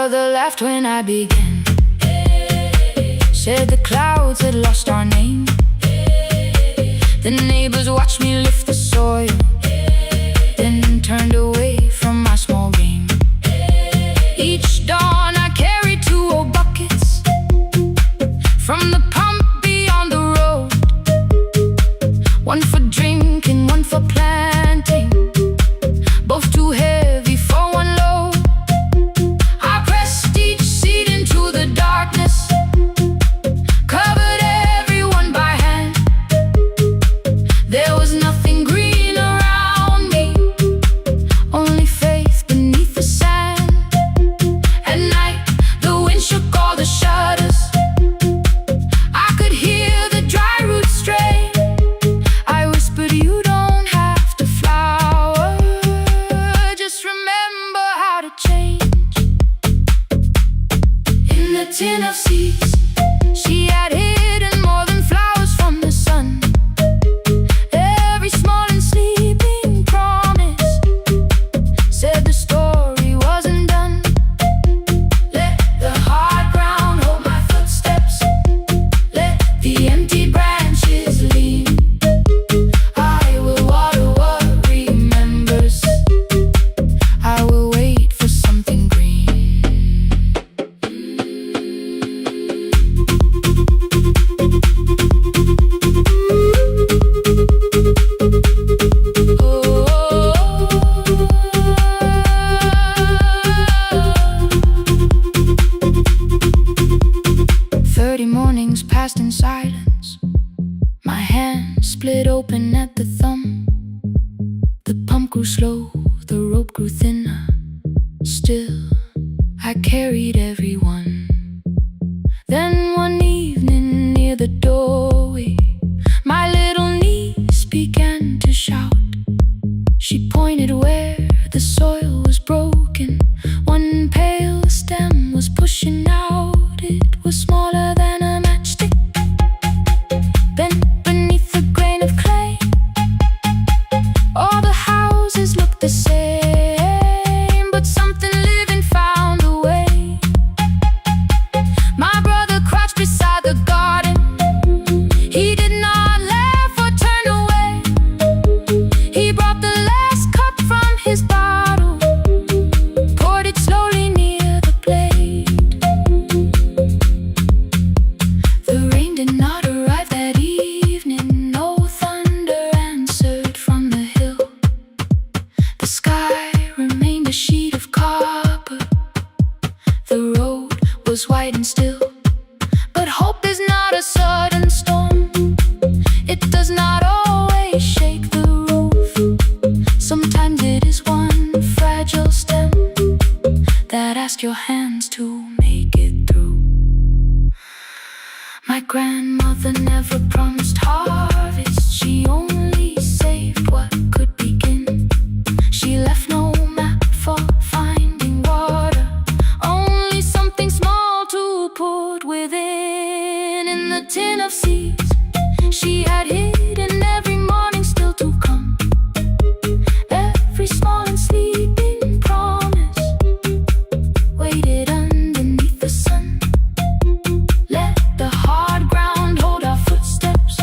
brother laughed when I began. Said the clouds had lost our name. The neighbors watched me lift the soil, then turned away from my small game. Each dawn I carried 2 old buckets from the pump beyond the road. One for drinking, one for planting, both too heavy for one load. I pressed each seed into the darkness, covered everyone by hand. There was nothing green around me, only faith beneath the sand. At night, the wind shook all the shutters. I could hear the dry roots stray. I whispered, you don't have to flower, just remember how to change. In the tin of seeds, she had hidden more than flowers from the sun. Every small and sleeping promise said the story wasn't done. Let the hard ground hold my footsteps, let the empty branches lean. I will water what remembers, I will wait for something green. Oh. 30 mornings passed in silence. My hand split open at the thumb. The pump grew slow, the rope grew thinner. Still, I carried everyone. Then one evening near the doorway, my little niece began to shout. She pointed where the soil was broken. One pale stem was pushing out. It was smaller than a matchstick, bent beneath a grain of clay. All the houses looked the same, but something living found a way. My brother crouched beside the garden. He did not laugh or turn away. He brought the last cup from his bottle, poured it slowly near the blade. The rain did not arrive that evening. No thunder answered from the hill. The sky remained a sheet of copper. The road was white and still. But hope is not a sudden storm. It does not always shake the roof. Sometimes it is one fragile stem that asks your hands to make it through. My grandmother never promised harvest. She only saved what could begin. She left no map for finding water, only something small to put within. In the tin of seeds she had hidden every morning still to come. Every small and sleeping promise waited underneath the sun. Let the hard ground hold our footsteps,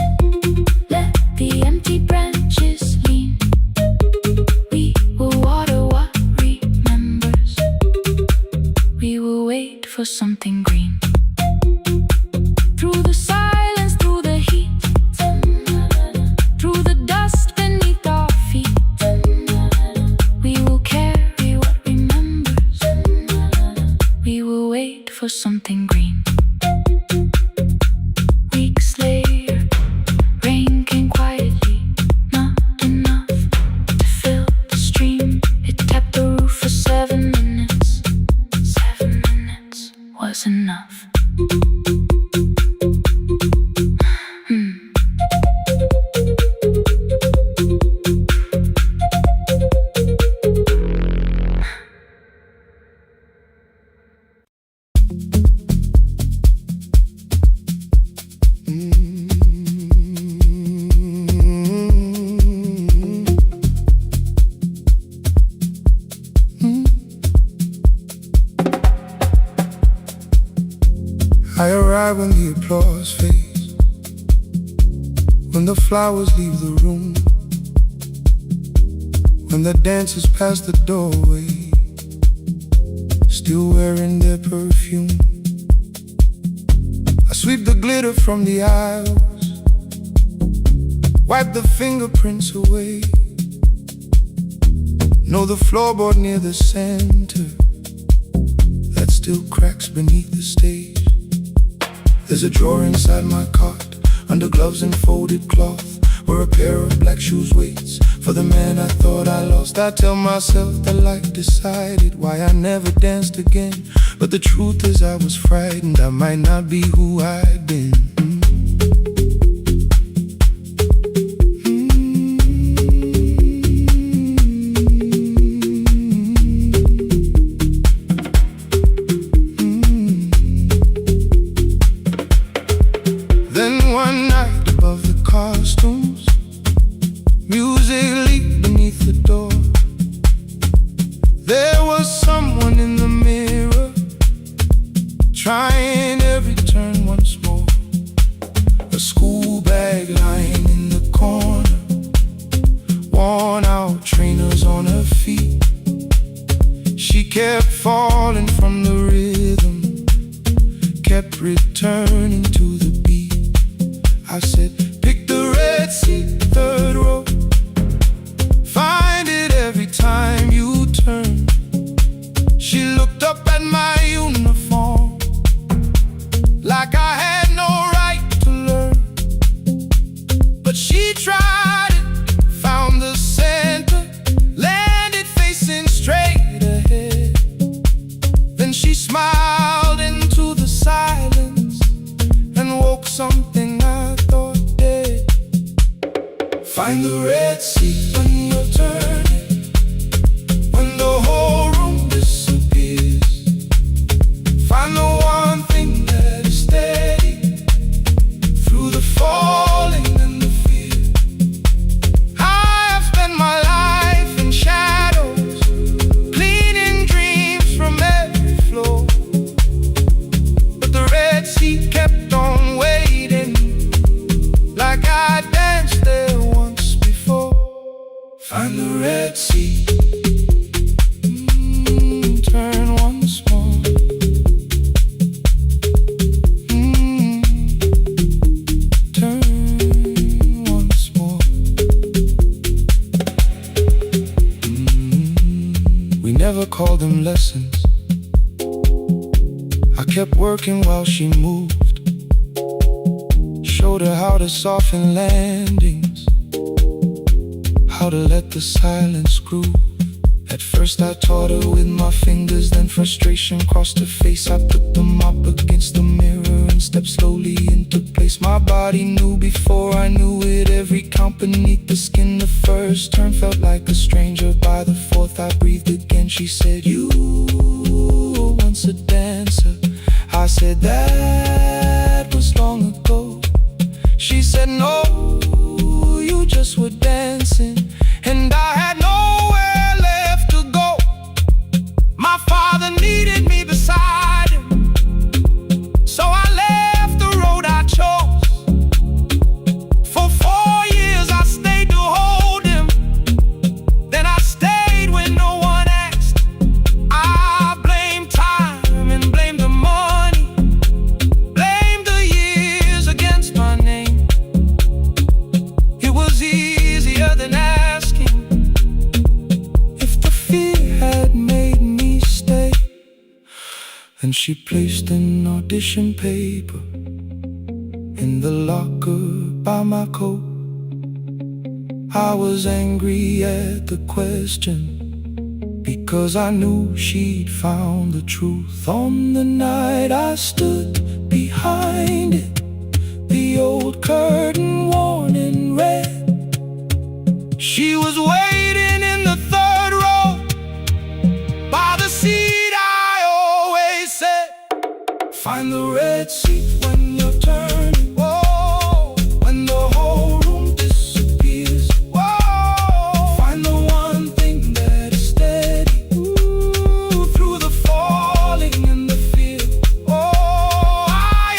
let the empty branches lean. We will water what remembers, we will wait for something green. Through the silence, through the heat, through the dust beneath our feet, we will carry what remembers, we will wait for something green. Weeks later, rain came quietly, not enough to fill the stream. It tapped the roof for 7 minutes. 7 minutes was enough. I arrive when the applause fades, when the flowers leave the room, when the dancers pass the doorway, still wearing their perfume. I sweep the glitter from the aisles, wipe the fingerprints away. Know the floorboard near the center that still cracks beneath the stage. There's a drawer inside my cart, under gloves and folded cloth, where a pair of black shoes waits for the man I thought I lost. I tell myself that life decided why I never danced again, but the truth is I was frightened I might not be who I'd been. Trying every turn once more. A school bag lying in the corner, worn out trainers on her feet. She kept falling from the rhythm, kept returning to the beat. I said, pick the red seat, third row. Find it every time you turn. She looked up at my uniform like I had no right to learn, but she tried it, found the center, landed facing straight ahead. Then she smiled into the silence and woke something I thought dead. Find the red seat when you're turning, when the whole room disappears. Find the one thing that is steady through the falling and the fear. I have spent my life in shadows, cleaning dreams from every floor, but the red seat kept on waiting, like I danced there once before. Find the red seat, turn once more. Never called them lessons. I kept working while she moved, showed her how to soften landings, how to let the silence groove. At first I taught her with my fingers, then frustration crossed her face. I put them up against the mirror and stepped slowly into place. My body knew before I knew it, every count beneath the skin. The first turn felt like a stranger, by the fourth I breathed again. She said, you were once a dancer. I said, that was long ago. She said, no, you just were dancing, and I had nowhere left to go. My father needed me beside him, so I left the road I chose. For 4 years I stayed to hold him, then I stayed when no one asked. I blamed time and blamed the money, blamed the years against my name. It was easier than asking if the fear had made me stay. Then she placed an audition paper in the locker by my coat. I was angry at the question, because I knew she'd found the truth. On the night I stood behind it, the old curtain worn in red. She was waiting in the third row, by the seat I always said. Find the red seat when you're turning, whoa, when the whole room disappears. Whoa, find the one thing that is steady, ooh, through the falling and the fear. Oh, I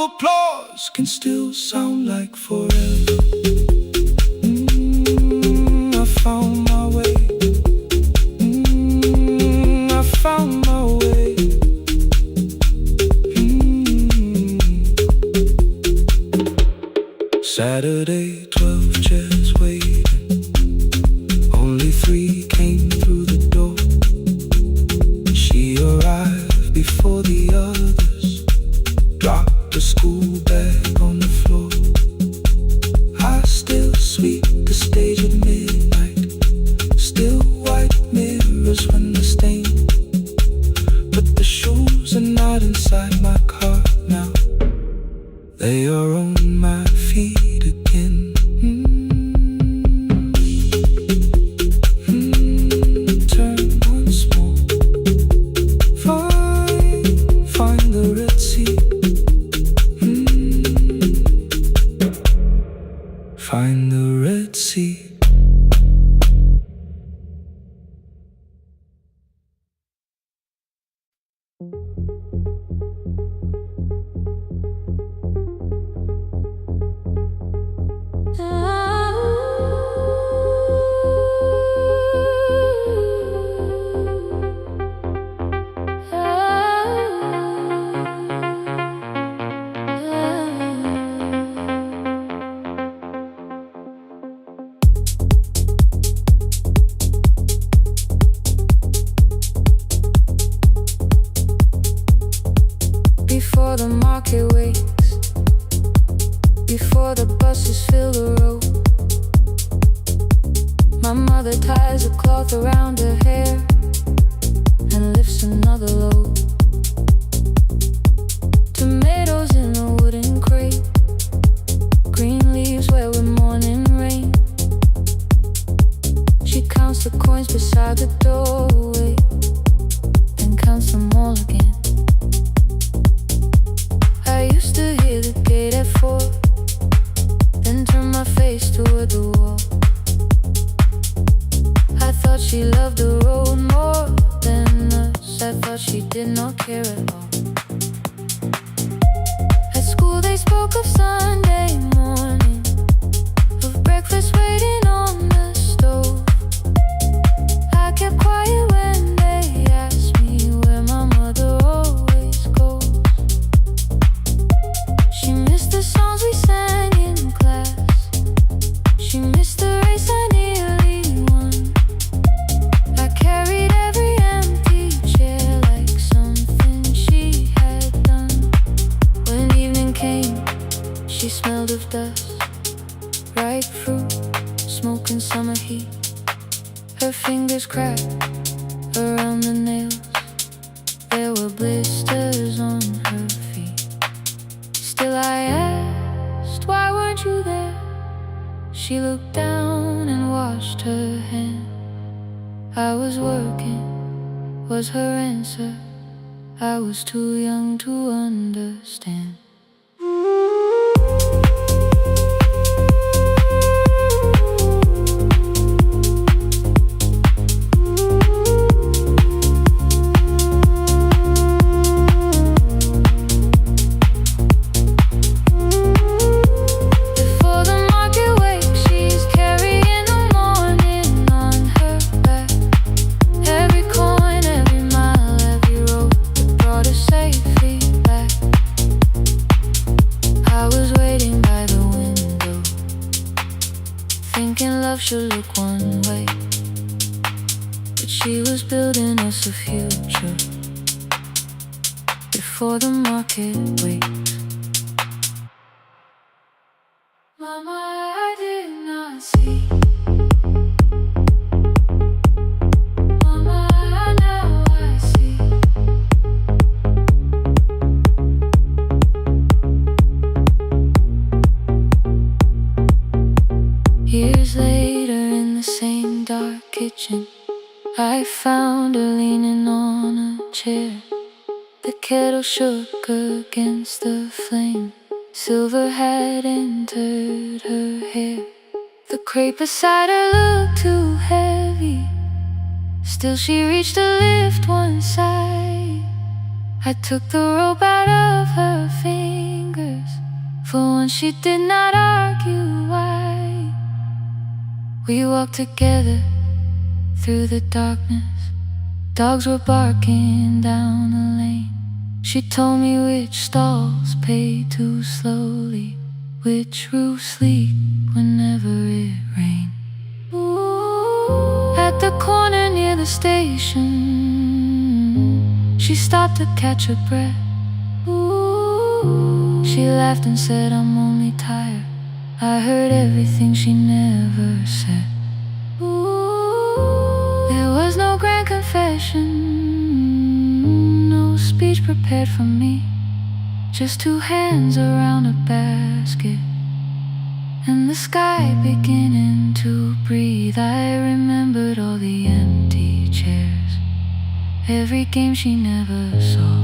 applause can still sound like forever. I found my way. I found my way. Saturday, 12 chairs waiting. Only 3 came through the door. She arrived before the others, dropped the school bag on the floor. I still sweep the stage at midnight, still white mirrors when the stain. But the shoes are not inside my car now, they are on my feet again. Turn once more. Find the Red Sea. Find the Red Sea. Before the market wakes, before the buses fill the road, my mother ties a cloth around her hair and lifts another load. Tomatoes in a wooden crate, green leaves where we're morning rain. She counts the coins beside the doorway, then counts them all again. I used to hear the gate at 4, then turn my face toward the wall. I thought she loved the road more than us. I thought she did not care at all. At school they spoke of Sunday morning, of breakfast waiting on the stove. I kept quiet when they asked me where my mother always goes. She missed the songs we sang in class, she missed the race I nearly won. I carried every empty chair like something she had done. When evening came, she smelled of dust, ripe fruit, smoke and summer heat. Her fingers cracked around the nails, there were blisters on her feet. Still I asked, why weren't you there? She looked down and washed her hand. I was working, was her answer. I was too young to understand. Before the market wakes, she's carrying the morning on her back. Every coin, every mile, every road that brought her safely back. I was waiting by the window, thinking love should look one way, but she was building us a future before the market wakes. Mama, I did not see. Mama, now I see. Years later in the same dark kitchen, I found her leaning on a chair. The kettle shook against the flame, silver had entered her hair. The crepe beside her looked too heavy, still she reached to lift one side. I took the rope out of her fingers and she did not argue why. We walked together through the darkness. Dogs were barking down the lane. She told me which stalls pay too slowly, which roofs leak whenever it rains. At the corner near the station, she stopped to catch her breath. She laughed and said, I'm only tired. I heard everything she never said. There was no grand confession, no speech prepared for me, just two hands around a basket and the sky beginning to breathe. I remembered all the empty chairs, every game she never saw.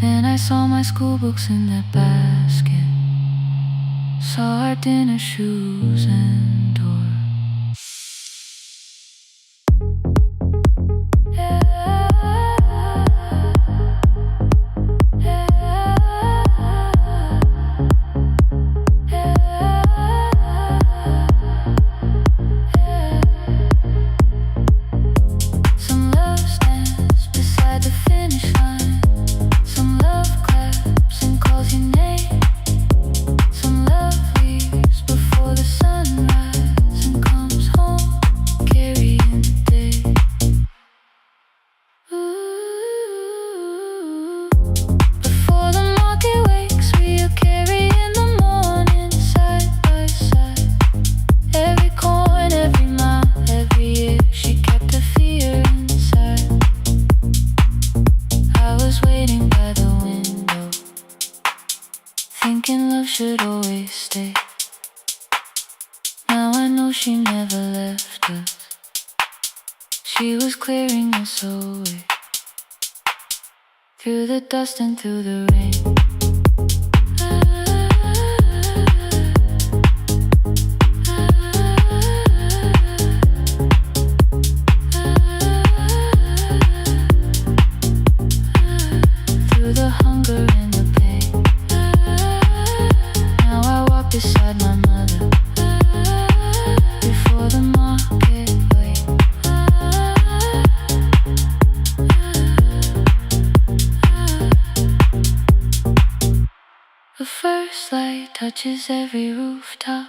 Then I saw my school books in that basket, saw our dinner shoes and door. Thinking love should always stay. Now I know she never left us. She was clearing us away, through the dust and through the rain. Through the hunger and the pain. Now I walk beside my mother, before the marketplace. The first light touches every rooftop.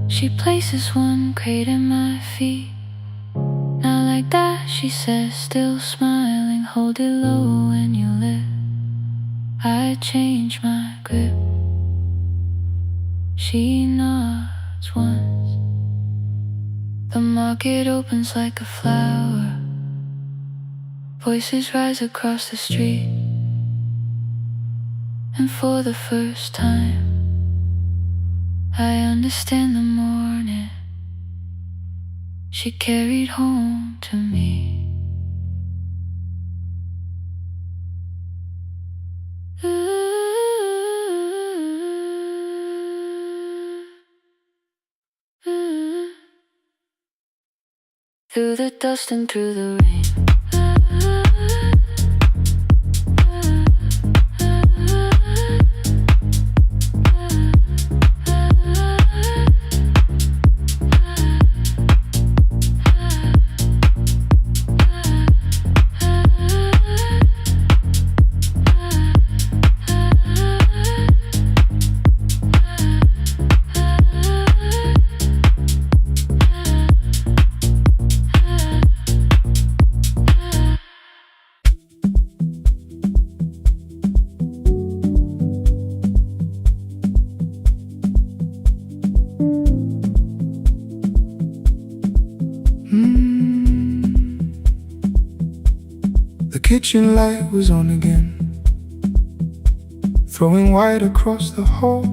She places one crate at my feet. Now like that, she says, still smiling, hold it low when you live. I change my grip. She nods once. The market opens like a flower. Voices rise across the street. And for the first time, I understand the morning she carried home to me. Through the dust and through the rain. The kitchen light was on again, throwing white across the hall.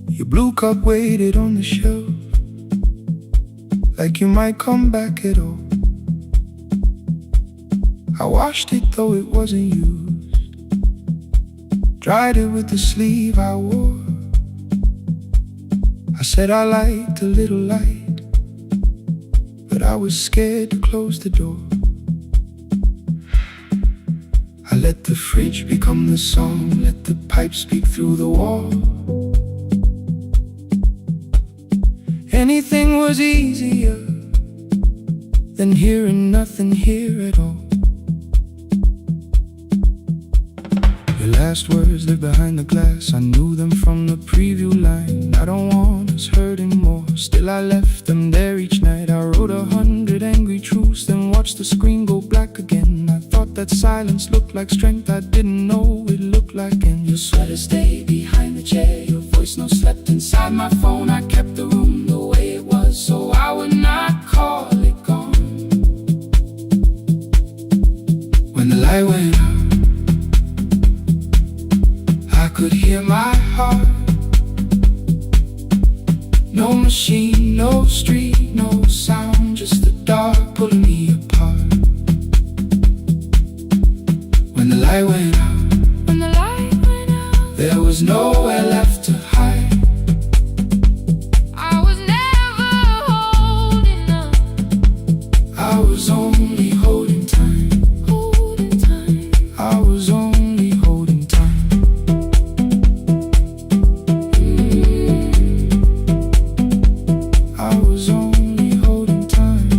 Your blue cup waited on the shelf, like you might come back at all. I washed it though it wasn't used, dried it with the sleeve I wore. I said I liked a little light, but I was scared to close the door. I let the fridge become the song, let the pipe speak through the wall. Anything was easier than hearing nothing here at all. Your last words live behind the glass, I knew them from the preview line. I don't want us hurting more, still I left them there each night. I wrote 100 angry truths, then watched the screen go black again. I thought that silence looked like strength, I didn't know it looked like end. Your sweater stayed behind the chair, your voice no slept inside my phone. I kept the room the way it was, so I would not call it gone. When the light went out, I could hear my heart. No machine, no street, no sound, just the dark pulling me apart. When the light went out, there was nowhere left to hide. I was never holding up, I was only holding time. I was only holding time. I was only holding time.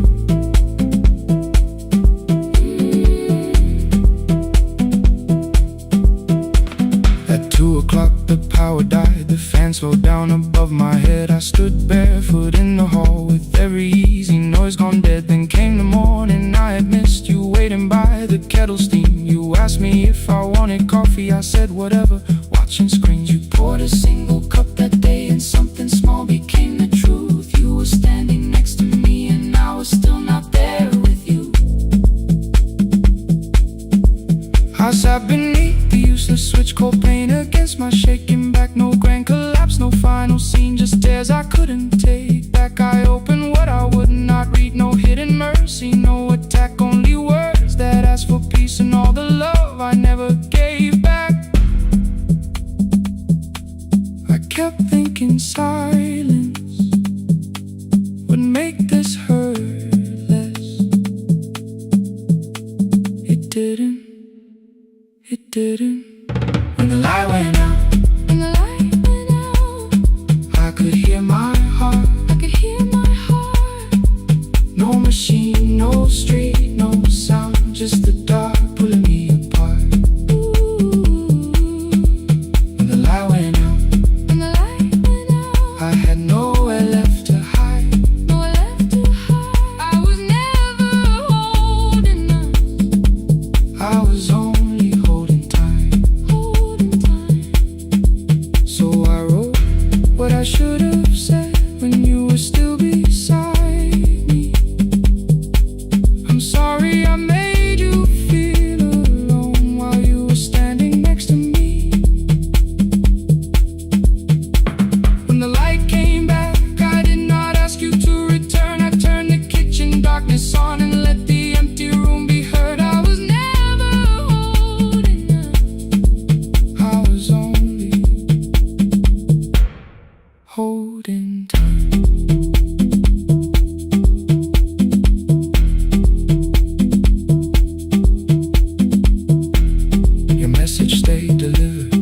At 2 o'clock the power died, the fan slowed down above my head. I stood barefoot in the hall with every easy noise gone dead. Then came the morning, I had missed you waiting by the kettle steam. You asked me if I wanted coffee, I said whatever, watching screens. You poured a single cup that day and something small became the truth. You were standing next to me and I was still not there with you. I sat beneath the useless switch, cold pain against my shaking back. No grand collapse, no final scene, just tears I couldn't take back. I opened what I would not read, no hidden mercy, no attack, only words that asked for peace and all the love I never gave back. I kept thinking silence would make this hurt less. It didn't. It didn't. When the light went out, I could hear my heart. No machine, no street, no sound, just the dark pulling me apart. When the light went out, I had nowhere left to hide. I was never holding up, I was only holding time. So I wrote what I should have said when you were still beside me. I'm sorry I made you feel alone while you were standing next to me. When the light came back, I did not ask you to return. I turned the kitchen darkness on and let the empty room be heard. I was never holding up, I was only holding time. Your message stayed delivered,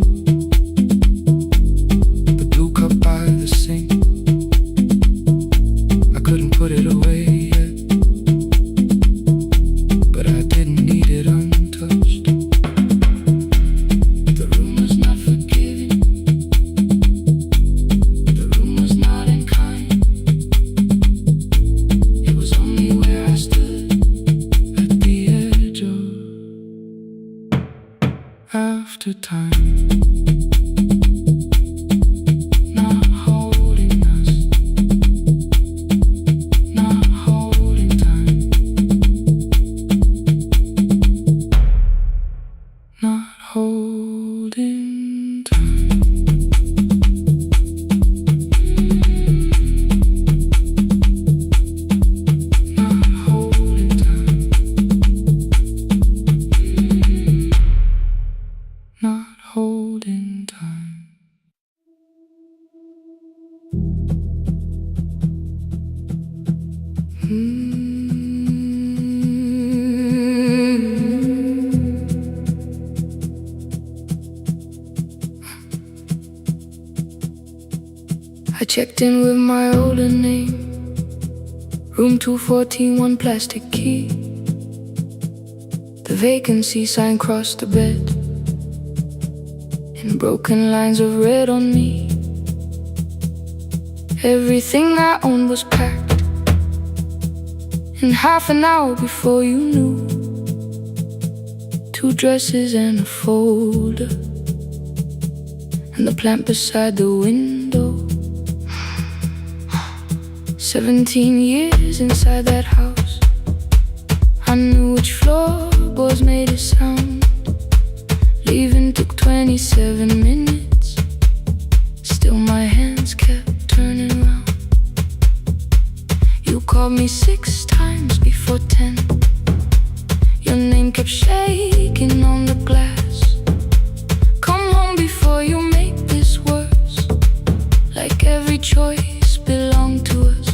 the blue cup by the sink. I couldn't put it away yet, but I didn't need it untouched. The room was not forgiving, the room was not unkind. It was only where I stood at the edge of after time. Not holding us, not holding time, not holding time. Not holding time, not holding time. I checked in with my older name, room 214, one plastic key. The vacancy sign crossed the bed in broken lines of red on me. Everything I owned was packed in half an hour before you knew. 2 dresses and a folder, and the plant beside the window. 17 years inside that house, I knew which floorboards made a sound. Leaving took 27 minutes, still my hands kept turning round. You called me 6 times before 10. Your name kept shaking on the glass. Come home before you make this worse, like every choice belonged to us.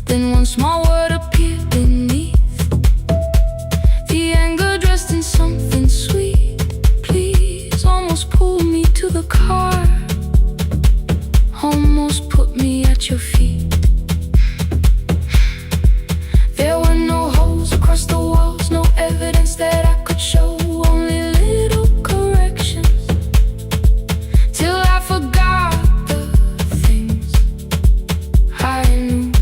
Then one small word appeared beneath, the anger dressed in something sweet. Please, almost pulled me to the car, almost put me at your feet. There were no holes across the walls, no evidence that I could show, only little corrections, till I forgot the things I knew.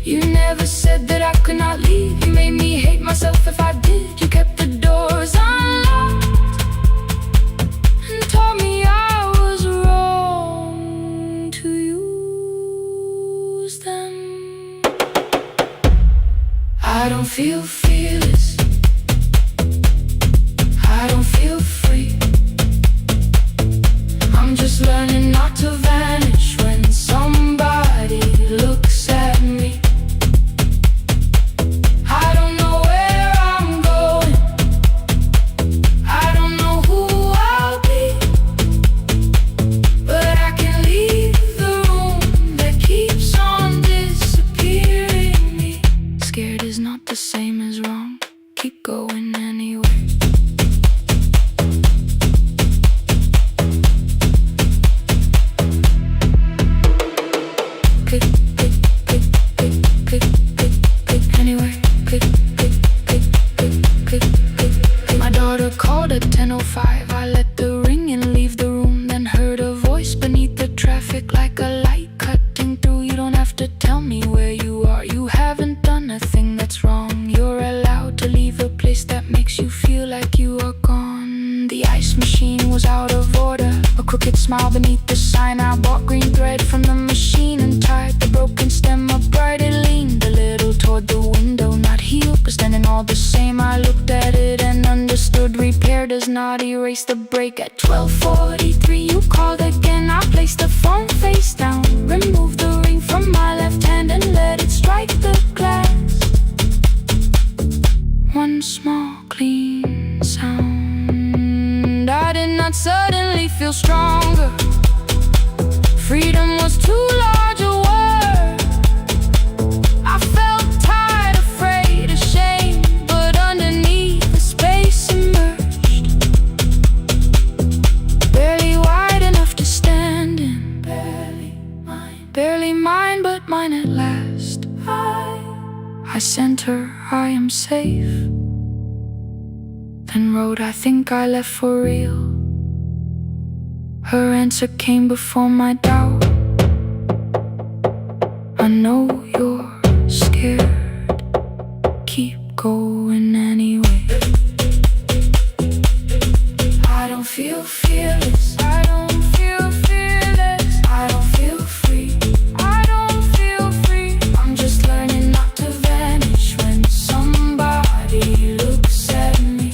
You never said that I could not leave. You made me hate myself if I did. You kept the doors unlocked and told me I was wrong to use them. I don't feel fearless, I don't feel free. I'm just learning not to vanish when somebody looks at me. I don't know where I'm going, I don't know who I'll be, but I can leave the room that keeps on disappearing me. Scared is not the same as wrong, keep going anyway. Pick, pick, pick, pick, pick, pick, pick, anyway. Pick, pick, pick, pick, pick, pick, pick. My daughter called at 10:05. I let the ring and leave the room, then heard a voice beneath the traffic like a light cutting through. You don't have to tell me where you are, you haven't done a thing that's wrong. You're allowed to leave a place that makes you feel like you are gone. The ice machine was out of order, a crooked smile beneath the sign. I bought green thread from the machine and tied the broken stem upright. It leaned a little toward the window, not healed but standing all the same. I looked at it and understood, repair does not erase the break. At 12:43 you called again. I placed the phone face down, removed the ring from my left hand and let it strike the glass. One small clean sound. I did not suddenly feel stronger. Freedom was too large a word. I felt tired, afraid, ashamed, but underneath the space emerged, barely wide enough to stand in. Barely mine, but mine at last. I sent her, I am safe, then wrote, I think I left for real. Her answer came before my doubt. I know you're scared, keep going anyway. I don't feel fearless, I don't feel fearless, I don't feel free, I don't feel free. I'm just learning not to vanish when somebody looks at me.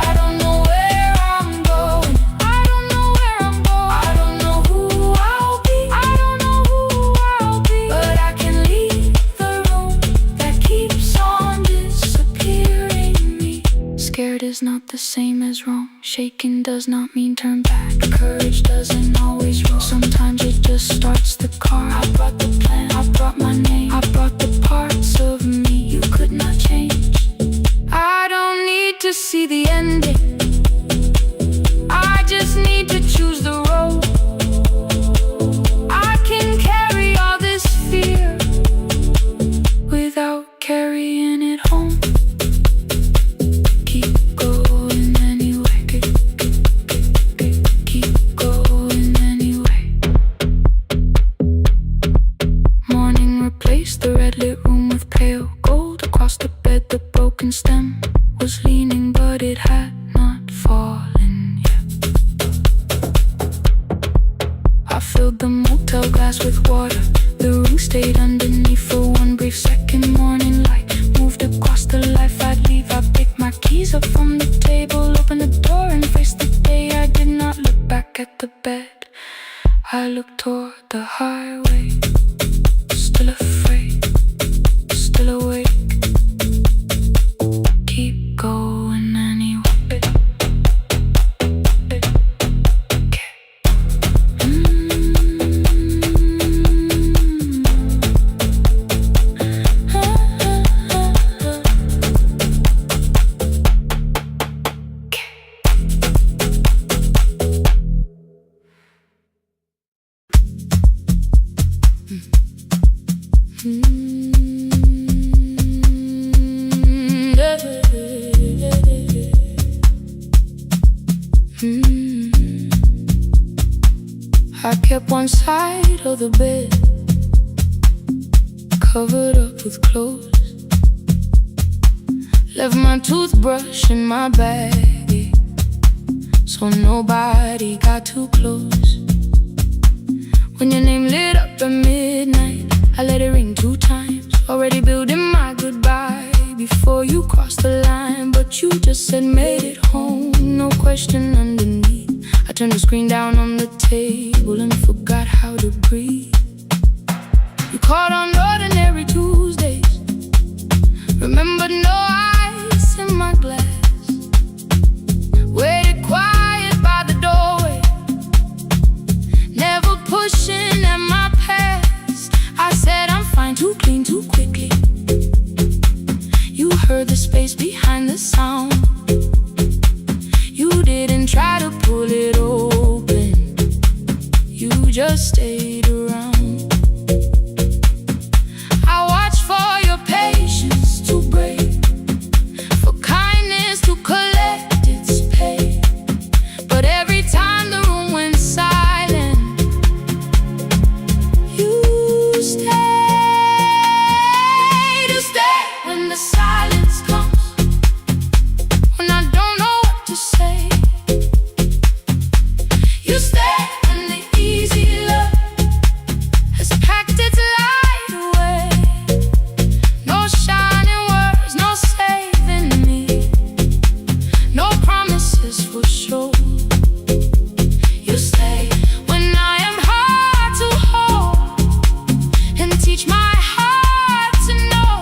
I don't know where I'm going, I don't know where I'm going, I don't know who I'll be, I don't know who I'll be, but I can leave the room that keeps on disappearing me. Scared is not the same as wrong, shaken does not mean turn back. Courage doesn't always roll, sometimes it just starts the car. I brought the plan, I brought my name, I brought the parts of me you could not change. I don't need to see the ending, I just broken stem was leaning, but it had not fallen yet. I filled the motel glass with water. The ring stayed underneath for one brief second. Morning light moved across the life I'd leave. I picked my keys up from the table, opened the door and faced the day. I did not look back at the bed. I looked toward the highway, still afraid, still awake. Keep going anyway. I kept one side of the bed covered up with clothes. Left my toothbrush in my bag, so nobody got too close. When your name lit up at midnight, I let it ring 2 times. Already building my goodbye before you crossed the line, but you just said made it home, no question underneath. I turned the screen down on the table and forgot how to breathe. You called on ordinary Tuesdays, remembered no ice in my glass. Waited quiet by the doorway, never pushing at my past. I said I'm fine, too clean, too quickly. You heard the space behind the sound. You didn't try to pull it open, you just stayed around. I watched for your patience to break, for kindness to collect its pay. But every time the room went silent, you stayed. You stay when the silence comes, when I don't know what to say. You stay when the easy love has packed its light away. No shining words, no saving me, no promises for sure. You stay when I am hard to hold and teach my heart to know.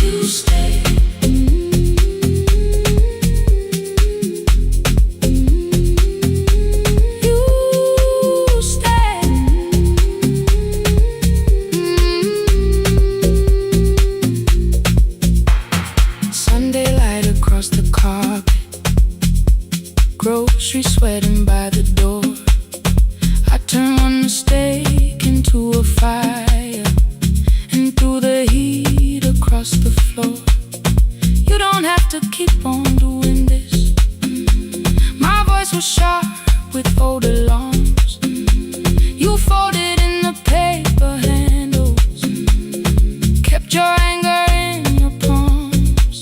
You stay. You stay. Sunday light across the carpet, grocery sweating by the door. I turn one steak into a fire and threw the heat across the floor. You don't have to keep on doing this. My voice was sharp with old alarms. You folded in the paper handles, kept your anger in your palms.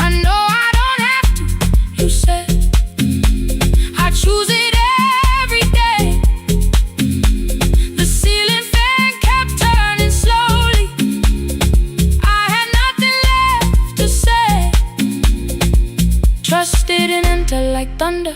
I know I don't have to, you said. I choose it every day. The ceiling fan kept turning slowly. I had nothing left to say. Trusted and enter like thunder.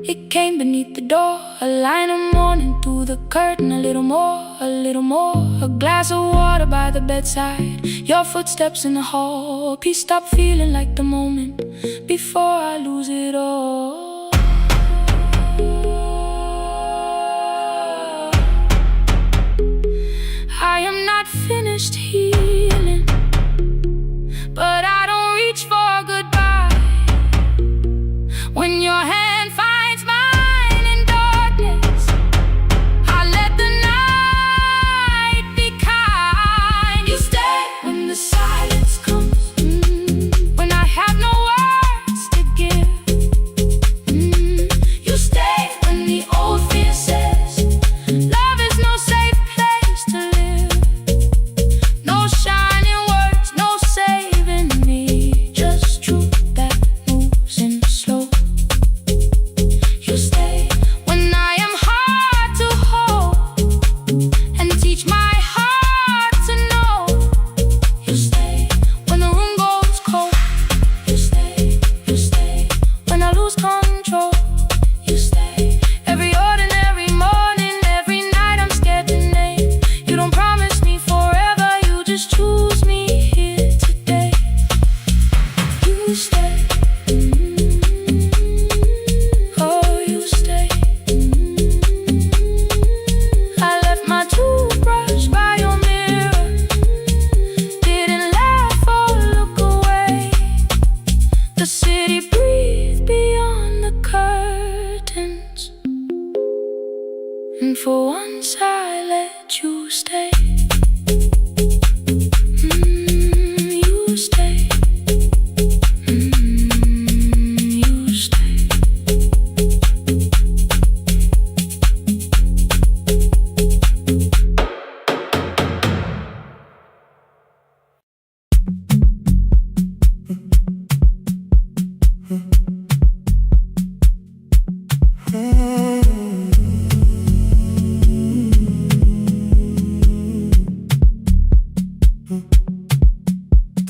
It came beneath the door, a line of mourning through the curtain. A little more, a little more. A glass of water by the bedside, your footsteps in the hall. Peace stopped feeling like the moment before I lose it all. I am not finished healing, but I don't reach for goodbye. When your hand finds mine in darkness, I let the night be kind. You stay when the silence comes, when I have no words to give. You stay when the old fear says love is no safe place to live. No shining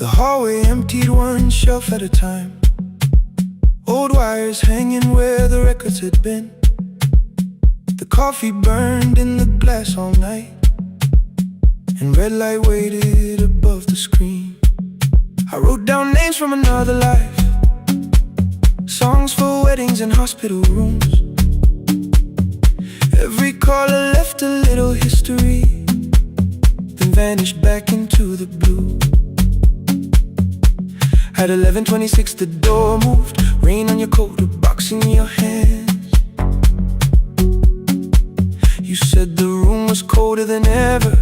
The hallway emptied one shelf at a time. Old wires hanging where the records had been. The coffee burned in the glass all night, and red light waited above the screen. I wrote down names from another life, songs for weddings and hospital rooms. Every caller left a little history, then vanished back into the blue. At 11:26 the door moved, rain on your coat, a box in your hands. You said the room was colder than ever,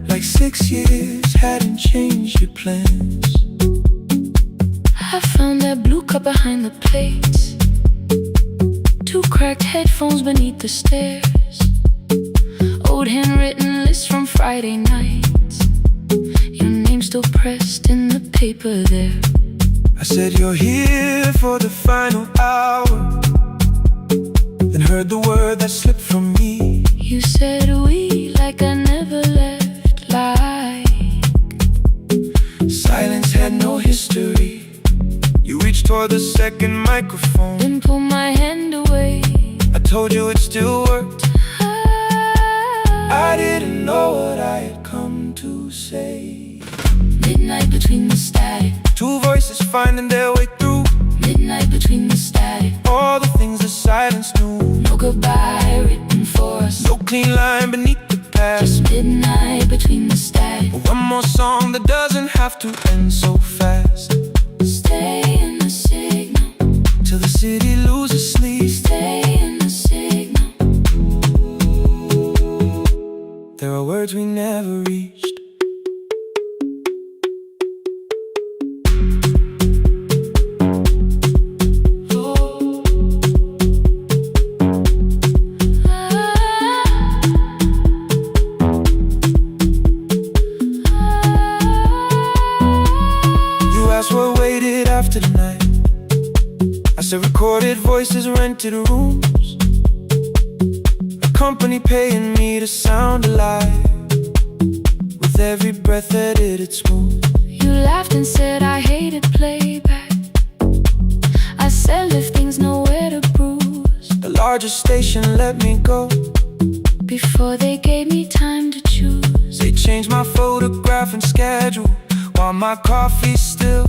like 6 years hadn't changed your plans. I found that blue cup behind the plates, 2 cracked headphones beneath the stairs, old handwritten lists from Friday nights, your name still pressed in the paper there. I said you're here for the final hour, then heard the word that slipped from me. You said we like I never left, like silence had no history. You reached for the second microphone, then pulled my hand away. I told you it still worked. I didn't know what I had come to say. Midnight between the static, 2 voices finding their way through. midnight between the static, All the things the silence knew. no goodbye written for us, No clean line beneath the past. just midnight between the static. One more song that doesn't have to end so fast. Stay in the signal, Till the city loses sleep. stay in the signal. There are words we never reached. After the night, I said recorded voices, rented rooms, a company paying me to sound alive. With every breath that it smooth. You laughed and said I hated playback. I said if things nowhere to bruise. The largest station let me go Before they gave me time to choose. They changed my photograph and schedule, while my coffee still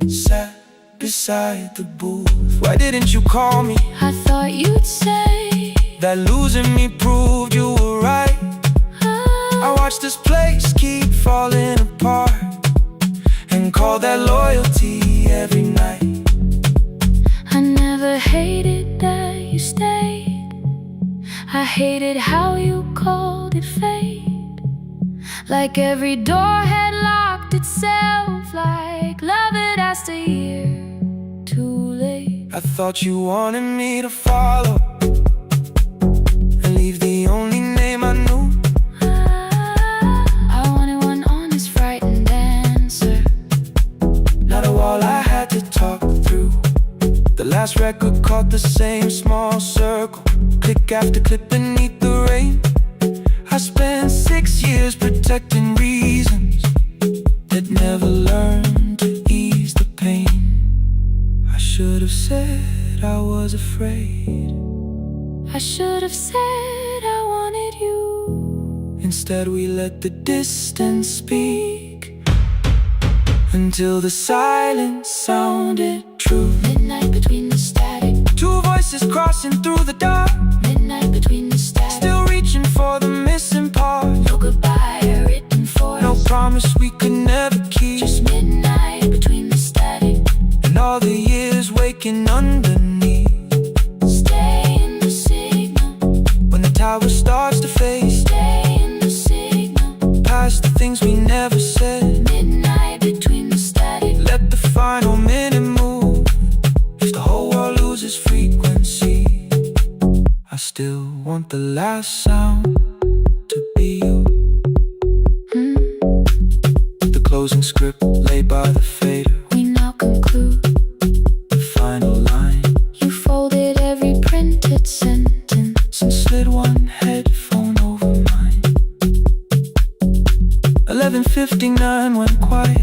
sat beside the booth. Why didn't you call me? I thought you'd say that losing me proved you were right. I watched this place keep falling apart, and call that loyalty every night. I never hated that you stayed. I hated how you called it fate. Like every door had locked itself, like love had asked a year too late. I thought you wanted me to follow and leave the only name I knew. I wanted one honest, frightened answer, not a wall I had to talk through. The last record caught the same small circle, click after click beneath the rain. I spent 6 years protecting reasons that never learned to ease the pain. I should have said I was afraid. I should have said I wanted you. Instead we let the distance speak, until the silence sounded true. Midnight between the static, 2 voices crossing through the dark, midnight between the static, still reaching for the missing part. no goodbye written for No us, promise we could never keep. just midnight between the static, And all the years waking underneath. stay in the signal, When the tower starts to fade, stay in the signal, past the things we never said. midnight between the static. Let the final minute move. If the whole world loses frequency, I still want the last sound to be you. The closing script lay by the fader. We now conclude. The final line. You folded every printed sentence and slid one headphone over mine. 11:59 went quiet.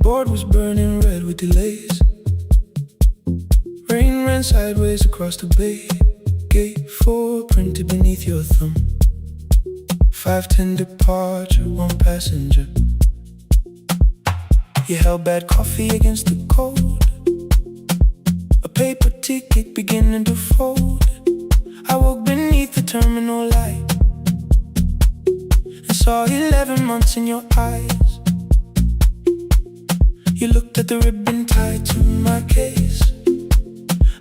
board was burning red with delays. Rain ran sideways across the bay. Gate 4 printed beneath your thumb. 5:10 departure, 1 passenger. You held bad coffee against the cold. A paper ticket beginning to fold. I woke beneath the terminal light and saw 11 months in your eyes. You looked at the ribbon tied to my case.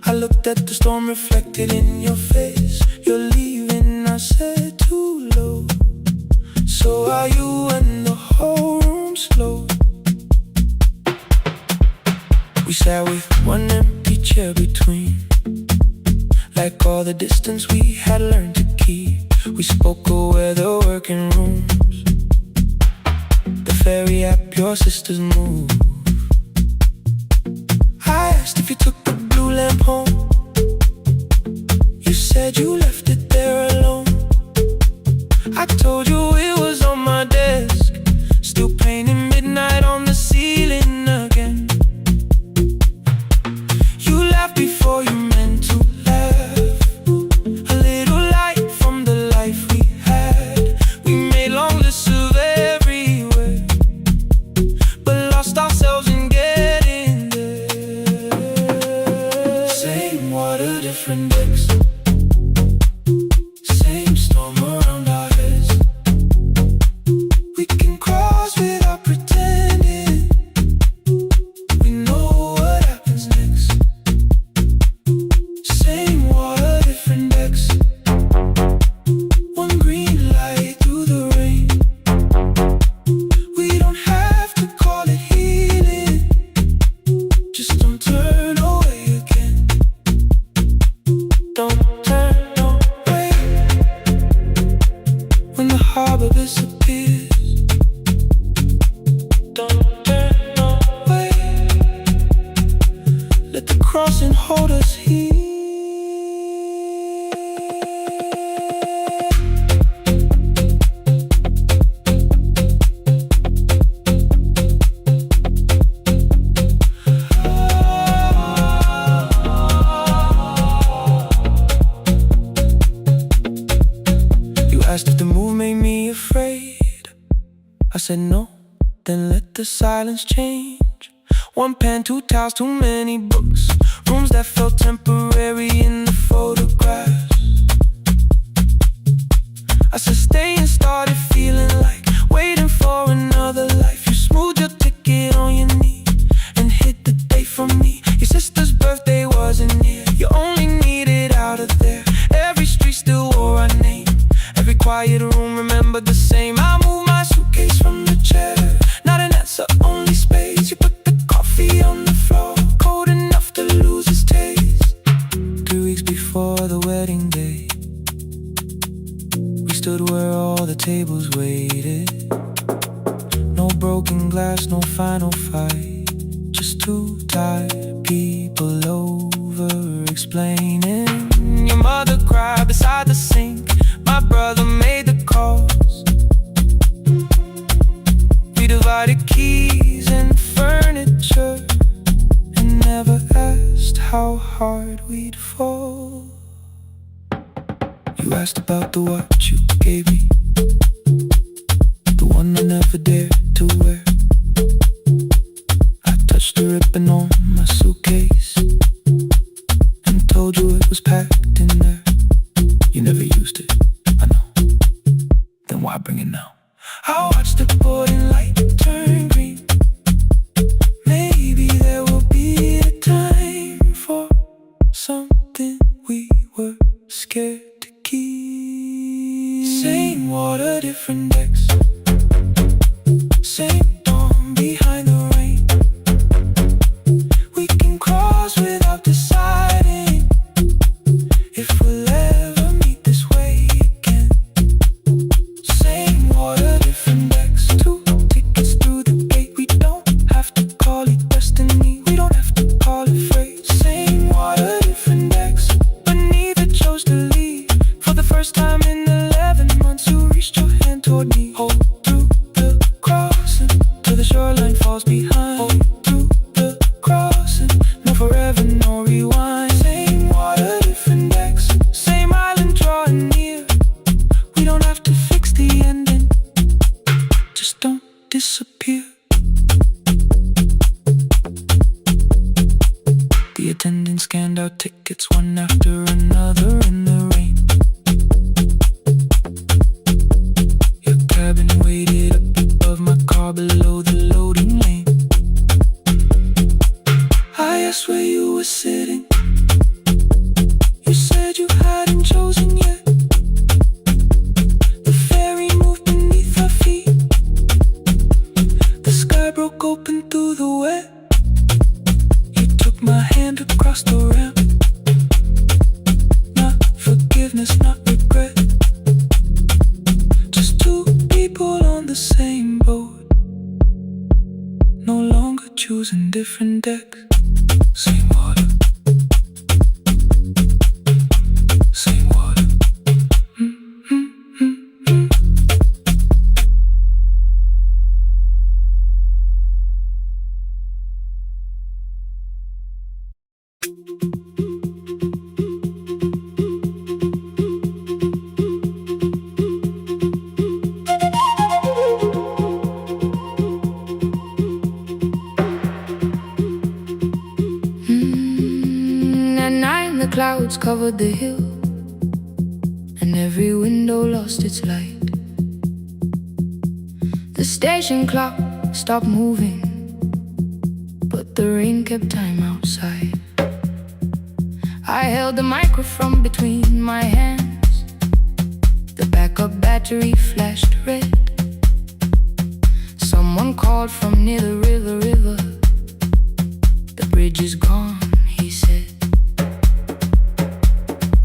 I looked at the storm reflected in your face. You're leaving, I said, too low. So are you, and the whole room slowed. We sat with one empty chair between, like all the distance we had learned to keep. We spoke of weather, working rooms, the ferry app, your sister's move. I asked if you took the blue lamp home. You said you left it there alone. I told you it was on my desk, still painting midnight on the ceiling again. You laughed before you meant to laugh. A little light from the life we had. We made long lists of everywhere, but lost ourselves in getting there. Same water, different decks. Same storm around our heads. We can cross without pretending. We know what happens next. Same water, different decks. One green light through the rain. We don't have to call it healing. Just don't turn away again. Don't turn away. When the harbor disappears, don't turn away. Let the crossing hold us here. You asked if the move made me afraid. I said no, then let the silence change. 1 pen, 2 towels, too many books. Rooms that felt temporary in the photographs. I said stay and started feeling like waiting for another life. You smoothed your ticket on your knee and hid the date from me. Your sister's birthday wasn't near. You only needed out of there. Every street still wore our name. Every quiet room remembered the same. I moved my suitcase from the chair. Not an answer, only space. You put the coffee on the floor, cold enough to lose its taste. 3 weeks before the wedding day, we stood where all the tables waited. No broken glass, no final fight. Just 2 tired people over explaining. Your mother cried beside the sink. My brother made the calls. We divided keys and furniture and never asked how hard we'd fall. You asked about the watch you gave me, the one I never dared to wear. I touched the ribbon on my suitcase and told you it was packed in there. You never used it, I know. Then why bring it now? I watched the boarding light turn green. Maybe there will be a time for something we were scared to keep. Same water, different decks. Same dawn behind the rain. We can cross without deciding if we'll ever meet this way again. Same water, different decks. 2 tickets through the gate. We don't have to call it destiny. We don't have to call it fate. Same water, different decks. But neither chose to leave. For the first time in 11 months, you reached your hand toward me. Hold through the crossing till the shoreline falls behind. disappear. The attendant scanned out tickets one after another in the rain. Your cabin waited up above my car below the loading lane. I asked where you were sitting. You said you hadn't chosen yet. The ferry moved beneath our feet. The sky broke open through the wet. You took my hand across the ramp. Not forgiveness, not regret. Just two people on the same boat, no longer choosing different decks. Same water, same water. At night the clouds covered the hill, and every window lost its light. The station clock stopped moving, but the rain kept time outside. I held the microphone between my hands. The backup battery flashed red. Someone called from near the river. The bridge is gone, he said.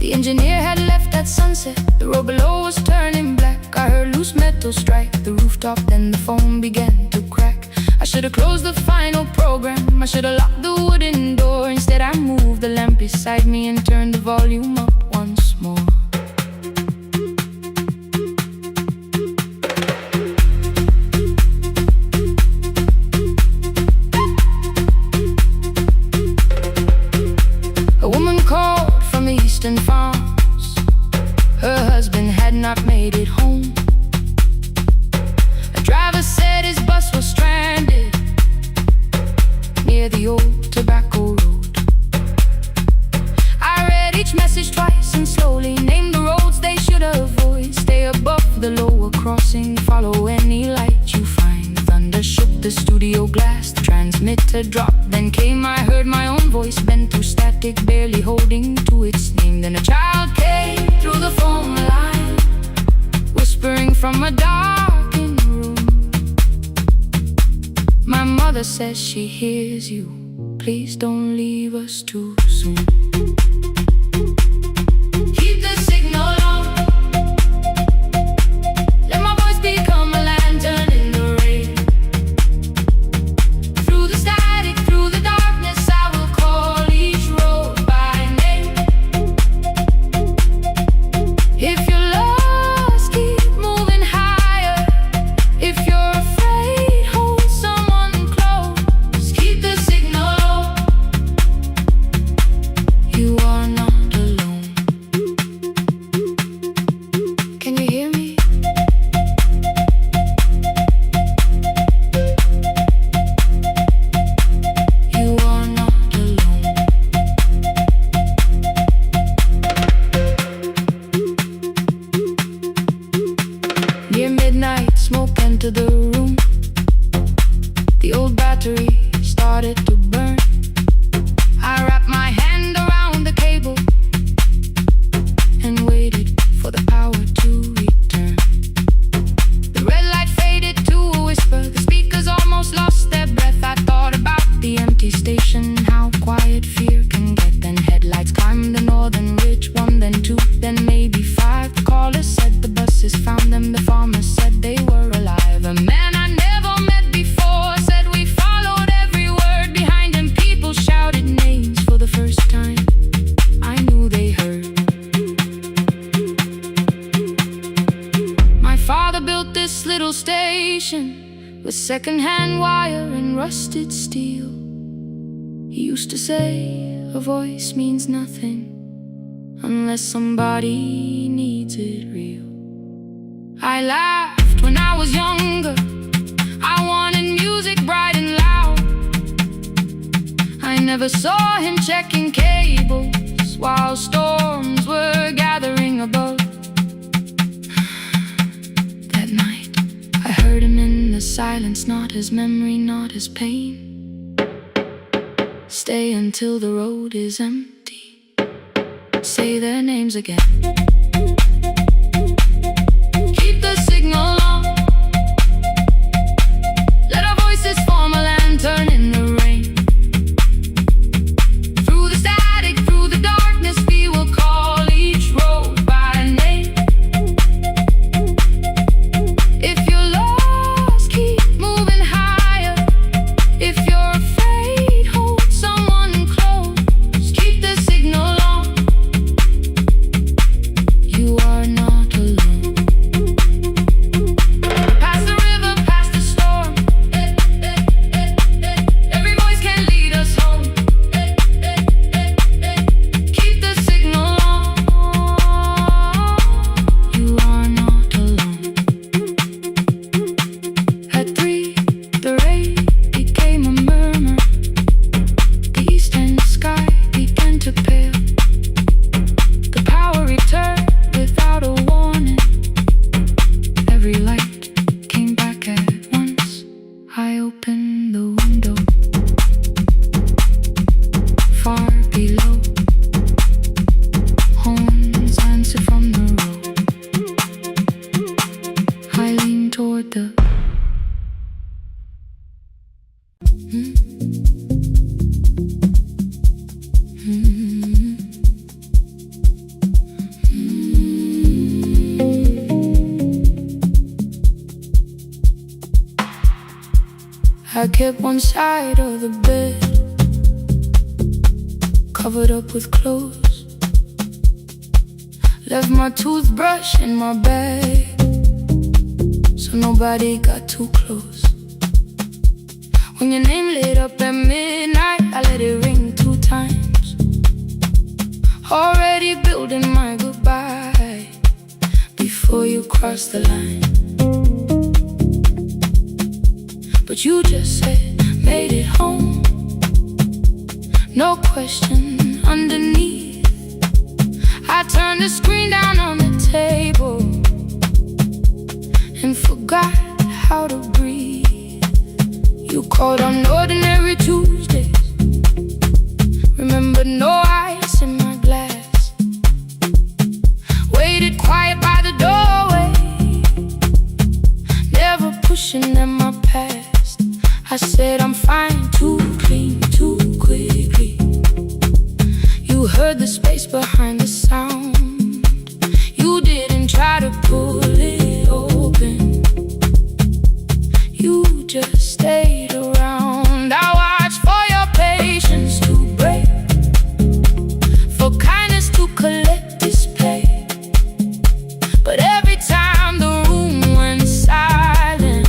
The engineer had left at sunset. The road below was turning black. I heard loose metal strike the rooftop, then the phone began to crack. I should have closed the final program. I should have locked the wooden door. Instead I moved the lamp beside me and turned the volume up once more. A woman called from the eastern farms. Her husband had not made it home. A driver said his bus was stranded near the old tobacco road. I read each message twice and slowly named the roads they should avoid. Stay above the lower crossing, follow any light you find. Thunder shook the studio glass, the transmitter dropped. Then came, I heard my own voice bent through static, barely holding to its name. Then a child came through the phone line, whispering from a darkened room. My mother says she hears you. Please don't leave us too soon. Keep the signal on. Let my voice become a lantern in the rain. Through the static, through the darkness, I will call each road by name. If you're lost, keep moving higher. If you're afraid, hold someone close. Keep the signal low. You are not alone. Can you hear me? You are not alone. Near midnight, smoke entered the room. The old battery started to burn. I wrapped my hand around the cable and waited for the power to return. The red light faded to a whisper. The speakers almost lost their breath. I thought about the empty station, how quiet fear can get. Then headlights climbed the northern ridge. One, then two, then maybe five. The caller said the buses found them. The farmer said they were alive. A man I never met before said we followed every word behind him. People shouted names for the first time. I knew they heard. My father built this little station with second-hand wire and rusted steel. He used to say a voice means nothing unless somebody needs it real. I laughed when I was younger. I Never saw him checking cables while storms were gathering above. That night, I heard him in the silence, not his memory, not his pain. Stay until the road is empty. Say their names again. Keep the signal on. Let our voices form a lantern in the rain. Through the static, through the darkness, we will call each road by name. If you're lost, keep moving higher. If you're afraid, hold someone close. Keep the signal on. You are not alone. Past the river, past the storm. Every voice can lead us home. Keep the signal on. You are not alone. At 3, the rain became a murmur. The eastern sky began to pale. The power returned without a warning. Every light came back at once. I opened the window. Far below, horns answered from the road. I leaned toward the I kept one side of the bed covered up with clothes. Left my toothbrush in my bag so nobody got too close. When your name lit up at midnight, I let it ring 2 times. Already building my goodbye before you cross the line. But you just said, made it home. No question underneath. I turned the screen down on the table and forgot how to breathe. You called on ordinary Tuesdays. Remember, no ice in my glass. Waited quiet by the doorway, never pushing at my past. I said I'm fine, too clean, too quickly. You heard the space behind the sound. You didn't try to pull it open. You just stayed around. I watched for your patience to break, for kindness to collect display. But every time the room went silent,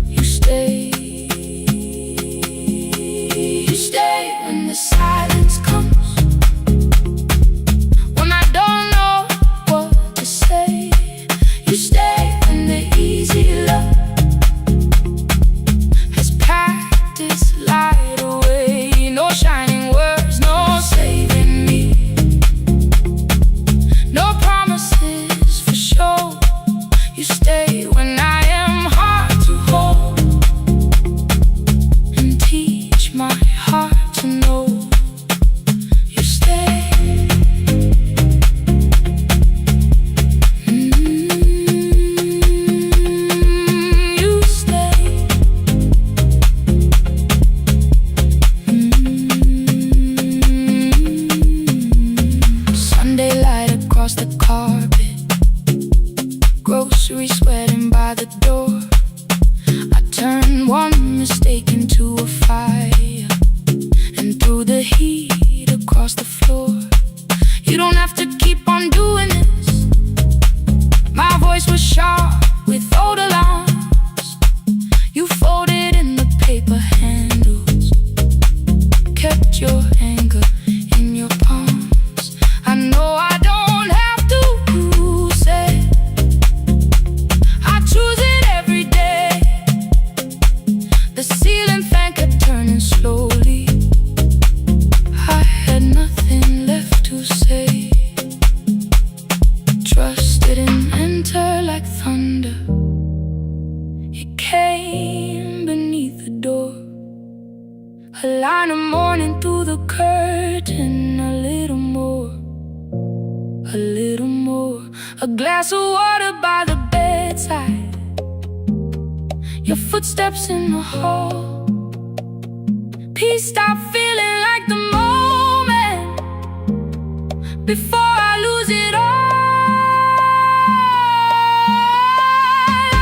you stayed. You stay when the silence comes, when I don't know what to say. You stay when the easy love came beneath the door. A line of morning through the curtain. A little more, a little more. A glass of water by the bedside. Your footsteps in the hall. Peace, stop feeling like the moment before I lose it all.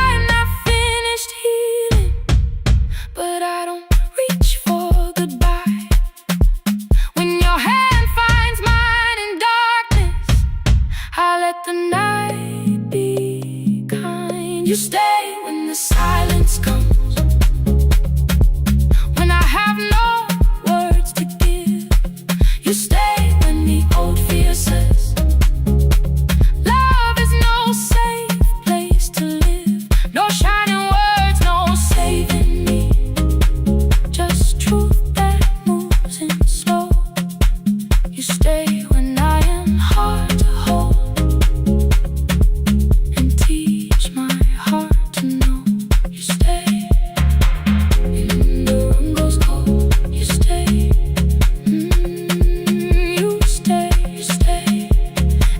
I'm not finished healing, but I don't reach for goodbye. When your hand finds mine in darkness, I let the night be kind. You stay when the silence comes. When I have no words to give, you stay when the old fear says love is no safe place to live. No shining words, no saving me. Just truth that moves in slow. You stay when I am hard to hold, and teach my heart to know. You stay when the room goes cold. You stay, you stay, you stay.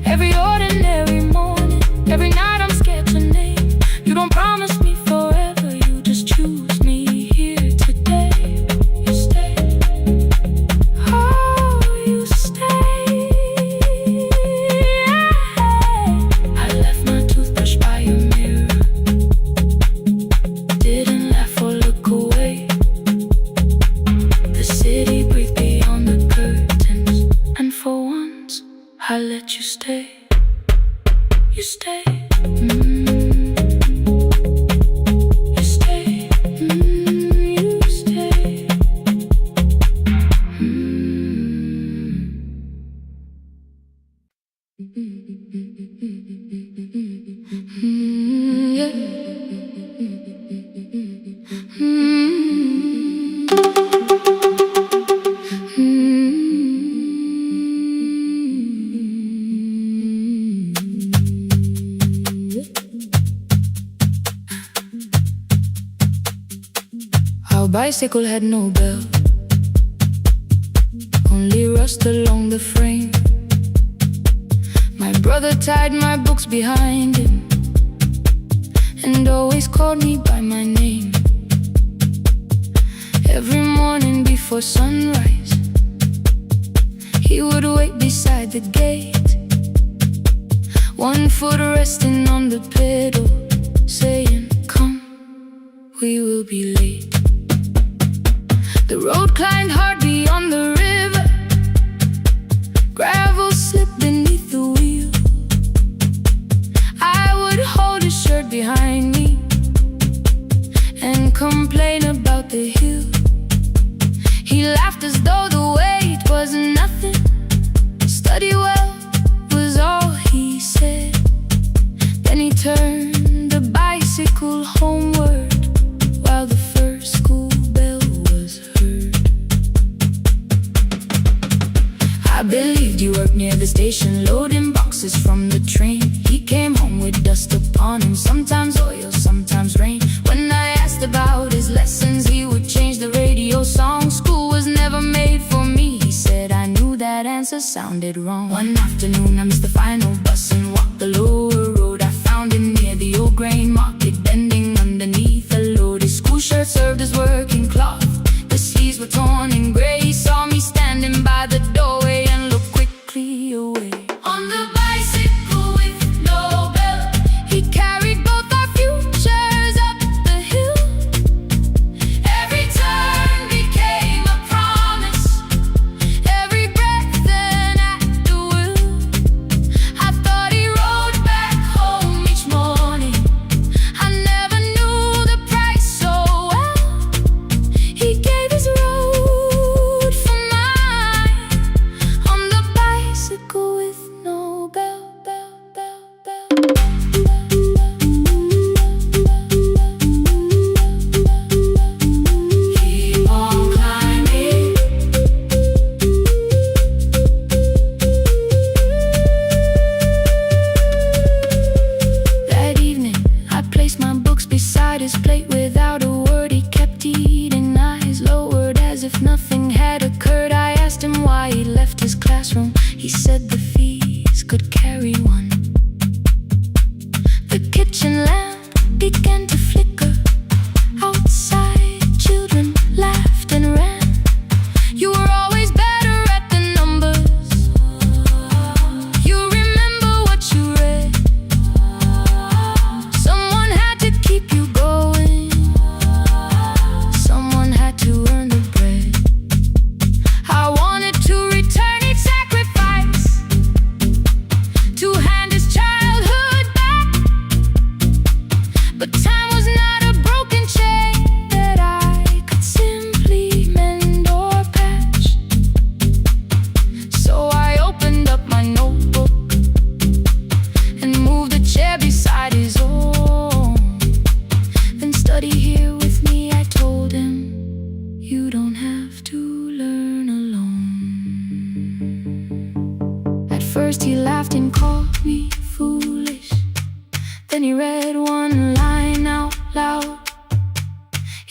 Every ordinary morning, every night I'm scared to name. You don't promise me forever, you just choose me here today. You stay, oh, you stay. I left my toothbrush by your mirror. Didn't laugh or look away. The city breathed beyond the curtains, and for once I let you stay. You stay. You stay. You stay. Yeah. Our bicycle had no bell, only rust along the frame. My brother tied my books behind him and always called me by my name. Every morning before sunrise, he would wait beside the gate, one foot resting on the pedal, saying, "Come, we will be late." The road climbed hard beyond the river. Gravel slipped beneath the wheel. I would hold his shirt behind me and complain about the hill. He laughed as though the weight was nothing. Study well was all he said. Then he turned the bicycle homeward while the first school bell was heard. I believed you worked near the station, loading boxes from the train. He came home with dust upon him, sometimes oil, sometimes rain. When I asked about his lessons, he would change the radio song. School was never made for me, he said. I knew that answer sounded wrong. One afternoon I missed the final bus and walked the lower road. I found him near the old grain market, bending underneath a load. His school shirt served as working cloth. The sleeves were torn and gray. He saw me standing by the doorway and looked quickly away. On the bicycle with no bell, he carried both our futures up the hill. Every turn became a promise, every breath an act of will.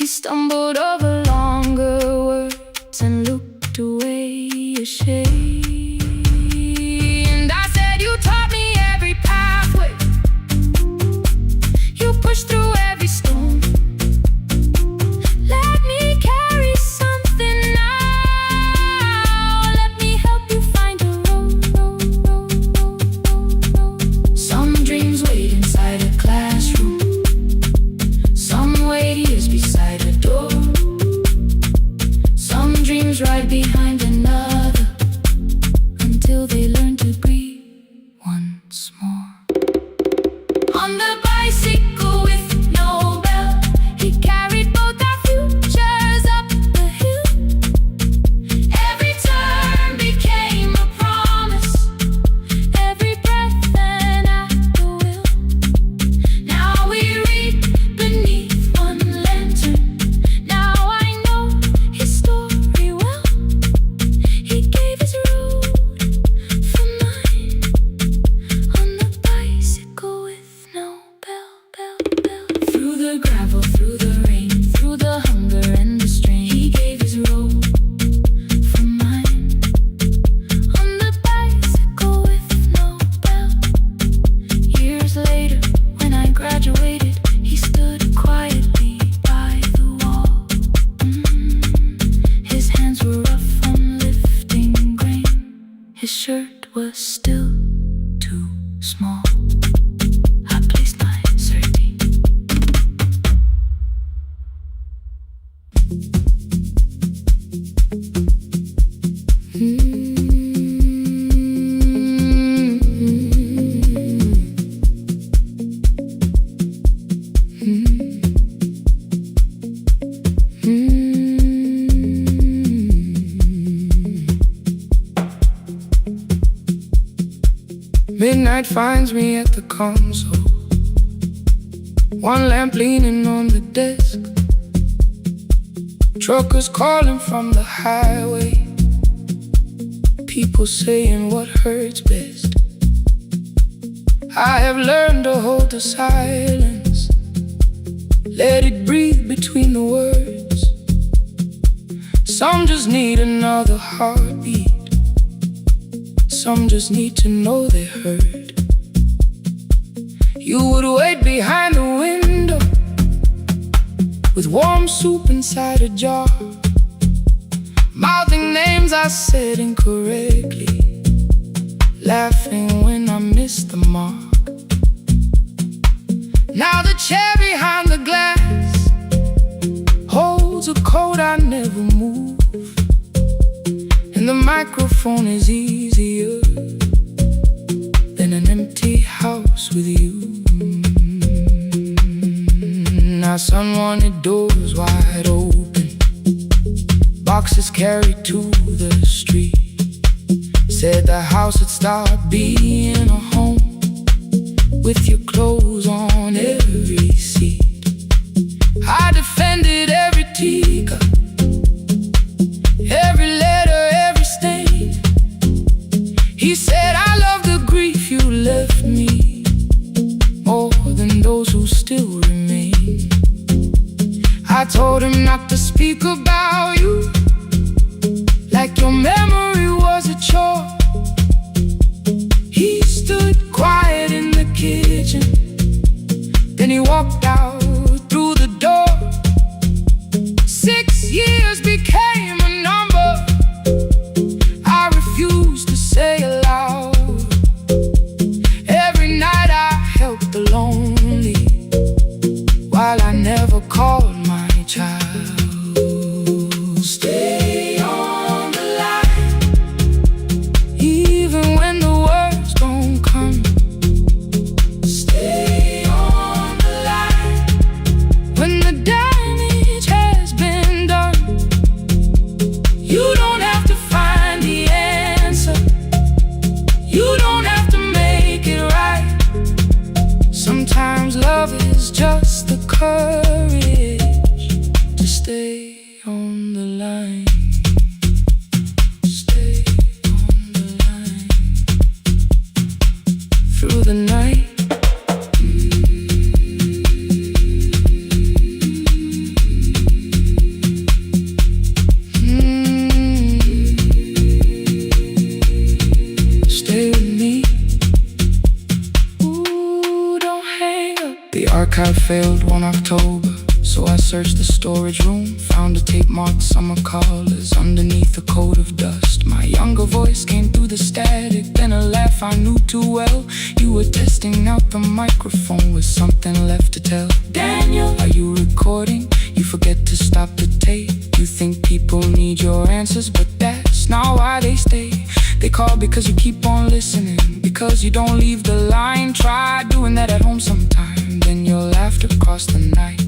He stumbled over longer words and looked away ashamed. And I said, you taught me every pathway, you pushed through every stone. Let me carry something now, let me help you find a road. Some dreams wait inside a classroom, some wait years beside a door, some dreams right behind another, until they learn to breathe once more. On the bicycle with no bell, he carried both our futures up the hill. Every turn became a promise, every breath an act of will. Now we read beneath one lantern, now I know his story well. He gave his road for mine, on the bicycle with no bell. Through the gravel, through the rain, through the hunger and the strain, he gave his road for mine, on the bicycle with no bell. Years later, when I graduated, he stood quietly by the wall. His hands were rough on lifting grain, his shirt was still too small. I placed my sardine. Midnight finds me at the console, one lamp leaning on the desk. Truckers calling from the highway, people saying what hurts best. I have learned to hold the silence, let it breathe between the words. Some just need another heartbeat, some just need to know they heard. You would wait behind the window with warm soup inside a jar, mouthing names I said incorrectly, laughing when I missed the mark. Now the chair behind the glass holds a coat I never move, and the microphone is easier than an empty house with you. Now someone wanted doors wide open, boxes carried to the street, said the house would start being a home with your clothes on every seat. I defended every teacup, every letter, every stain. He said I love the grief you left me more than those who still remain. I told him not to speak about you like your memory was a chore. He stood quiet in the kitchen, then he walked out through the door. 6 years became a number I refused to say aloud. Every night I helped the lonely, while I never called my child. Stay on the line, even when the words don't come. Stay on the line, when the damage has been done. You don't have to find the answer, you don't have to make it right. Sometimes love is just the courage to failed one October, so I searched the storage room, found a tape marked summer callers underneath a coat of dust. My younger voice came through the static, then a laugh I knew too well. You were testing out the microphone with something left to tell. Daniel, are you recording? You forget to stop the tape. You think people need your answers, but that's not why they stay. They call because you keep on listening, because you don't leave the line. Try doing that at home sometime, then you'll laugh across the night.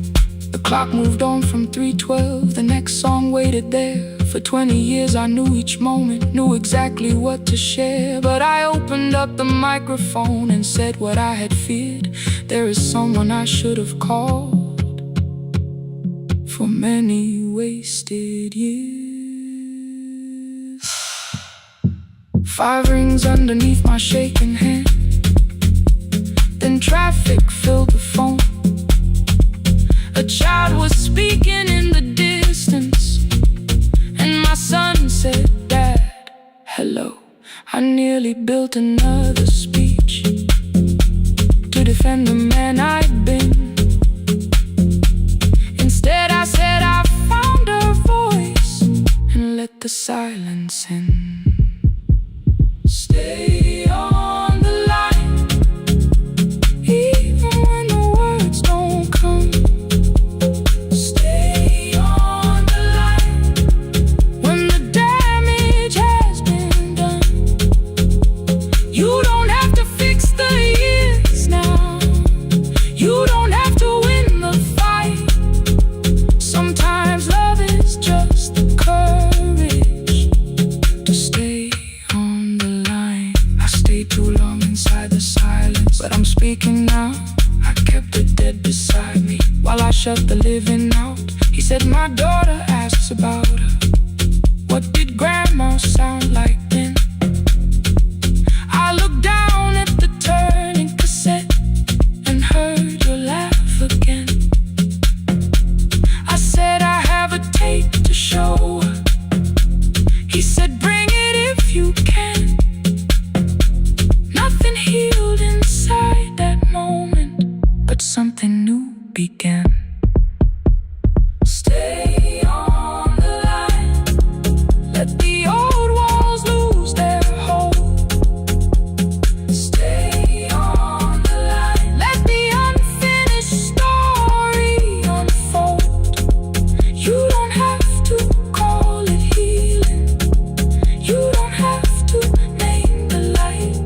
The clock moved on from 3:12, the next song waited there. For 20 years I knew each moment, knew exactly what to share. But I opened up the microphone and said what I had feared. There is someone I should have called for many wasted years. 5 rings underneath my shaking hand, then traffic filled the phone. A child was speaking in the distance, and my son said, "Dad, hello." I nearly built another speech to defend the man I'd been. Instead I said I found a voice and let the silence in. Stay on the line, even when the words don't come. Stay on the line when the damage has been done. You don't have to fix the years now. You don't have to win the fight. Sometimes love is just the courage to stay on the line. I stayed too long inside the silence, but I'm speaking now. I kept it dead beside me while I shut the living out. He said, "My daughter asks about her. What did grandma sound like then?" I looked down at the turning cassette and heard your laugh again. I said, "I have a tape to show her." He said, "Bring it if you can." Nothing healed inside that moment, but something new began. Stay on the line, let the old walls lose their hold. Stay on the line, let the unfinished story unfold. You don't have to call it healing, you don't have to name the light.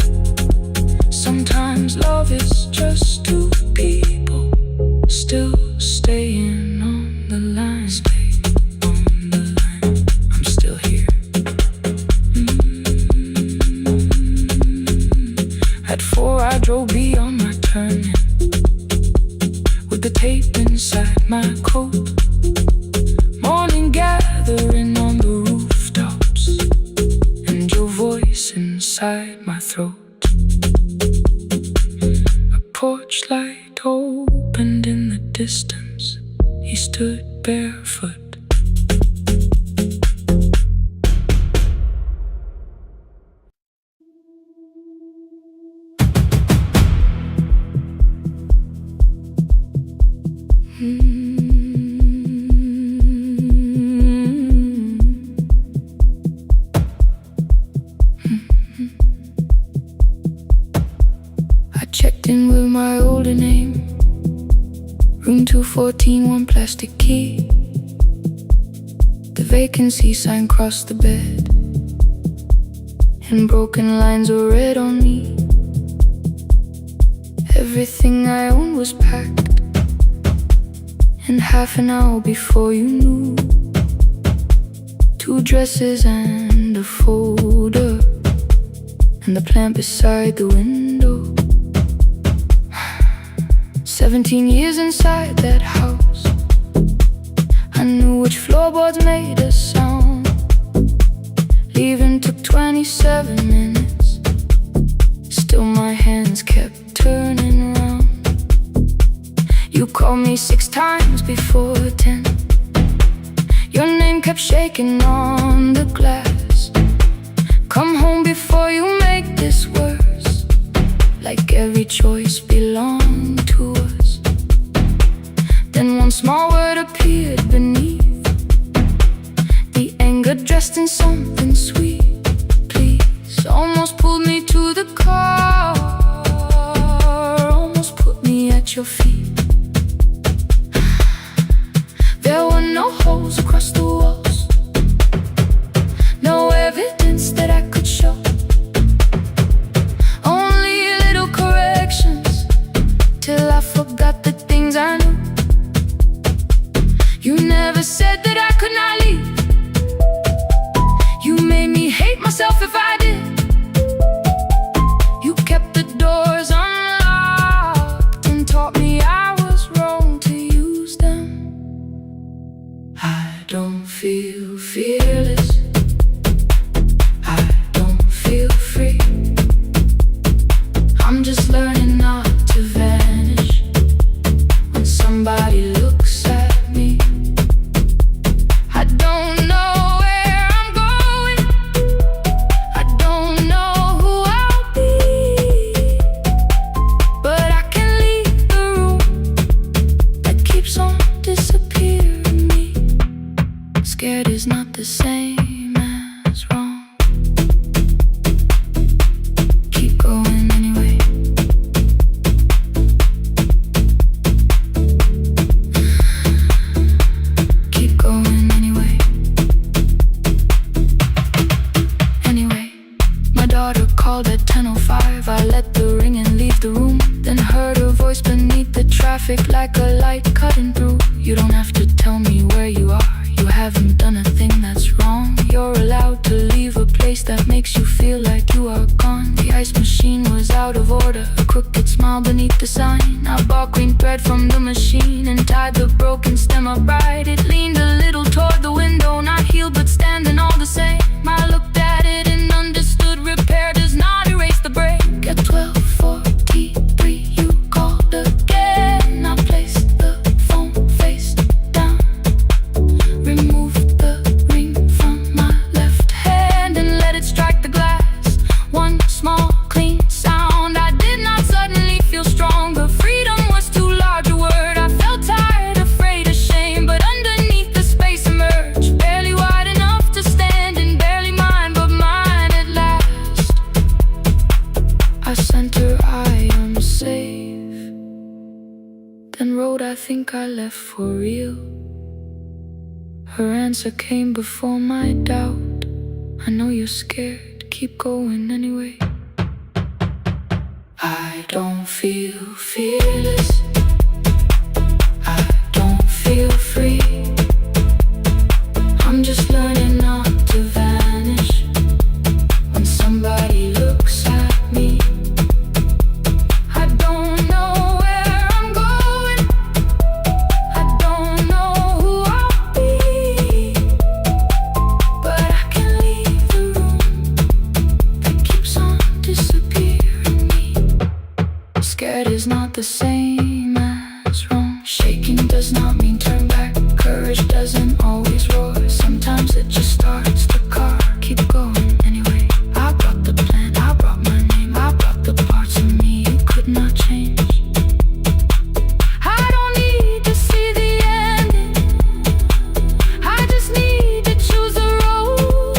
Sometimes love is just two people still staying on the line. Stay on the line, I'm still here. At 4 I drove beyond my turning, with the tape inside my coat. Morning gathering on the rooftops, and your voice inside my throat. A porch light opened in the distance. He stood barefoot. I checked in with my older name, room 214, 1 plastic key. The vacancy sign crossed the bed, and broken lines were read on me. Everything I owned was packed, and half an hour before you knew, 2 dresses and a folder, and the plant beside the window. 17 years inside that house, I knew which floorboards made a sound. Leaving took 27 minutes, still my hands kept turning round. You called me 6 times before 10. Your name kept shaking on the glass. Come home before you make this worse, like every choice belonged to us. one small word appeared beneath the anger, dressed in something sweet. Please, almost pulled me to the car, almost put me at your feet. There were no holes across the walls, no evidence that I could show, only little corrections till I forgot the things I knew. You never said that I could not leave. You made me hate myself if I did. You kept the doors unlocked and taught me I was wrong to use them. I don't feel fearless, I don't feel free. I'm just learning not to vanish when somebody looks at me. I don't know where I'm going, I don't know who I'll be, but I can leave the room that keeps on disappearing me. Scared is not the same as wrong. Keep going anyway. Keep going anyway. Anyway, my daughter called at 10:05. I let the ring and leave the room, then heard her voice beneath the traffic like a light cutting through. You don't have to tell me where you are, you haven't done a thing that's wrong. You're allowed to leave a place that makes you feel like you are gone. The ice machine was out of order, a crooked smile beneath the sign. I bought green thread from the machine and tied the broken stem upright. It leaned a little toward the window, not healed but standing all the same. I looked at it and understood repair does not erase the break. At 12:43 you called again. I placed the phone face down, removed the ring from my left hand and let it strike the glass. One small clean sound. I did not suddenly feel stronger. Freedom was too large a word. I felt tired, afraid, ashamed, but underneath the space emerged, barely wide enough to stand and barely mine, but mine at last. I sent her, I am safe, then wrote, I think I left for real. Her answer came before my doubt. I know you're scared, keep going anyway. I don't feel fearless, I don't feel free. I'm just learning not to vanish when somebody looks at me. I don't know where I'm going, I don't know who I'll be, but I can leave the room that keeps on disappearing me. Scared is not the same as wrong. Shaking does not mean turn back. Courage doesn't always roar. Sometimes it just starts the car. Keep going anyway. I brought the plan, I brought my name, I brought the parts of me you could not change. I don't need to see the ending, I just need to choose a road.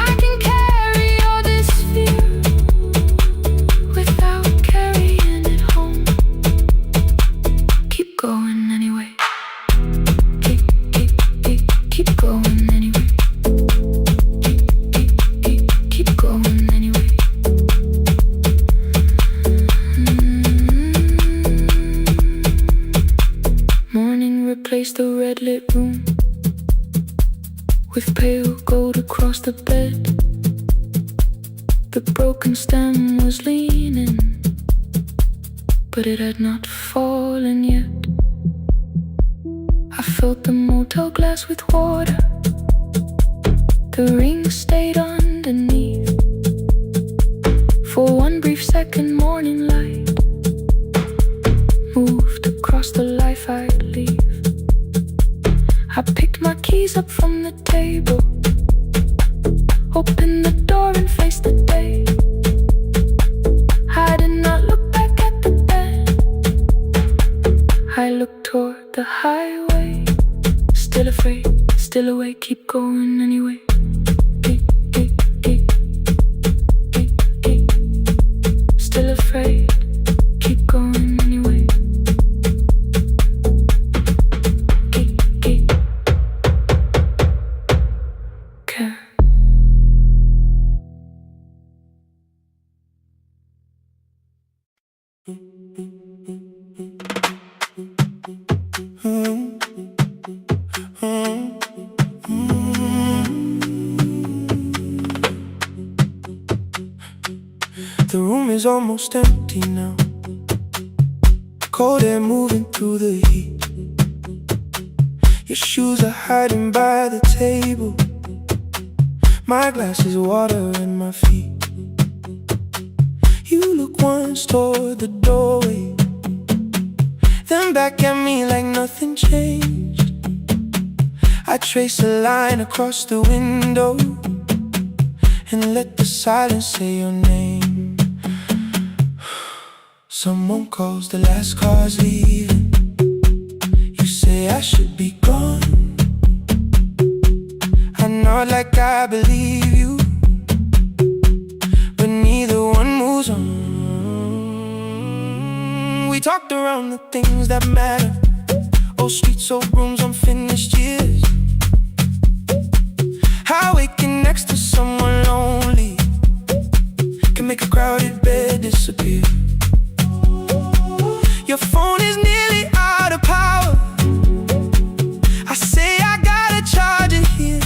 I can carry all this fear without carrying it home. Keep going anyway. Keep going anyway. Keep going anyway. Morning replaced the red lit room with pale gold across the bed. The broken stem was leaning, but it had not fallen yet. I filled the motel glass with water, the ring stayed underneath. For one brief second, morning light moved across the life I'd leave. I picked my keys up from the table, opened the door and faced the day. I did not look back at the bed, I looked toward highway. Still afraid, still awake, keep going anyway. Still afraid, keep going anyway. Care. The room is almost empty now. Cold air moving through the heat. Your shoes are hiding by the table. My glass is water in my feet. You look once toward the doorway, then back at me like nothing changed. I trace a line across the window and let the silence say your name. Someone calls, the last car's leaving. You say I should be gone. I nod like I believe you, but neither one moves on. We talked around the things that matter. Old streets, old rooms, unfinished years. How waking next to someone lonely can make a crowded bed disappear. Your phone is nearly out of power. I say I gotta charge it here.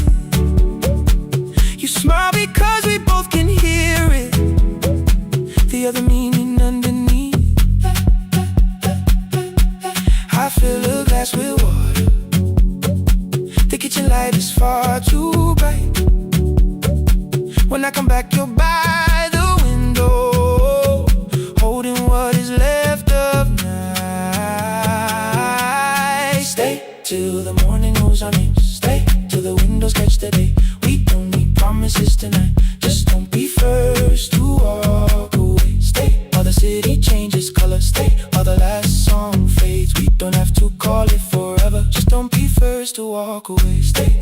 You smile because we both can hear it, the other meaning underneath. I fill a glass with water. The kitchen light is far too bright. When I come back, you're by the window, holding what is left of night. Stay till the morning knows our names. Stay till the windows catch the day. We don't need promises tonight. Just don't be first to walk away. Stay while the city changes color. Stay while the last song fades. We don't have to call it forever. Just don't be first to walk away. Stay.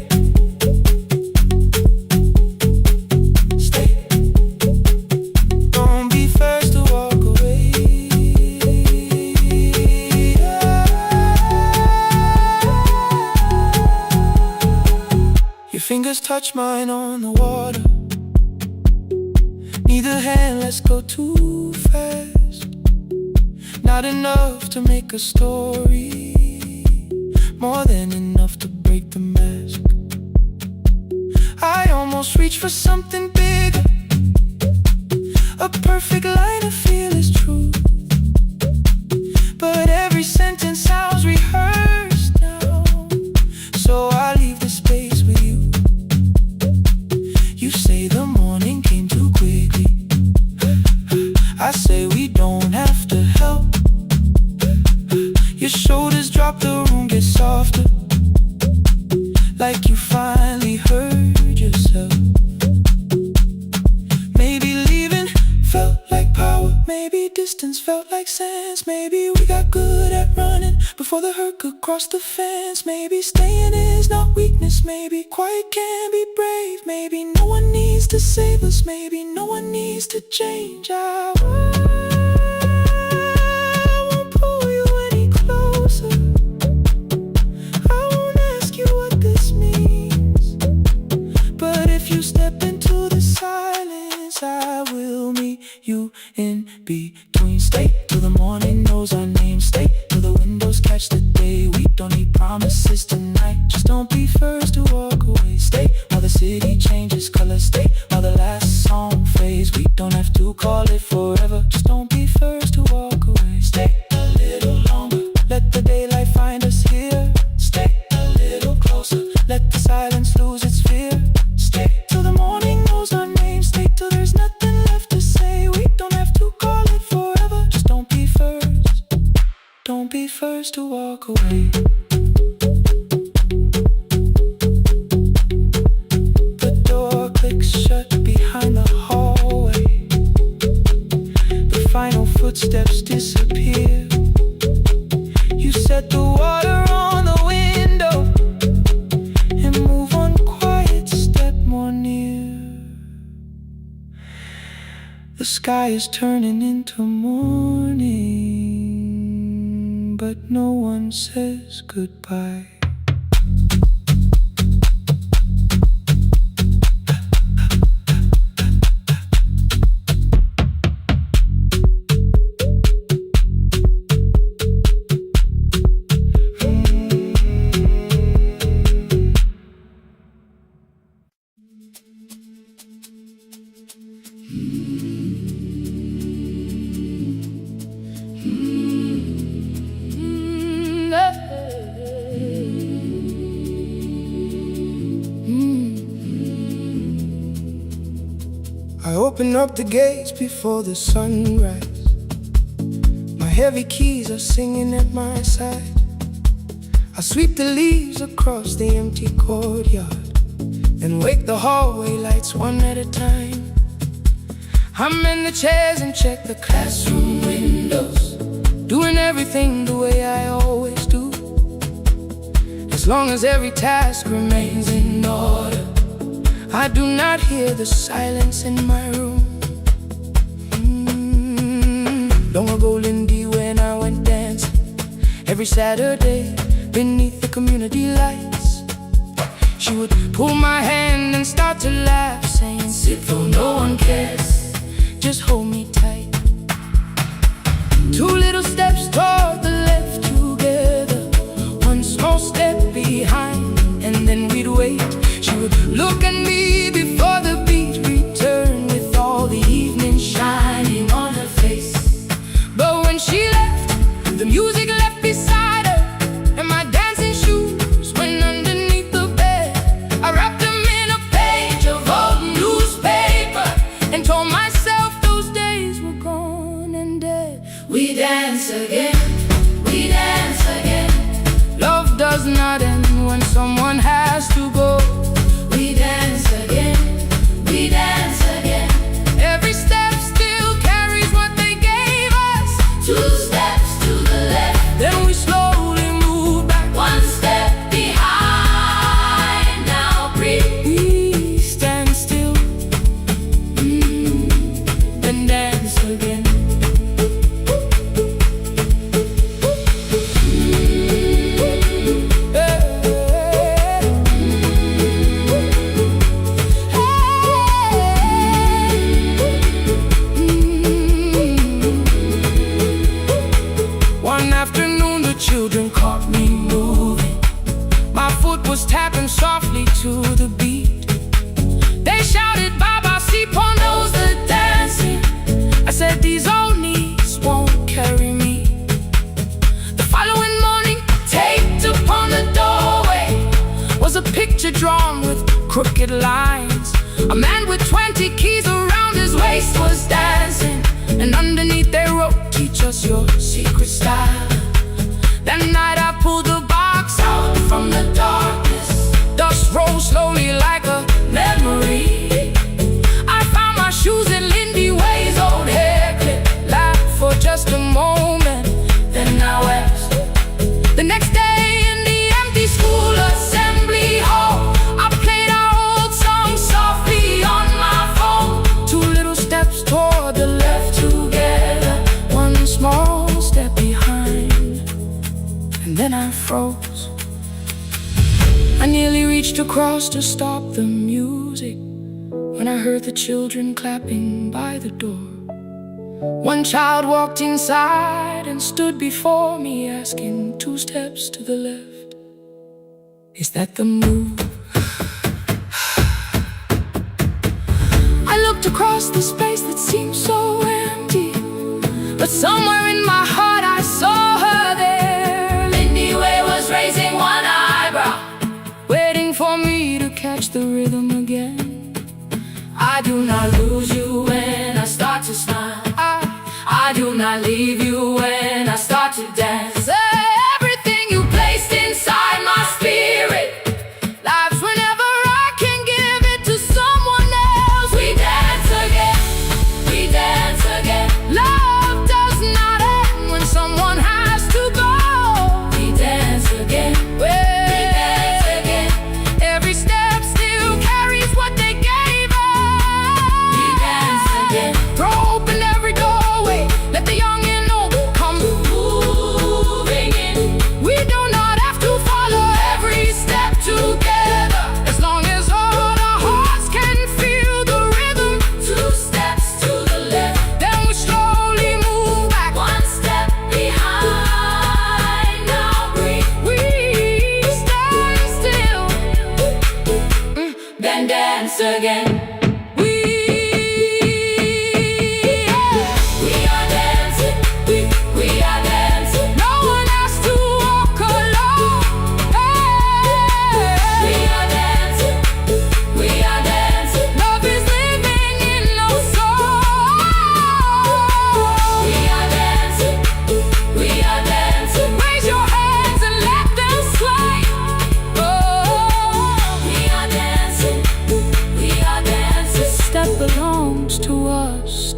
Fingers touch mine on the water. Neither hand lets go too fast. Not enough to make a story, more than enough to break the mask. I almost reach for something bigger, a perfect line of fearless truth. But every sentence sounds rehearsed now, so I leave the space with you. You say the morning came too quickly. I say we don't have to help. Your shoulders drop, the room gets softer, like you finally heard yourself. Maybe leaving felt like power. Maybe distance felt like sense. Maybe we got good at running before the hurt could cross the fence. Maybe staying is not weakness. Maybe quiet can be brave. Maybe no one needs to save us. Maybe no one needs to change. I won't pull you any closer. I won't ask you what this means. But if you step into the silence, I will meet you in between. Stay till the morning knows our names. Stay till the windows catch the day. We don't need promises tonight. Just don't be first to walk away. Stay while the city changes color. Stay while the last song fades. We don't have to call it forever. Just don't be first to walk away. Stay a little longer. Let the daylight find us here. Stay a little closer. Let the silence lose its fear. Stay till the morning knows our names. Stay till there's nothing left to say. We don't have to call it forever. Just don't be first. Don't be first to walk away. The door clicks shut behind the hallway. The final footsteps disappear. You set the water on the sky is turning into morning, but no one says goodbye. I open up the gates before the sunrise. My heavy keys are singing at my side. I sweep the leaves across the empty courtyard, then wake the hallway lights one at a time. I'm in the chairs and check the classroom windows, doing everything the way I always do. As long as every task remains in order, I do not hear the silence in my room. Long ago, Lindy, when I went dancing every Saturday beneath the community lights, she would pull my hand and start to laugh, saying, "Sit though no one cares, just hold me tight." Two little steps toward the left together, one small step behind, and then we'd wait. She would look at me before the beat returned, with all the evening shining on her face. But when she left, the music left beside her, and my dancing shoes went underneath the bed. I wrapped them in a page of old newspaper and told myself those days were gone and dead. We dance again, we dance again. Love does not end when someone has to go. We dance again, we dance again. Every step still carries what they gave us. Two steps to the left, then we slowly move back. One step behind, now breathe. We stand still, then dance again. Children caught me moving. My foot was tapping softly to the beat. They shouted, "Baba, see pon knows the dancing." I said, "These old knees won't carry me." The following morning, taped upon the doorway was a picture drawn with crooked lines. A man with 20 keys around his waist was dancing, and underneath they wrote, "Teach us your secret style." That night I pulled the box out from the darkness. Dust rolled slowly like a memory. I found my shoes in Lindy Way's old hair clip. Laughed for just a moment, then I wept. The next day in the empty school assembly hall, I played our old song softly on my phone. Two little steps toward the left together, one small step behind. And then I froze. I nearly reached across to stop the music when I heard the children clapping by the door. One child walked inside and stood before me, asking, "Two steps to the left, is that the move?" I looked across the space that seemed so empty, but somewhere in my heart I saw her there. Raising one eyebrow, waiting for me to catch the rhythm again. I do not lose you when I start to smile. I do not leave you when I start to dance. Everything you placed inside my spirit lives whenever I can give it to someone else. We dance again, we dance again. Love does not end when someone has to go. We dance again, we dance again. Every step still carries what they gave us. We dance again. Throw dance again.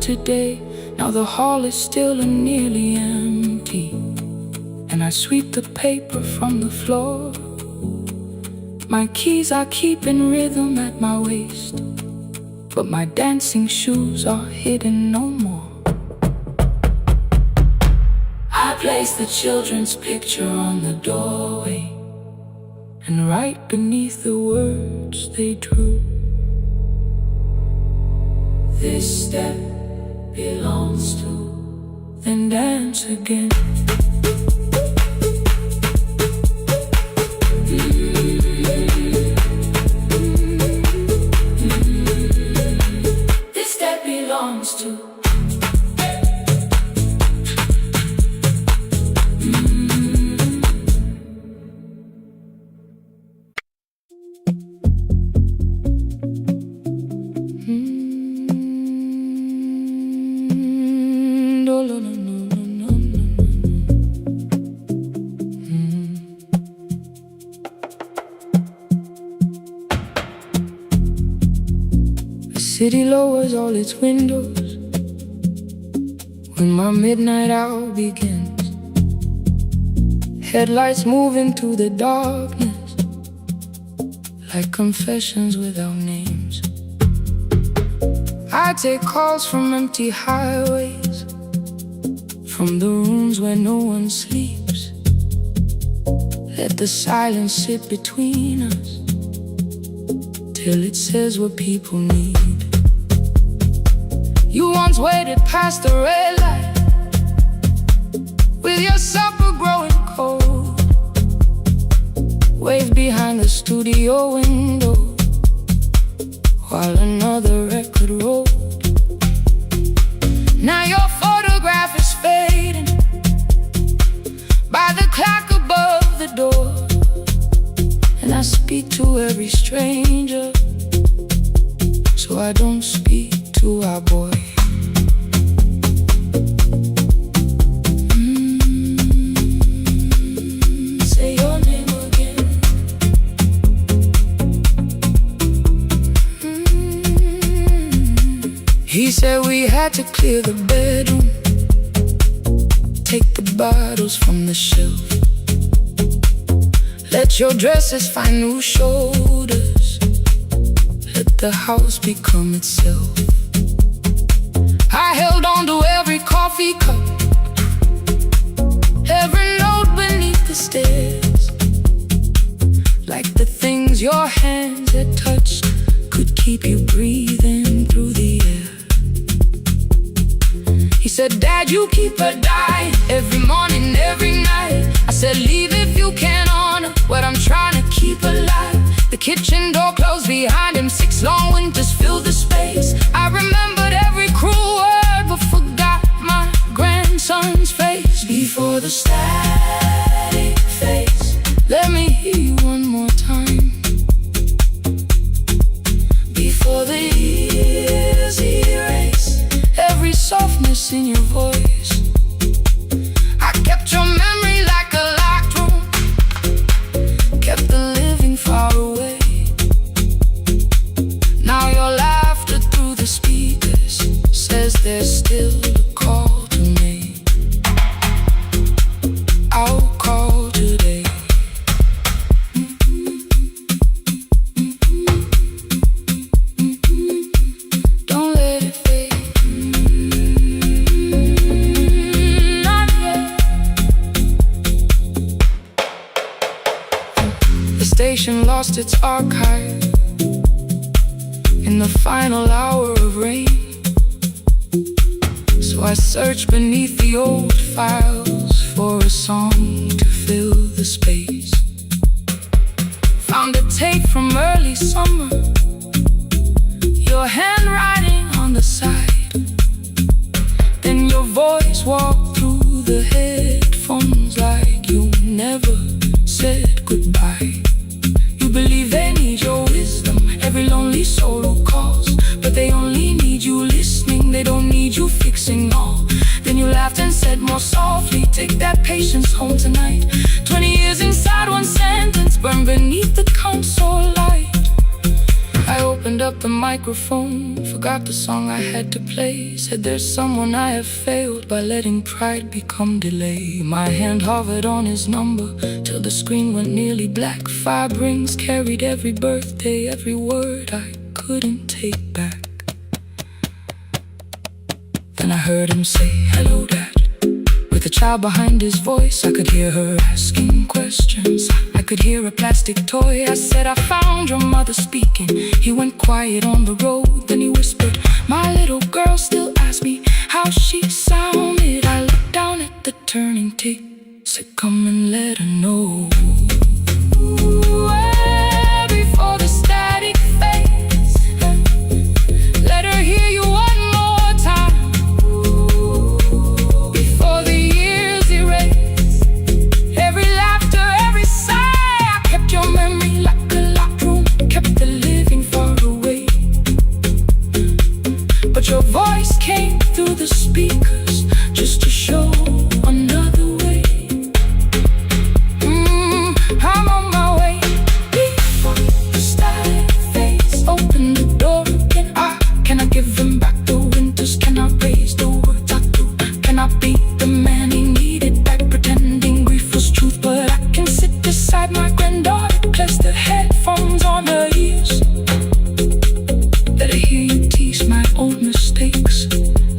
Today, now the hall is still and nearly empty, and I sweep the paper from the floor. My keys I keep in rhythm at my waist, but my dancing shoes are hidden no more. I place the children's picture on the doorway, and right beneath the words they drew, this step belongs to, then dance again. This step belongs to. City lowers all its windows when my midnight hour begins. Headlights move into the darkness like confessions without names. I take calls from empty highways, from the rooms where no one sleeps. Let the silence sit between us till it says what people need. You once waited past the red light with your supper growing cold, waved behind the studio window while another record rolled. Now your photograph is fading by the clock above the door, and I speak to every stranger, so I don't speak to our boy. Say your name again. He said we had to clear the bedroom, take the bottles from the shelf, let your dresses find new shoulders, let the house become itself. I held on to every coffee cup, every note beneath the stairs, like the things your hands had touched could keep you breathing through the air. He said, Dad, you keep her dying every morning, every night. I said, leave if you can honor what I'm trying to keep alive. The kitchen door closed behind him, 6 long winters filled the space. I remembered every cruel word but forgot my grandson's face. Before the static fades, let me hear you one more time. Before the years erase every softness in your voice, I kept your memory like a locked room, kept the living far away. Now your laughter through the speakers says there's still a call to make. I'll call today. Don't let it fade. Not yet. The station lost its archive in the final hour of rain, so I searched beneath the old files for a song to fill the space. Found a tape from early summer your handwriting on the side. Then your voice walked through the headphones like you never said goodbye. You believe they need your wisdom, every lonely soul who calls, but they only need you listening, they don't need you fixing all. Then you laughed and said more softly, take that patience home tonight. 20 years inside one sentence, burned beneath the console light. I opened up the microphone, forgot the song I had to play. Said there's someone I have failed by letting pride become delay. My hand hovered on his number till the screen went nearly black. 5 rings carried every birthday, every word I couldn't take back. Then I heard him say, hello dad. With a child behind his voice, I could hear her asking questions. I could hear a plastic toy. I said, I found your mother speaking. He went quiet on the road, then he whispered, my little girl still asks me how she sounded. I looked down at the turning tick, said come and let her know. Before the static fades, let her hear you one more time. Before the years erase every laughter, every sigh, I kept your memory like a locked room, kept the living far away. But your voice came through the speakers just to show another way. I'm on my way. Before the static fades, open the door again. Can I give him back the winters? Can I raise the words I do? Can I be the man he needed back, pretending grief was truth? But I can sit beside my granddaughter, place the headphones on her ears. Let her hear you tease my old mistakes.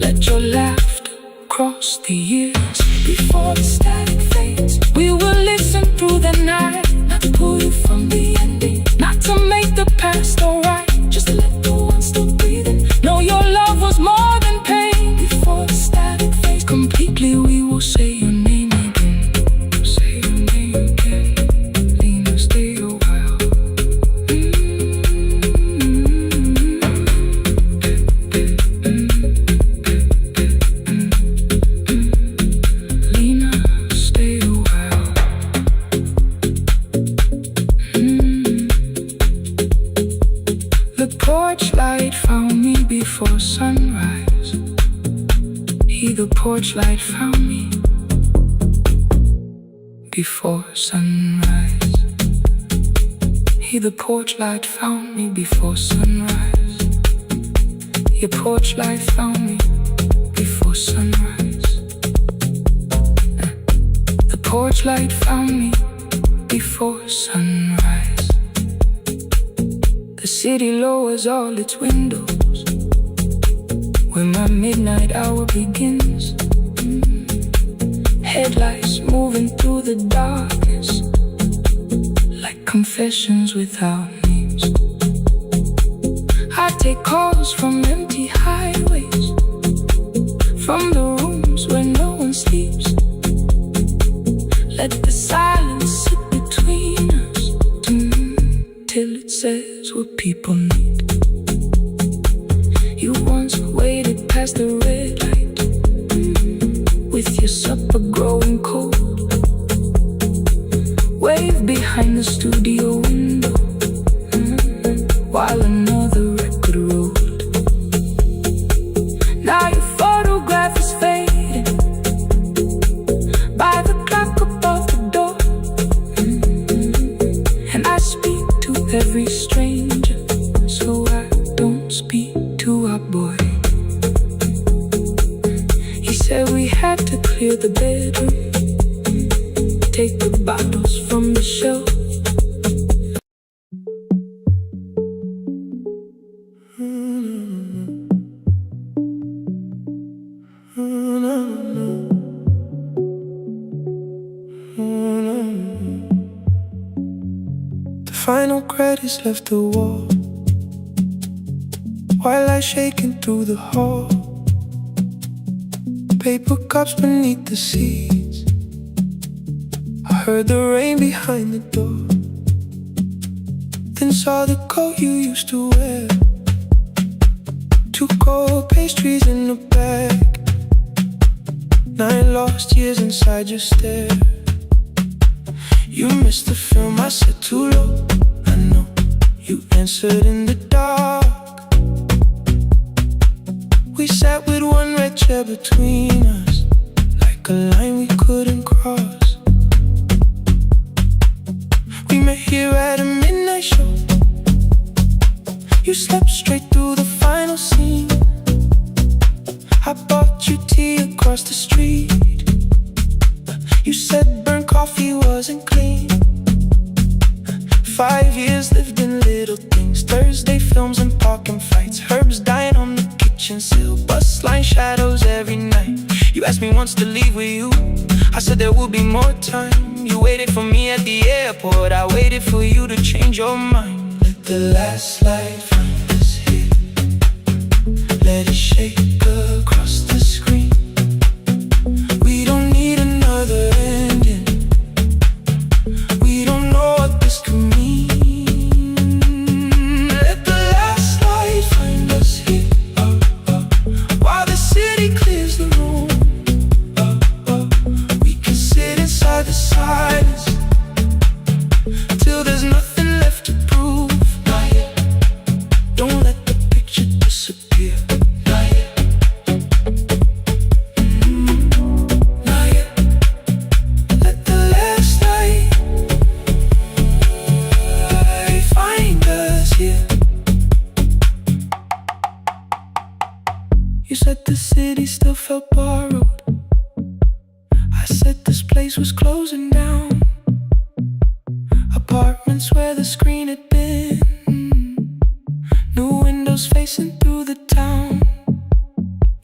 Let your laughter cross the years. Before the static fades, we will listen through the night, not to pull you from the ending, not to make the past alright, just to let the one still breathing know your love was more than pain. Before the static fades completely, we will say your name again. Say your name again. Lena, stay a while. Lena, stay a while. The porch light found me before sunrise. The porch light found me before sunrise. The porch light found me before sunrise. Your porch light found me before sunrise. The porch light found me before sunrise. The city lowers all its windows when my midnight hour begins. Headlights moving through the darkness like confessions without names. I take calls from empty highways, from the rooms where no one sleeps. Let the silence sit between us till it says what people need. You once waited past the red light with your supper growing cold. Wave behind the studio window while another record rolled. Now your photograph is fading by the clock above the door. And I speak to every stranger, so I don't speak to our boy. He said we had to clear the bedroom, take the bottles from the shelf. The final credits left the wall while I shaking through the hall. Paper cups beneath the seats. I heard the rain behind the door, then saw the coat you used to wear. Two cold pastries in a bag, 9 lost years inside your stare. You missed the film, I said too low. I know, you answered in the dark. We sat with one red chair between us, like a line we couldn't cross. We met here at a midnight show. You slept straight through the final scene. I bought you tea across the street. You said burnt coffee wasn't clean. 5 years lived in little things. Thursday films and parking fights. Herbs dying on the kitchen sill. Bus line shadows every night. You asked me once to leave with you. I said there would be more time. You waited for me at the airport. I waited for you to change your mind. Let the last light find us here. Let it shake across the screen. We don't need another ending. We don't know what this could mean. Let the last light find us here, while the city clears the room. We can sit inside the silence till there's nothing left to prove. Not yet. Don't let the picture disappear. Not yet. Not yet. Let the last light find us here. You said the city still felt borrowed. I said this place was closing down. Apartments where the screen had been. New windows facing through the town.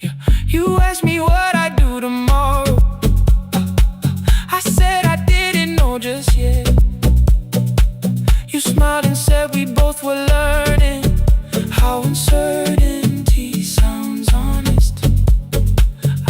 Yeah. You asked me what I'd do tomorrow. I said I didn't know just yet. You smiled and said we both were learning how uncertainty sounds honest.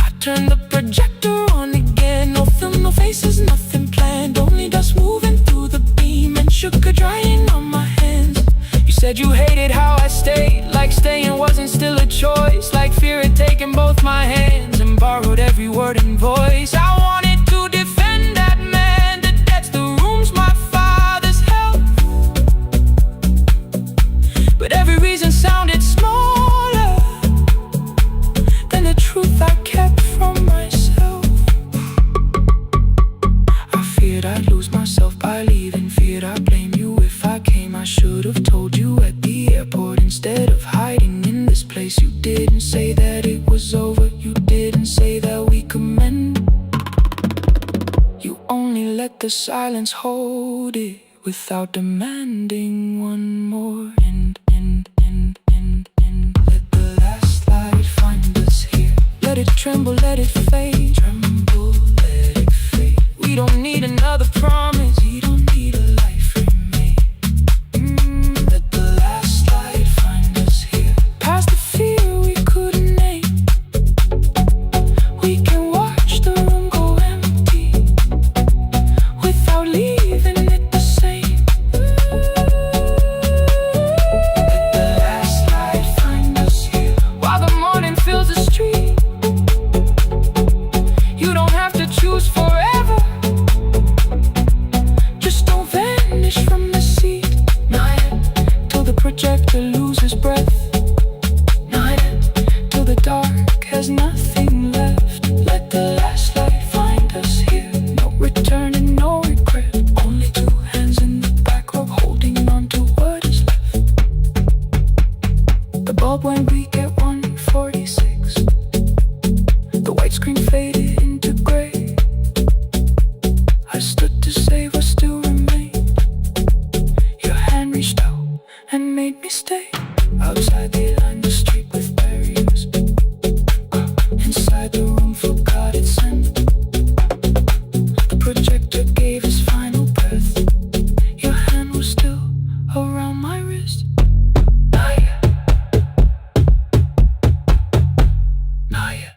I turned the projector on again. No film, no faces, nothing planned. Only dust moving through the beam and sugar drying on my hands. You said you hated how I stayed, like staying wasn't still a choice, like fear had taken both my hands and borrowed every word and voice. I wanted to defend that man, the debts, the rooms my father's held, but every reason sounded smaller than the truth I kept from myself. I feared I'd lose myself by leaving, feared I'd blame you if I came. I should have told you at the airport instead of hiding in this place. You didn't say that it was over. You didn't say that we could mend. You only let the silence hold it without demanding one more end. Let the last light find us here. Let it tremble, let it fade. Tremble, let it fade. We don't need another promise. We don't need a life remade. Let the last light find us here. Past the fear we couldn't name. We can watch the room go empty without leaving it the same. Let the last light find us here, while the morning fills the street. You don't have to choose forever. Just don't vanish from the seat. Not yet. Till the projector loses breath. Not yet. Till the dark has nothing left. Let the last light find us here. No return and no regret. Only two hands in the back row holding on to what is left. The bulb went weak at 1:46. The white screen faded into gray. I stood to save what still remained. Your hand reached out and made me stay. Outside they lined the street with barriers. Inside the room forgot its scent. The projector gave his final breath. Your hand was still around my wrist. Not yet. Not yet.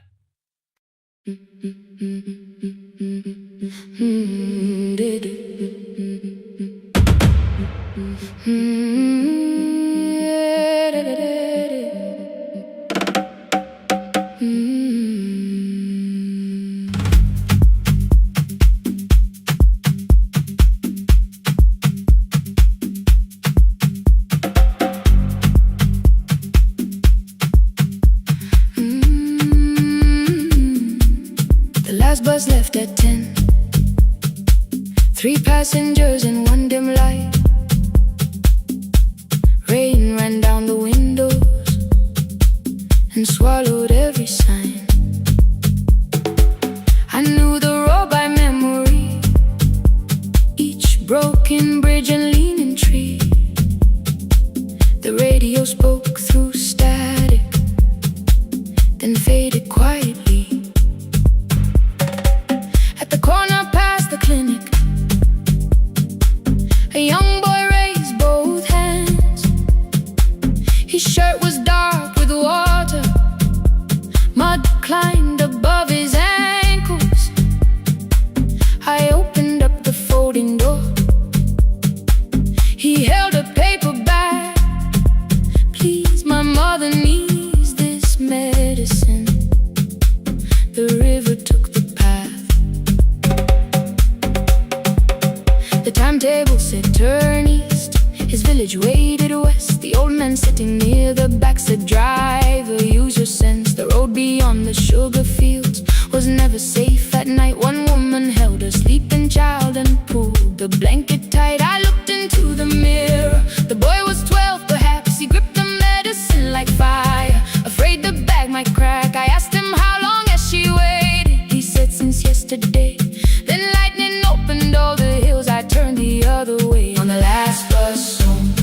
bus left at 10. 3 passengers and 1 dim light. Rain ran down the windows and swallowed every sign. I knew the road by memory, each broken bridge and leaning tree. The radio spoke through static, then faded quietly. At the corner past the clinic, a young boy raised both hands. His shirt was dark with water, mud climbed above his ankles. I opened up the folding door. He held a paper bag. Please, my mother needs this medicine. The river took the path. The timetable said turn east. His village waited west. The old man sitting near the back said, driver, use your sense. The road beyond the sugar fields was never safe at night. One woman held her sleeping child and pulled the blanket tight. I looked into the mirror. The boy was 12 perhaps. He gripped the medicine like fire, afraid the bag might crack. I asked him how long has she waited. He said since yesterday. Then lightning opened all the hills. I turned the other way on the last bus home.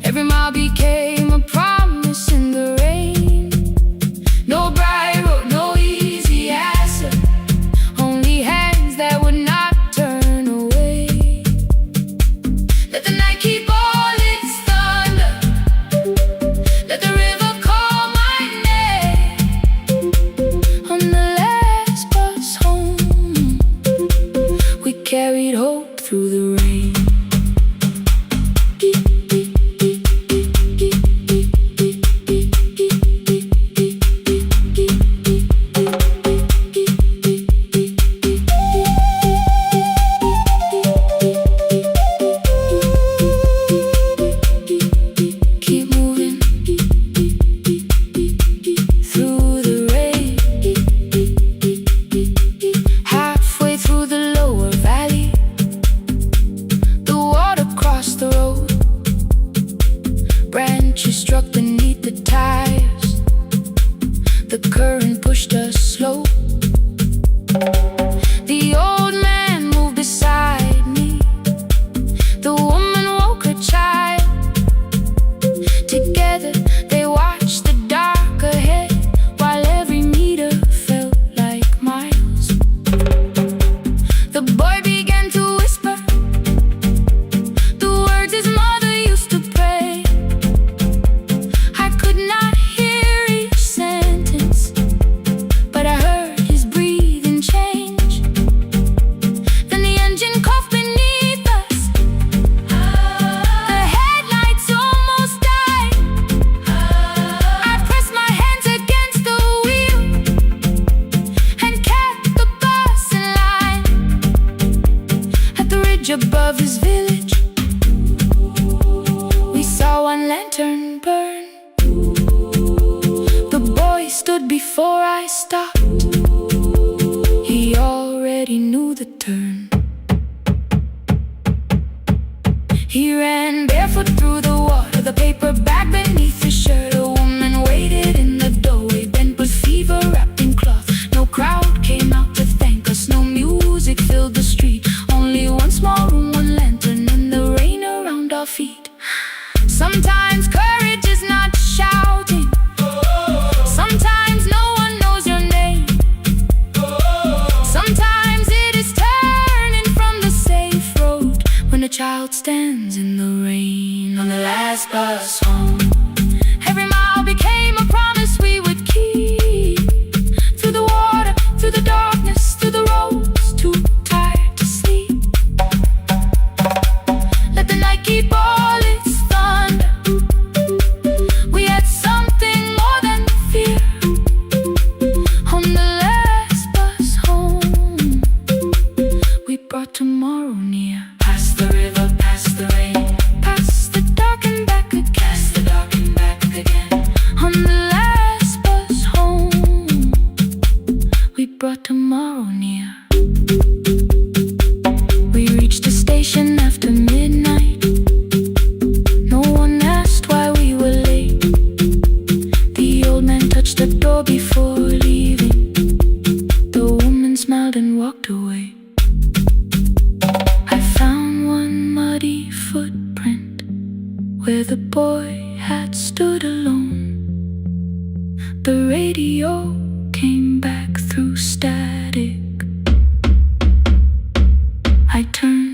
Every mile became a promise in the rain. No bright road, no easy answer, only hands that would not turn away. Let the night keep all its thunder, let the river call my name. On the last bus home, we carried hope through the rain. Keep moving through the rain. Halfway through the lower valley, the water crossed the road. Branches struck beneath the tires. The current pushed us slow. The old man moved beside me. The woman woke her child. Together they watched the dark ahead, while every meter felt like miles. The boy began to whisper the words his mother used to pray. I could not hear each sentence, but I heard his breathing change. Then the engine coughed beneath us. The headlights almost died. I pressed my hands against the wheel and kept the bus in line. At the ridge above his village, we saw one lantern burn. The boy stood before I stopped. He already knew the turn. He ran barefoot through the water, the paper bag beneath his shirt. A woman waited in the doorway, bent with fever wrapped in cloth. No crowd came out to thank us, no music filled the street. Only one small room, one lantern, and the rain around our feet. Sometimes courage is not shouting. Sometimes no one knows your name. Sometimes it is turning from the safe road when a child stands in the rain. On the last bus home, every mile became a promise we would keep. Through the water, through the darkness, through the roads too tired to sleep. Let the night keep all its thunder. We had something more than fear. On the last bus home, we brought tomorrow near. Past the river, past the rain, past the dark and back again. Past the where the boy had stood alone. The radio came back through static. I turned.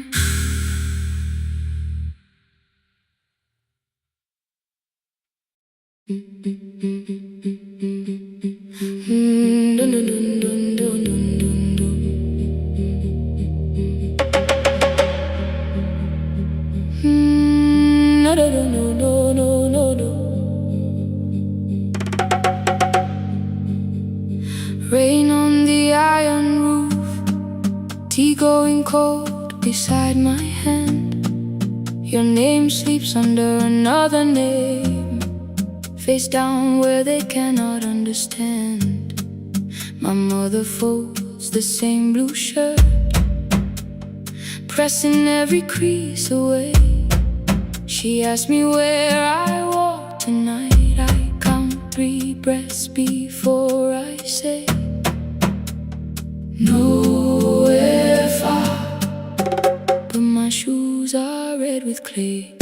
Rain on the iron roof, tea going cold beside my hand. Your name sleeps under another name, face down where they cannot understand. My mother folds the same blue shirt, pressing every crease away. She asked me where I walk tonight. I count 3 breaths before I say nowhere far, but my shoes are red with clay.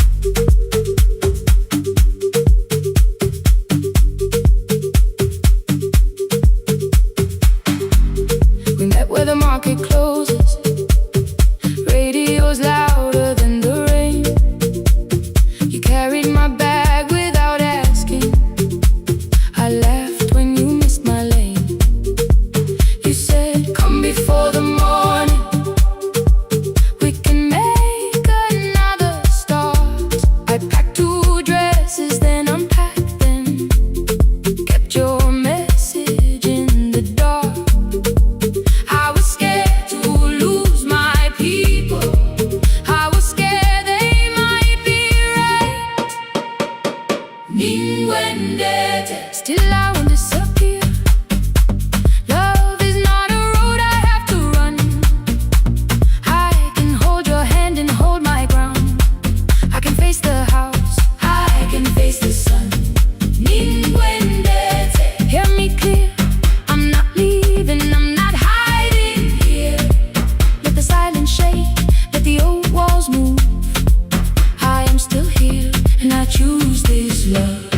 We met where the market closes, radio's louder than the rain. You carried my bag without asking. I laughed when you missed my lane. You said, come before the morning, we can make another start. I packed 2 dresses, then unpacked them, kept your message in the dark. I was scared to lose my people, I was scared they might be right. Still I won't disappear. Love is not a road I have to run. I can hold your hand and hold my ground. I can face the house, I can face the sun. Hear me clear, I'm not leaving, I'm not hiding here. Let the silence shake, let the old walls move. I am still here, and I choose this love.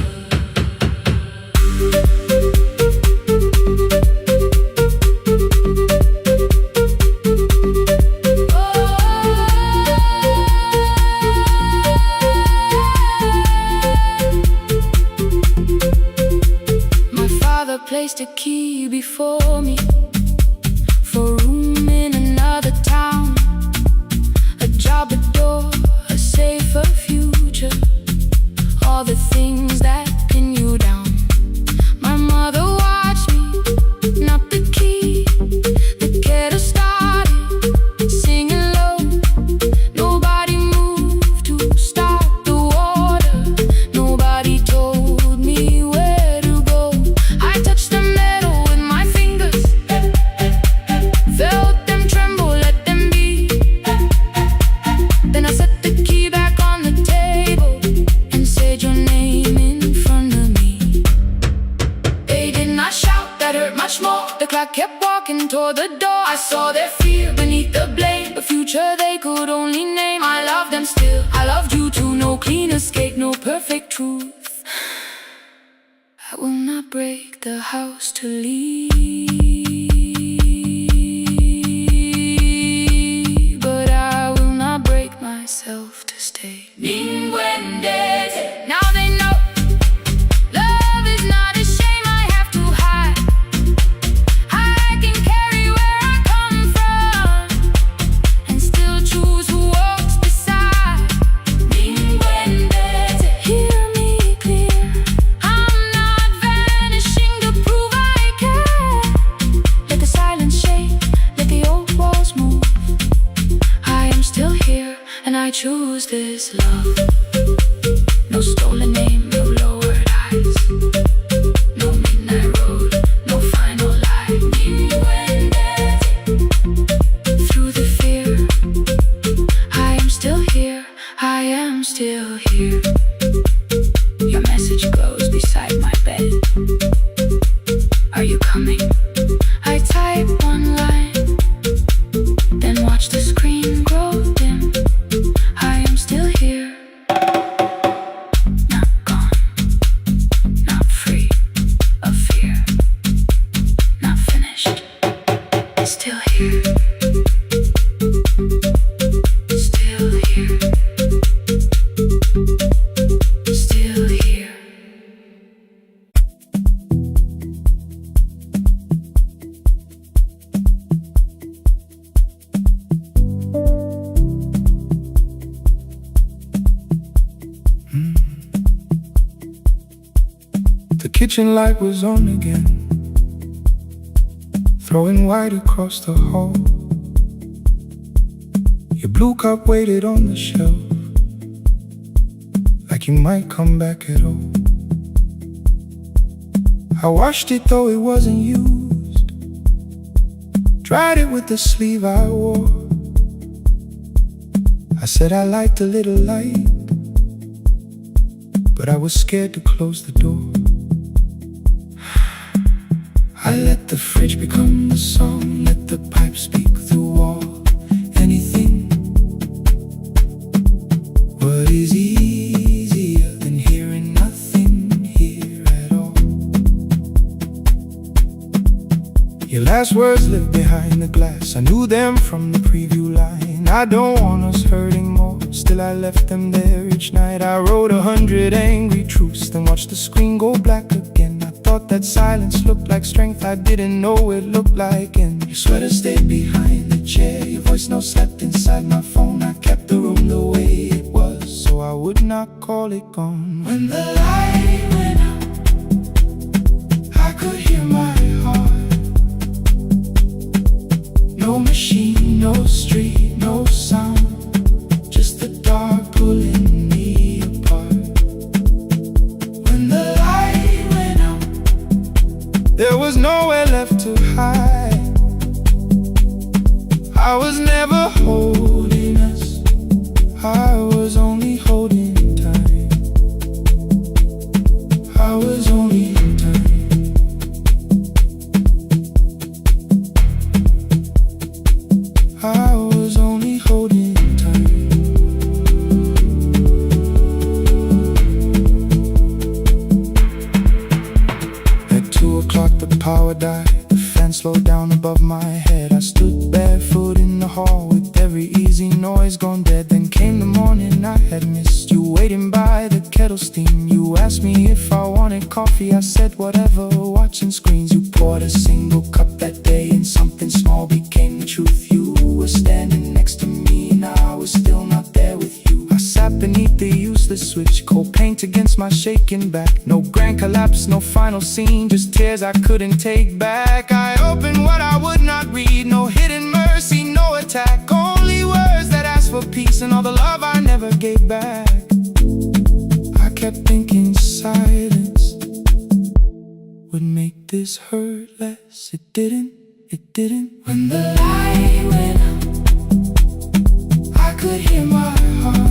My father placed a key before me for room in another town, a job, a door, a safer future, all the things that pin you down. My mother watched me, not the key, the kettle started singing low. Nobody moved to stop the water, nobody told me where to go. I touched the metal with my fingers, felt them tremble, let them be. Then I set the key back on the table and said your name in front of me. They did not shout, that hurt much more. The clock kept walking toward the door. I saw their fear beneath the blame, a future they could only name. I loved them still, I loved you too. No clean escape, no perfect truth. I will not break the house to leave, but I will not break myself to stay. Now they know love is not a shame I have to hide. I can carry where I come from and still choose who walks beside. Hear me clear, I'm not vanishing to prove I care. Let the silence shake, let the old walls move. I am still here, and I choose this love. No stolen name, no lowered eyes, no midnight road, no final lie. Through the fear, I am still here, I am still here. Your message glows beside my bed. Are you coming? I type one line, then watch the screen grow dim. I am still here. kitchen light was on again, throwing white across the hall. Your blue cup waited on the shelf, like you might come back at all. I washed it though it wasn't used, dried it with the sleeve I wore. I said I liked a little light, but I was scared to close the door. I let the fridge become the song, let the pipe speak through all. Anything. What is easier than hearing nothing here at all? Your last words live behind the glass, I knew them from the preview line. I don't want us hurting more, still I left them there each night. I wrote 100 angry truths, then watched the screen go black again. I thought that silence looked like strength, I didn't know it looked like end. Your sweater stayed behind the chair, your voice note slept inside my phone. I kept the room the way it was, so I would not call it gone. When the light went out, I could hear my heart. No machine, no street, no sound, just the dark pulling me apart. When the light went out, there was nowhere left to hide. I was never holding us, I was only holding time. I was only time. I was only holding time. At 2 o'clock the power died, the fan slowed down above my head. I stood barefoot in the hall with every easy noise gone dead. Then came the morning I had missed, you waiting by the kettle steam. You asked me if I wanted coffee, I said whatever, watching screens. You poured a single cup that day and something small became the truth. You were standing next to me and I was still not there with you. I sat beneath the useless switch, cold paint against my shaking back. No grand collapse, no final scene, just tears I couldn't take back. I opened what I would not read, no hidden mercy, no attack, only words that asked for peace and all the love I never gave back. I kept thinking silence would make this hurt less. It didn't, it didn't. When the light went out, I could hear my heart.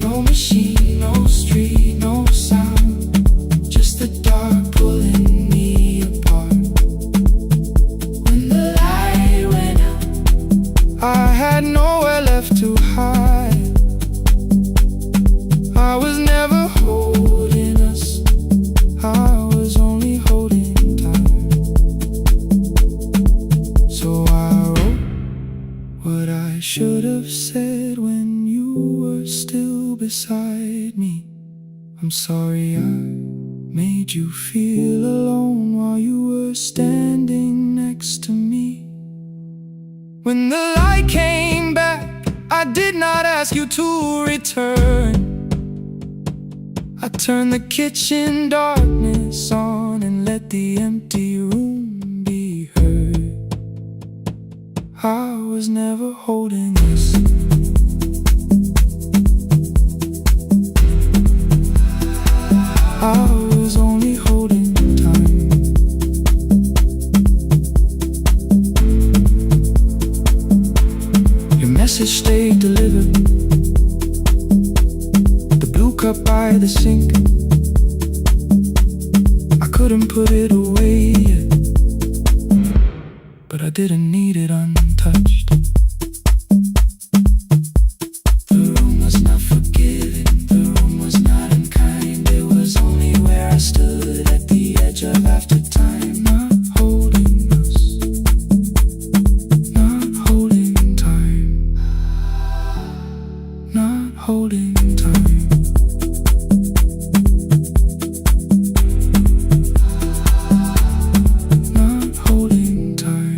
No machine, no street, no sound, just the dark pulling me apart. When the light went out, I had nowhere left to hide. I was never holding us, I was only holding time. So I wrote what I should have said when you were still beside me. I'm sorry I made you feel alone while you were standing next to me. When the light came back, I did not ask you to return. I turned the kitchen darkness on and let the empty room be heard. I was never holding us, I was only holding time. Your message stayed delivered, the blue cup by the sink. I couldn't put it away yet, but I didn't need it untouched. The room was not forgiving, the room was not unkind. It was only where I stood at the edge of after time. Not holding us, not holding time, not holding time. Not holding time.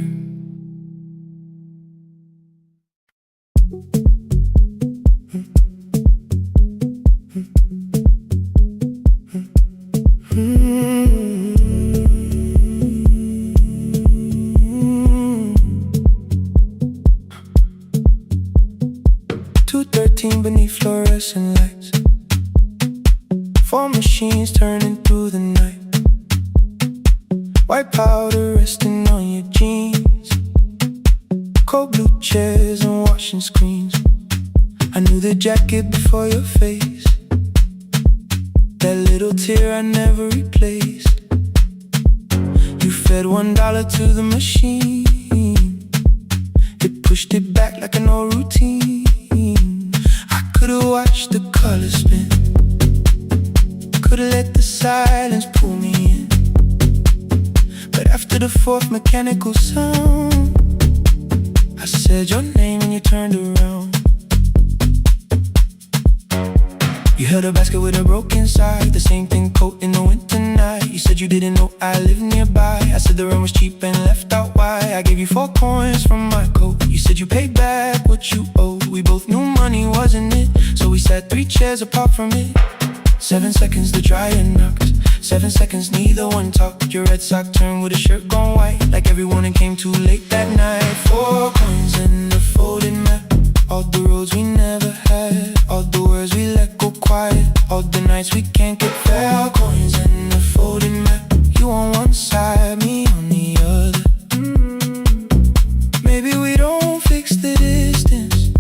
beneath fluorescent lights. Four machines turning through the night. White powder resting on your jeans. Cold blue chairs and washing screens. I knew the jacket before your face. That little tear I never replaced. You fed $1 to the machine. It pushed it back like an old routine. I could've watched the colors spin. Could've let the silence pull me in. But after the fourth mechanical sound, I said your name and you turned around. You held a basket with a broken side, the same thing coat in the winter night. You said you didn't know I lived nearby. I said the rent was cheap and left out why. I gave you 4 coins from my coat. You said you paid back what you owed. We both knew money wasn't it, so we sat 3 chairs apart from it. 7 seconds the dryer knocked. 7 seconds neither one talked. Your red sock turned with a shirt gone white, like everyone that came too late that night. 4 coins and a folded map. All the roads we never had, all the words we let go quiet, all the nights we can't get fair. Coins and a folded map. You on one side, me on the other. Maybe we don't fix the distance.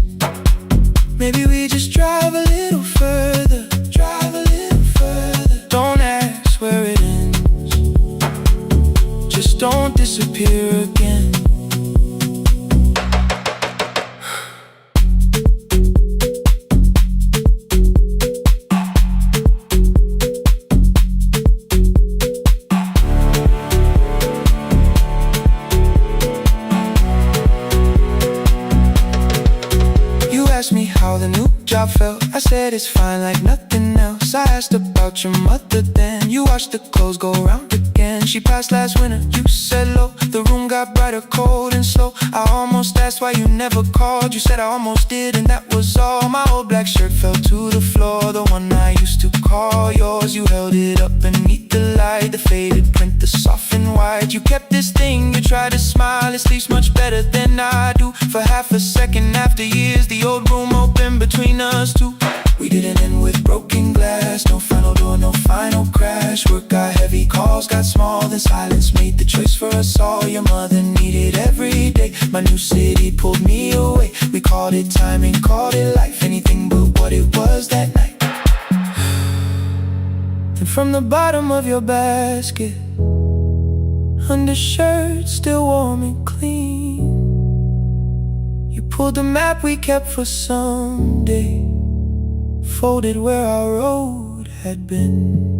Maybe we just drive a little further. Drive a little further. Don't ask where it ends. Just don't disappear again. How the new job felt, I said it's fine like nothing else. I asked about your mother then. You watched the clothes go round again. She passed last winter, you said low. The room got brighter, cold and slow. I almost asked why you never called. You said I almost did and that was all. My old black shirt fell to the floor, the one I used to call yours. You held it up beneath the light, the faded print, the soft and white. You kept this thing, you tried to smile. It sleeps much better than I do. For half a second after years, the old room opened between us two. We didn't end with broken glass. No final door, no final crash. Work got heavy, calls got small. Then silence made the choice for us all. Your mother needed every day. My new city pulled me away. We called it timing, called it life. Anything but what it was that night. Then from the bottom of your basket, undershirt still warm and clean, you pulled the map we kept for someday, folded where our road had been.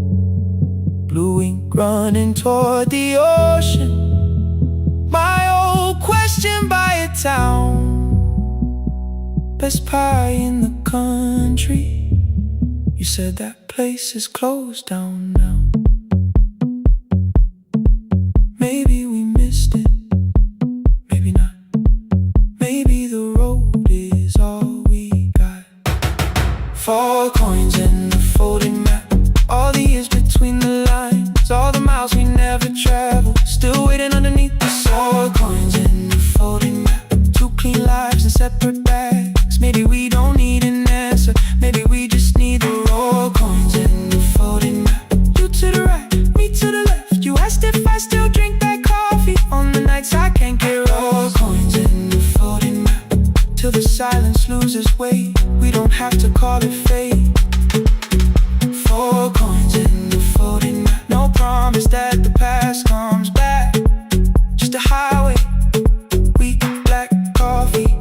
Blue ink running toward the ocean. My old question by a town. Best pie in the country. You said that place is closed down now. Maybe we missed it, maybe not. Maybe the road is all we got. 4 coins and a folded map. All the years between the lines, all the miles we never traveled, still waiting underneath the 4 coins and a folded map. 2 clean lives and separate bags. Maybe we don't need an answer. Maybe we just need the raw coins and the folded map. You to the right, me to the left. You asked if I still drink that coffee on the nights I can't get raw coins and the folded map. Till the silence loses weight, we don't have to call it fate. 4 coins in the folded map. No promise that the past comes back. Just a highway, weak black coffee,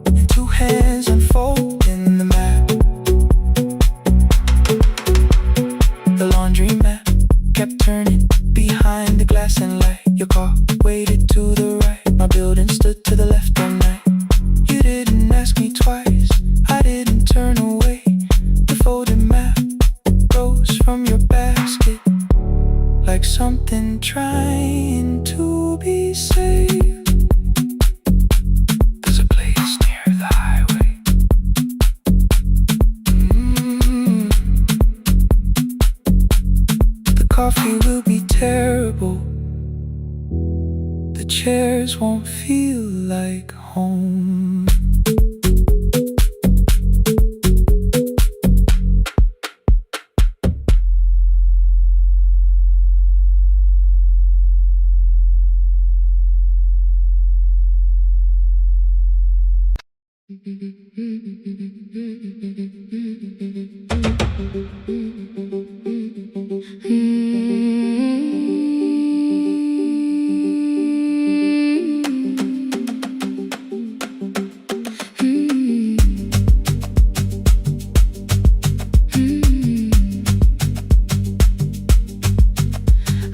and 2 hands unfolding the map. The laundry mat kept turning behind the glass and light. Your car waited to the right. My building stood to the left all night. You didn't ask me twice, I didn't turn away. The folded map rose from your basket like something trying to be saved. There's a place near the highway. The coffee will be terrible. The chairs won't feel like home.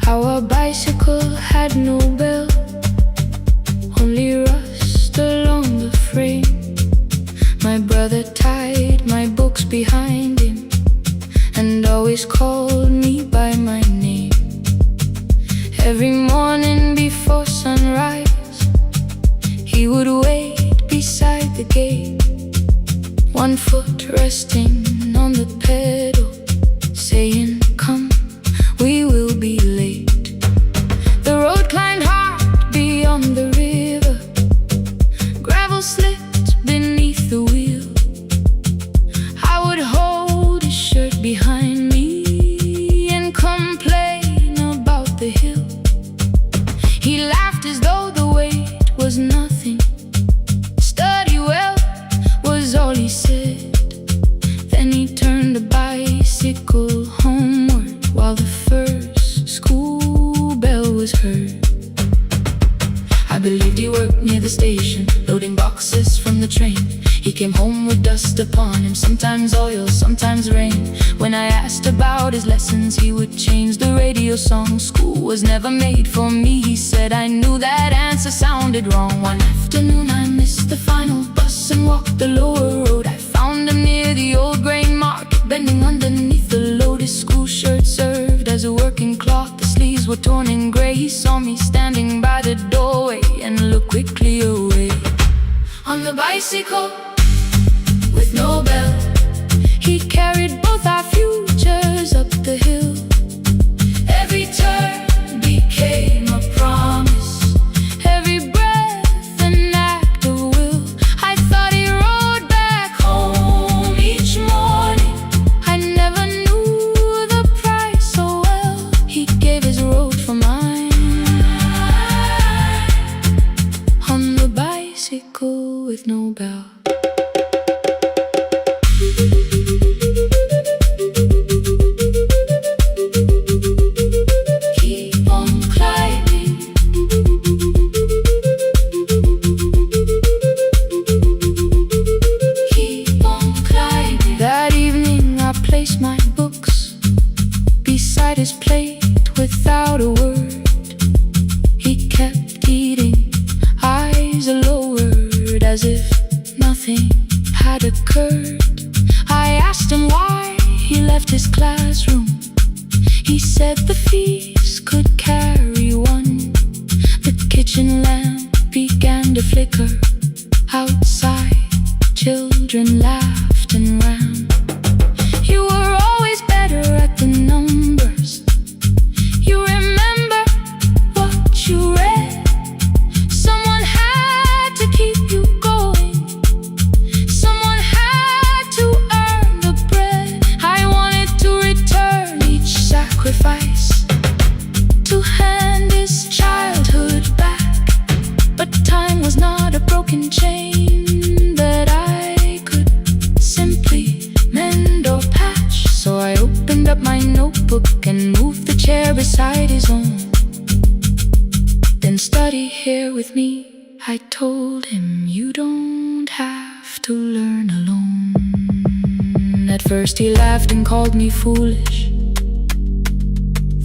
Our bicycle had no bell, only rust along the frame. My brother tied my books behind him and always called me by my name. Every morning before sunrise, he would wait beside the gate, one foot resting on the pedal, saying, "Come, we will be late." The road climbed hard beyond the river, gravel slipped beneath the wheel. I would hold his shirt behind me and complain about the hill. He laughed as though the weight was nothing. "Study well," was all he said. Then he turned the bicycle homeward while the first school bell was heard. I believed he worked near the station, loading boxes from the train. He came home with dust upon him, sometimes oil, sometimes rain. When I asked about his lessons, he would change the radio song. "School was never made for me," he said. I knew that answer sounded wrong. One afternoon I missed the final bus and walked the lower road. I found him near the old grain market, bending underneath the load. His school shirt served as a working cloth, the sleeves were torn and gray. He saw me standing by the doorway and looked quickly away. On the bicycle with no bell, he carried both our futures up the hill. Every turn became a promise, every breath an act of will. I thought he rode back home each morning. I never knew the price so well. He gave his road for mine. On the bicycle with no bell. My books beside his plate without a word. He kept eating, eyes lowered, as if nothing had occurred. I asked him why he left his classroom. He said the fees could carry one. The kitchen lamp began to flicker. Outside, children laughed and ran. You were always better at the numbers. You remember what you read. Someone had to keep you going. Someone had to earn the bread. I wanted to return each sacrifice, to hand his childhood back. But time was not a broken chain that I could simply mend or patch. So I opened up my notebook and moved the chair beside his own. Then study here with me, I told him. You don't have to learn alone. At first he laughed and called me foolish.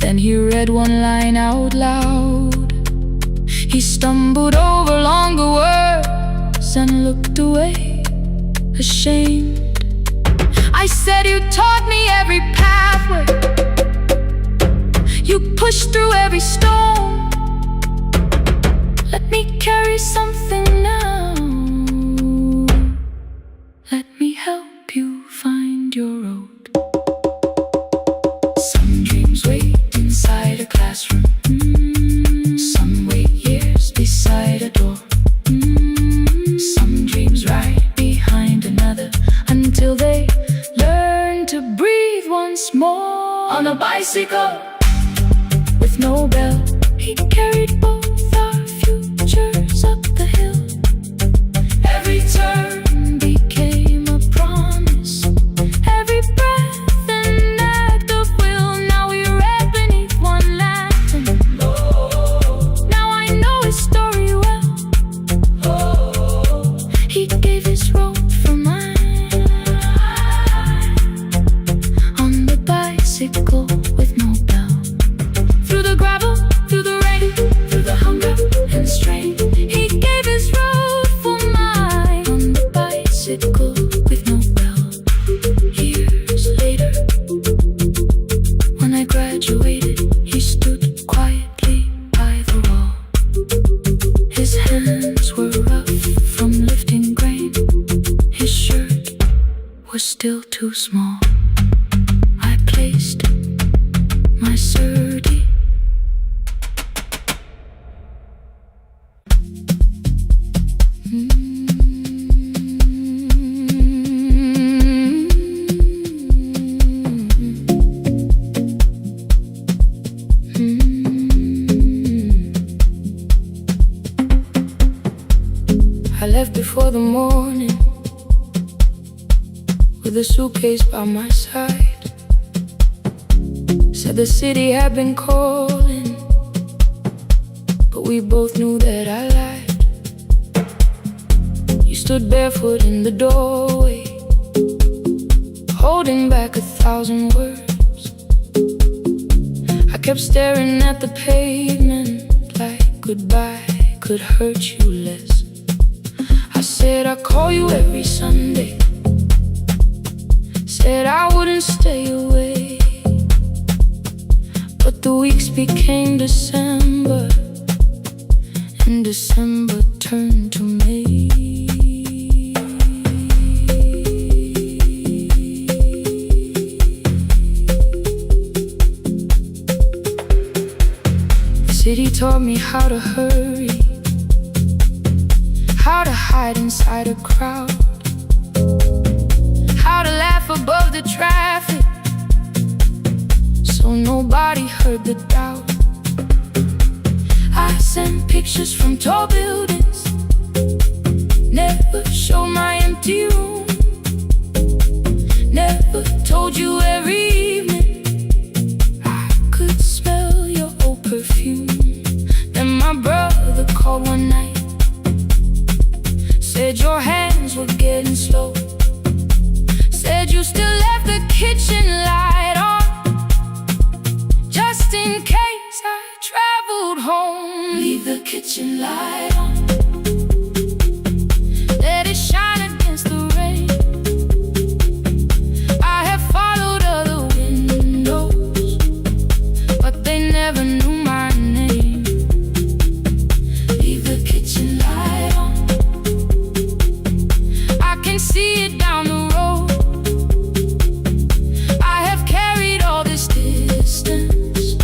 Then he read one line out loud. He stumbled over longer words and looked away, ashamed. I said, "You taught me every pathway. You pushed through every stone. Let me carry something now. Let me help you find your road." Some dreams wait inside a classroom. Some wait years beside a door. Some dreams right behind another until they learn to breathe once more. On a bicycle with no bell, he carried both our futures up the hill. Every turn became a promise, bicycle with no bell. Through the gravel, through the rain, through the hunger and strain, he gave his road for mine on the bicycle with no bell. Years later, when I graduated, he stood quietly by the wall. His hands were rough from lifting grain. His shirt was still too small. I placed my surdy I left before the morning with a suitcase by my side. Said the city had been calling, but we both knew that I lied. You stood barefoot in the doorway, holding back 1,000 words. I kept staring at the pavement like goodbye could hurt you less. I said I'd call you every Sunday, said I wouldn't stay away. But the weeks became December, and December turned to May. The city taught me how to hurry, how to hide inside a crowd, how to laugh above the traffic so nobody heard the doubt. I sent pictures from tall buildings, never showed my empty room, never told you every evening I could smell your old perfume. Then my brother called one night, said your hands were getting slow, said you still left the kitchen light on, just in case I traveled home. Leave the kitchen light on, let it shine against the rain. I have followed other windows, but they never knew my name. Leave the kitchen light on, I can see it down the road. I have carried all this distance,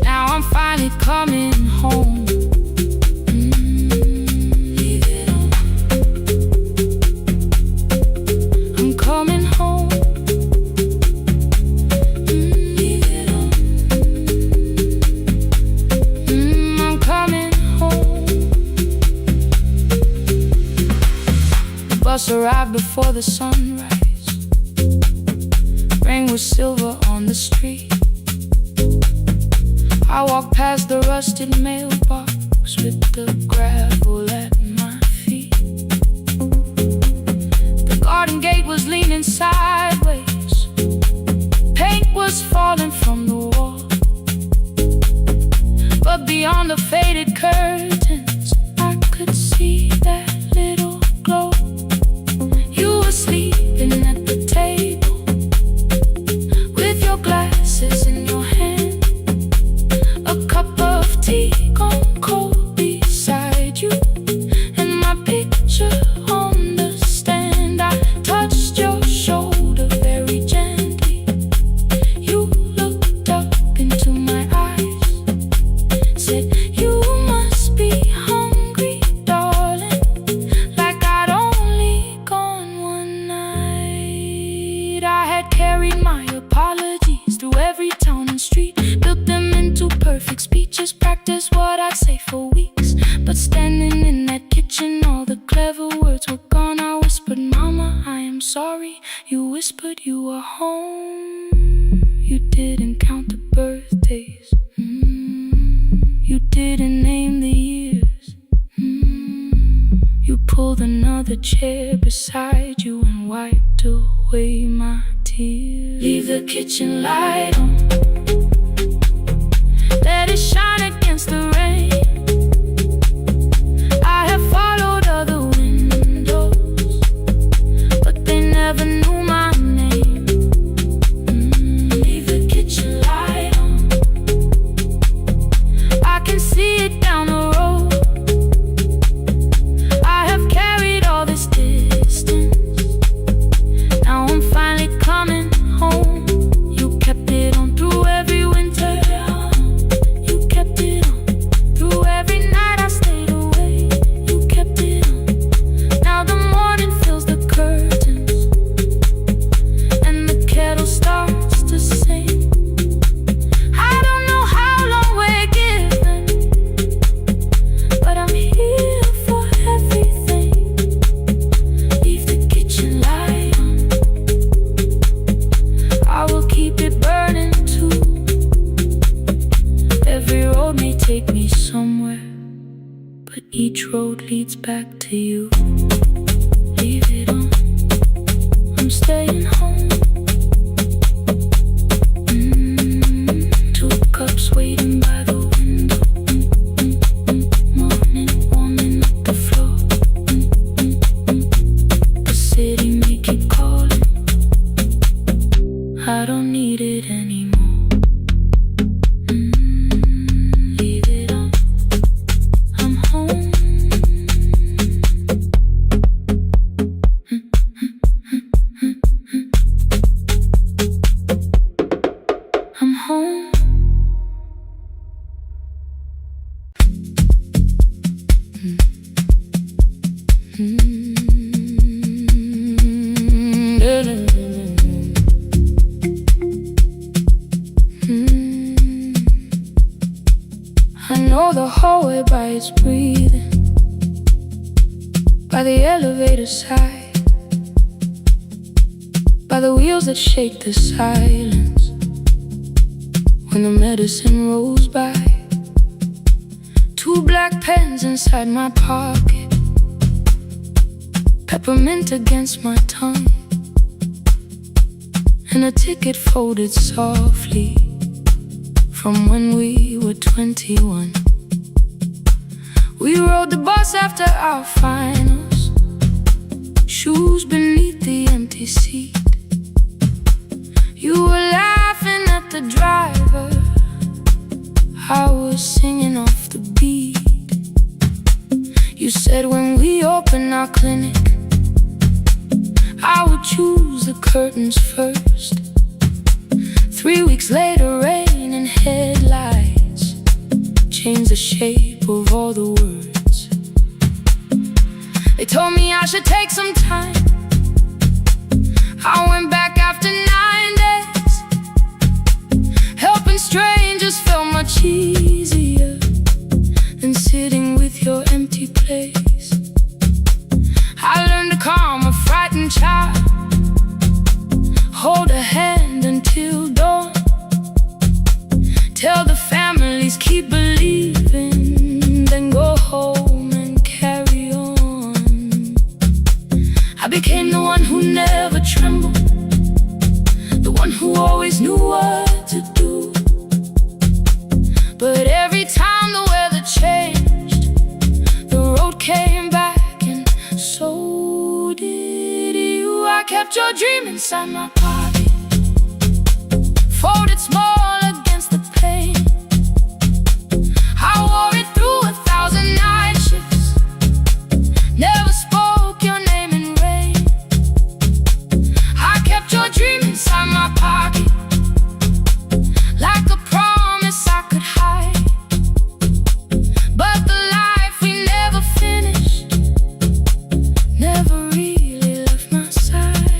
now I'm finally coming home. Leave it on, I'm coming home. Leave it on, I'm coming home. The bus arrived before the sunrise, rain was silver on the street. I walked past the rusted mailbox with the gravel at my feet. The garden gate was leaning sideways, paint was falling from the wall, but beyond the faded curtains I could see that little glow. You were sleeping at the table with your glasses in your hand, a cup of tea gone cold beside you, and my picture on the stand. I touched your shoulder very gently. You looked up into my eyes, said you must be hungry, darling, like I'd only gone one night. I had carried my apologies through every town and street, built them into perfect speeches, practiced what I'd say for weeks. But standing in that kitchen, all the clever words were gone. I whispered, Mama, I am sorry. You whispered you were home. You didn't count the birthdays, you didn't name the years. You pulled another chair beside you and wiped away my tears. Leave the kitchen light on. Let it shine against the rain. I have followed other windows, but they never knew my name. Leave the kitchen light on. I can see it down the road. I have carried all this distance. Now I'm finally coming home. You kept it on through every winter. You kept it on through every night I stayed away. You kept it on. Now the morning fills the curtains and the kettle starts to sing. I don't know how long we're given, but I'm here for everything. Leave the kitchen light on. I will keep it burning too. Every road may take me somewhere, but each road leads back to you. Leave it on. I'm staying home. Two cups waiting by the window. Morning warming up the floor. The city may keep calling. I don't need it anymore. Leave it on. I'm home. I'm home. I know the hallway by its breathing, by the elevator side, by the wheels that shake the silence when the medicine rolls by. Two black pens inside my pocket, peppermint against my tongue, and a ticket folded softly from when we were 21. We rode the bus after our finals, shoes beneath the empty seat. You were laughing at the driver, I was singing off the beat. You said when we open our clinic, I would choose the curtains first. 3 weeks later, rain and headlights changed the shape of all the words. They told me I should take some time. I went back after 9 days. Helping strangers felt much easier than sitting with your empty place. I learned to calm a frightened child, hold a hand until dawn, tell the families keep believing, then go home and carry on. I became the one who never trembled, the one who always knew what to do. But every time the weather changed, the road came back, and so did you. I kept your dream inside my pocket, folded small against the pain. I wore it through 1,000 night shifts, never spoke your name in rain. I kept your dream inside my pocket, like a promise I could hide. But the life we never finished never really left my side.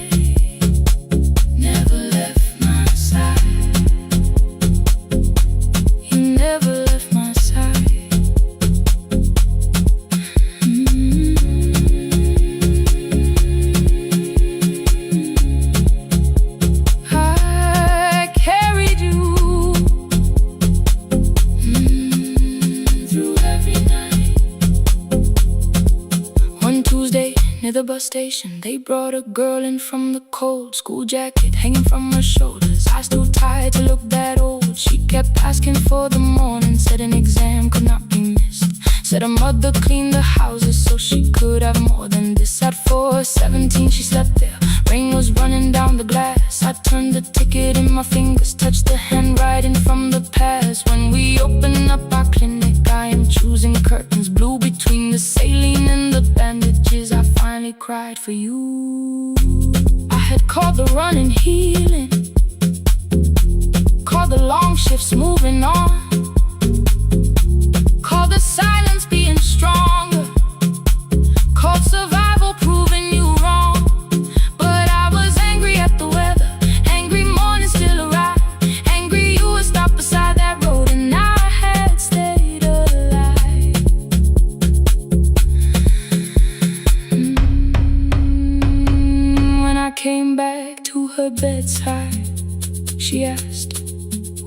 Never left my side. the bus station, they brought a girl in from the cold. School jacket hanging from her shoulders, eyes too tired to look that old. She kept asking for the morning, said an exam could not be missed. Said her mother cleaned the houses so she could have more than this. At 4:17 she slept there, rain was running down the glass. I turned the ticket in my fingers, touched the handwriting from the past. When we open up our clinic, I am choosing curtains blue between the saline and the bandages. I finally cried for you. I had called the running healing, called the long shifts moving on, called the silence being stronger, called survival proving you wrong. But I was angry at the weather, angry morning still arrived, angry you were stopped beside that road and I had stayed alive. When I came back to her bedside, she asked,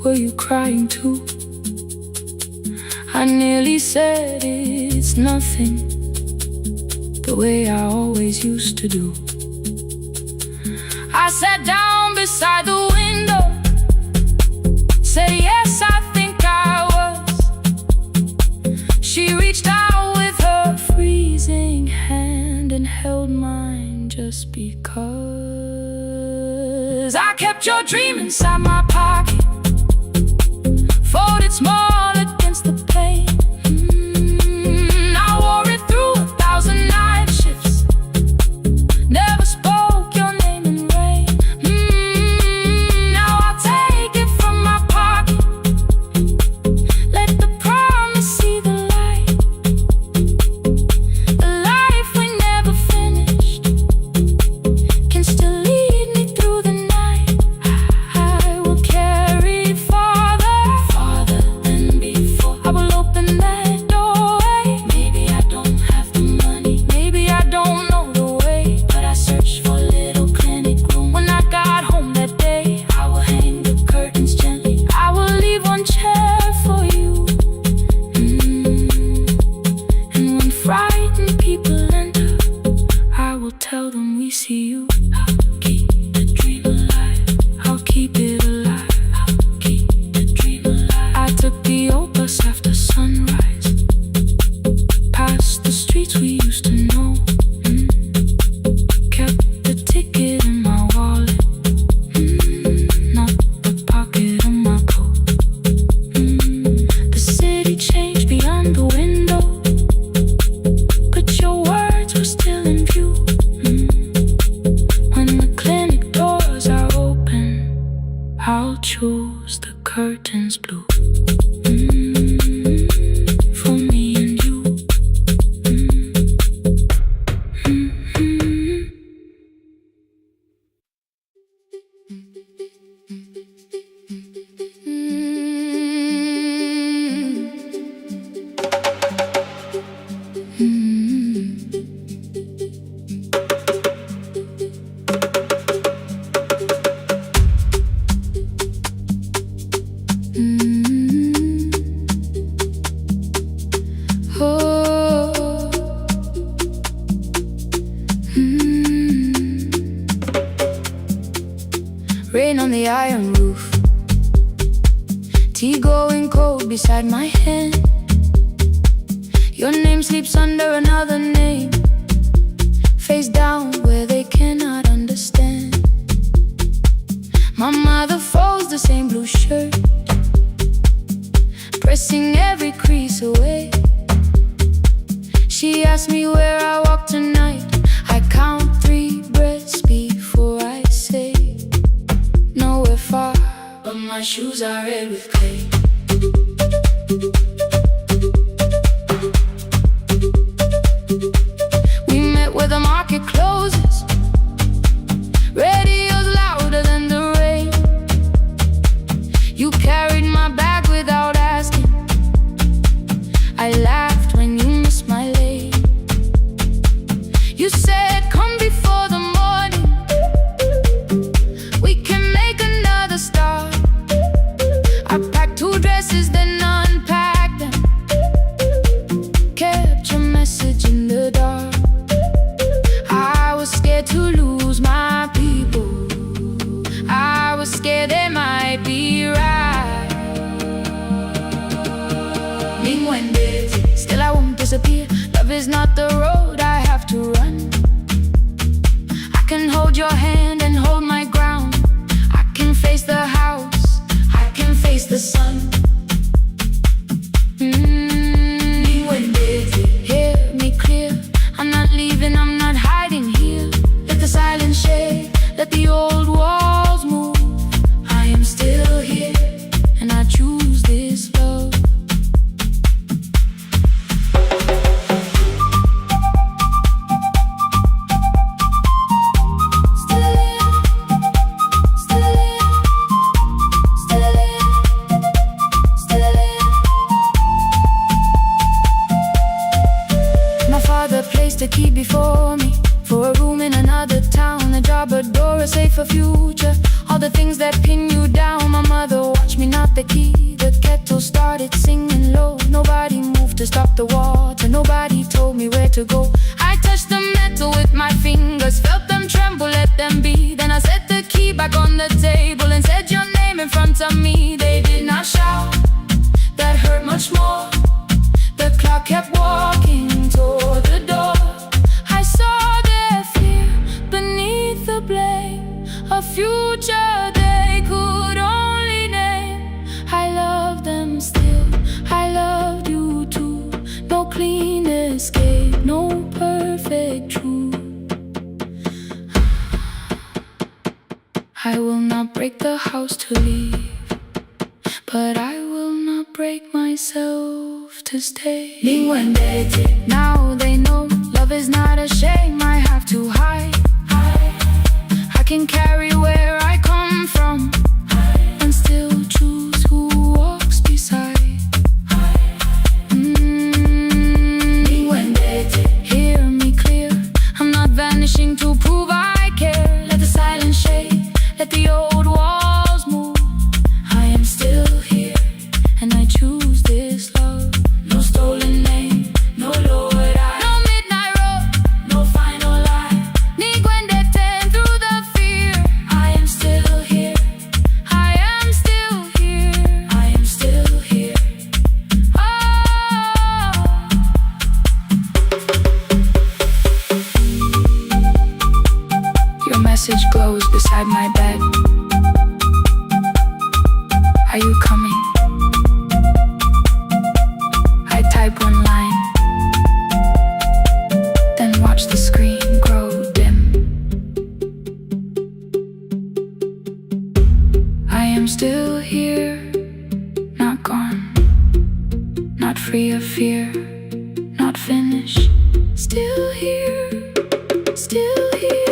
were you crying too? I nearly said it's nothing, the way I always used to do. I sat down beside the window, said yes, I think I was. She reached out with her freezing hand and held mine just because. I kept your dream inside my pocket, folded small against the pain. I wore it through 1,000 night shifts, never spoke your name in rain. Now I'll take it from my pocket, let the promise see the light. The life we never finished can still lead me through the night. I will carry farther, farther than before. I will open that doorway. Maybe I don't have the money, maybe I don't know the way, but I searched for a little clinic room. When I got home that day, I will hang the curtains gently, I will leave one chair for you. And when frightened people enter, I will tell them we see you. I'll keep the dream alive, I'll keep it alive, I'll keep the dream alive. I took the old bus after sunrise, past the streets we used to know. Kept the ticket in my wallet, not the pocket of my coat. The city changed beyond the window, but your words were still in view. When the clinic doors are open, I'll choose the curtains blue. For me and you. Rain on the iron roof, tea going cold beside my hand. Your name sleeps under another name, face down where they cannot understand. My mother folds the same blue shirt, pressing every crease away. She asked me where I walk tonight, I count 3 breaths before I say nowhere far, but my shoes are red with clay. We met where the market closes, radio's louder than the rain. You carried my bag without asking, I laughed when you missed my lane. You said come before the morning, we can make another start. I packed 2 dresses then unpacked scared they might be right. Still I won't disappear. Love is not the road I have to run. I can hold your hand and hold my ground. I can face the house, I can face the sun. Hear me clear. I'm not leaving, I'm not hiding here. Let the silence shake, let the old walls move. I am still here, and I choose this love. A key before me for a room in another town, a job, a door, a safer future. All the things that pin you down. My mother watched me knot the key. The kettle started singing low. Nobody moved to stop the water. Nobody told me where to go. I touched the metal with my fingers, felt them tremble, let them be. Then I set the key back on the table and said your name in front of me. They did not shout, that hurt much more. The clock kept walking toward the door. I saw their fear beneath the blame, a future they could only name. I love them still, I loved you too. No clean escape, no perfect truth. I will not break the house to leave, but I will not break myself to stay. Now they know love is not a shame I have to hide. I can carry where I come from and still choose who walks beside. Hear me clear. I'm not vanishing to prove I care. Let the silence shake, let the old walls move. I am still here, and I choose this love. No stolen name, no lowered eye, no midnight road, no final lie. Ni cuente through the fear. I am still here, I am still here, I am still here. Oh. Your message glows beside my bed. Are you coming? I type one line, then watch the screen grow dim. I am still here, not gone, not free of fear, not finished. Still here, still here.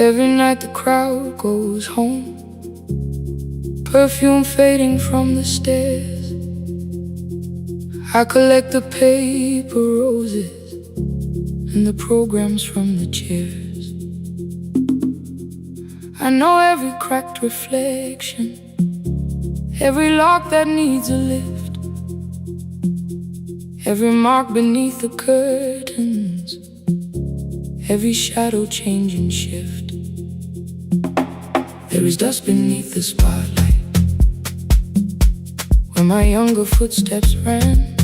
Every night the crowd goes home, perfume fading from the stairs. I collect the paper roses and the programs from the chairs. I know every cracked reflection, every lock that needs a lift, every mark beneath the curtains, every shadow change and shift. There is dust beneath the spotlight where my younger footsteps ran.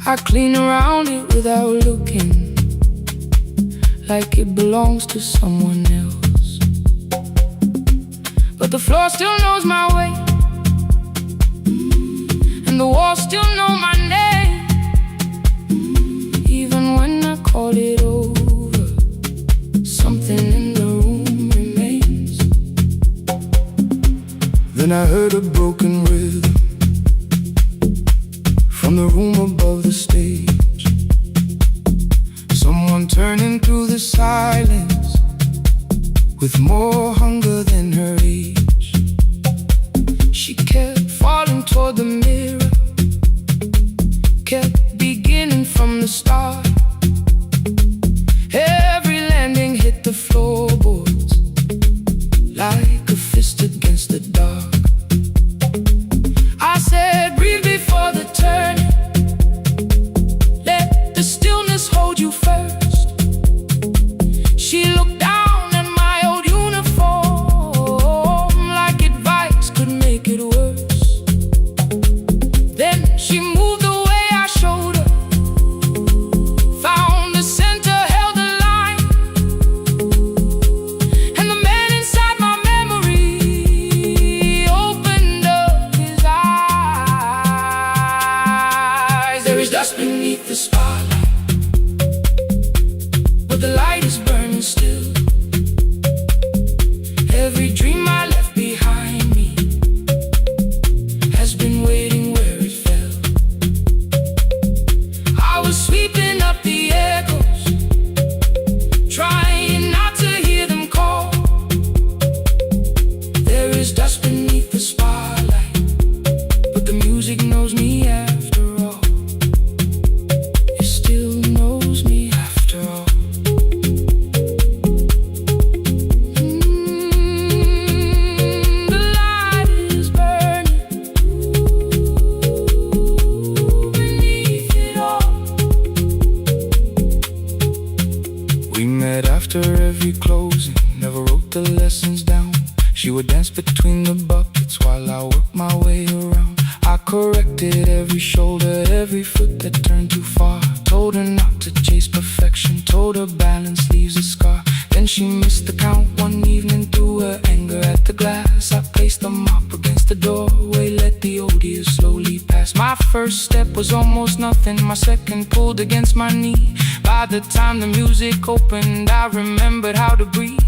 I clean around it without looking, like it belongs to someone else. But the floor still knows my way, and the walls still know my name. Even when I call it over, something in the room remains. Then I heard a broken rhythm from the room above the stage. turning through the silence with more hunger than her age. She kept falling toward the mirror, kept beginning from the start. Every landing hit the floorboards like a fist against the dark. I said, breathe before the turning. Let the stillness hold you first. She looked down at my old uniform like advice could make it worse. Then she moved the way I showed her, found the center, held the line, and the man inside my memory opened up his eyes. There is dust beneath the spotlight, but the light is burning still. Every dream I left behind me has been waiting where it fell. I was sweeping up the echoes, trying not to hear them call. There is dust beneath the spotlight, but the music knows me after all. It still knows me after all. The light is burning beneath it all. We met after every closing, never wrote the lessons down. She would dance between the buckets while I worked my way around. I corrected every shoulder, every foot that turned too far. Told her not to chase perfection, told her balance leaves a scar. Then she missed the count one evening, threw her anger at the glass. I placed the mop against the doorway, let the old years slowly pass. My first step was almost nothing, my second pulled against my knee. By the time the music opened, I remembered how to breathe.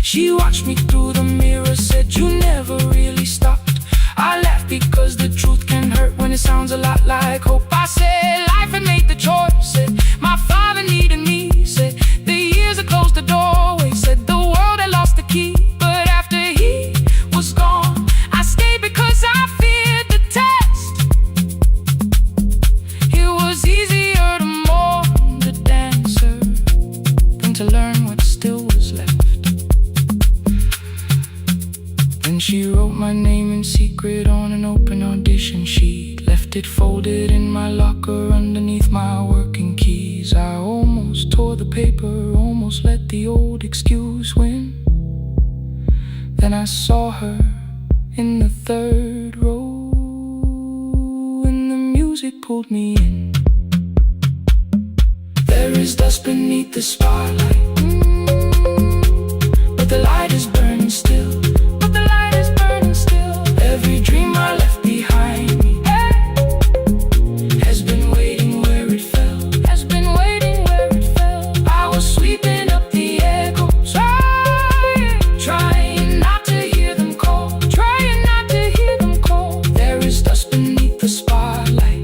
She watched me through the mirror, said, you never really stopped. I laughed because the truth can hurt when it sounds a lot like hope. I said, life had made the choice, said, my father needed me, said, the years had closed the doorway, said, the world had lost the key. But after he was gone, I stayed because I feared the test. It was easier to mourn the dancer than to learn what still was left. Then she wrote my name in secret on an open audition sheet, left it folded in my locker underneath my working keys. I almost tore the paper, almost let the old excuse win. Then I saw her in the third row, and the music pulled me in. There is dust beneath the spotlight, but the light is burning still. Every dream I left behind me has been waiting where it fell. Has been waiting where it fell. I was sweeping up the echoes, trying not to hear them call. Trying not to hear them call. There is dust beneath the spotlight,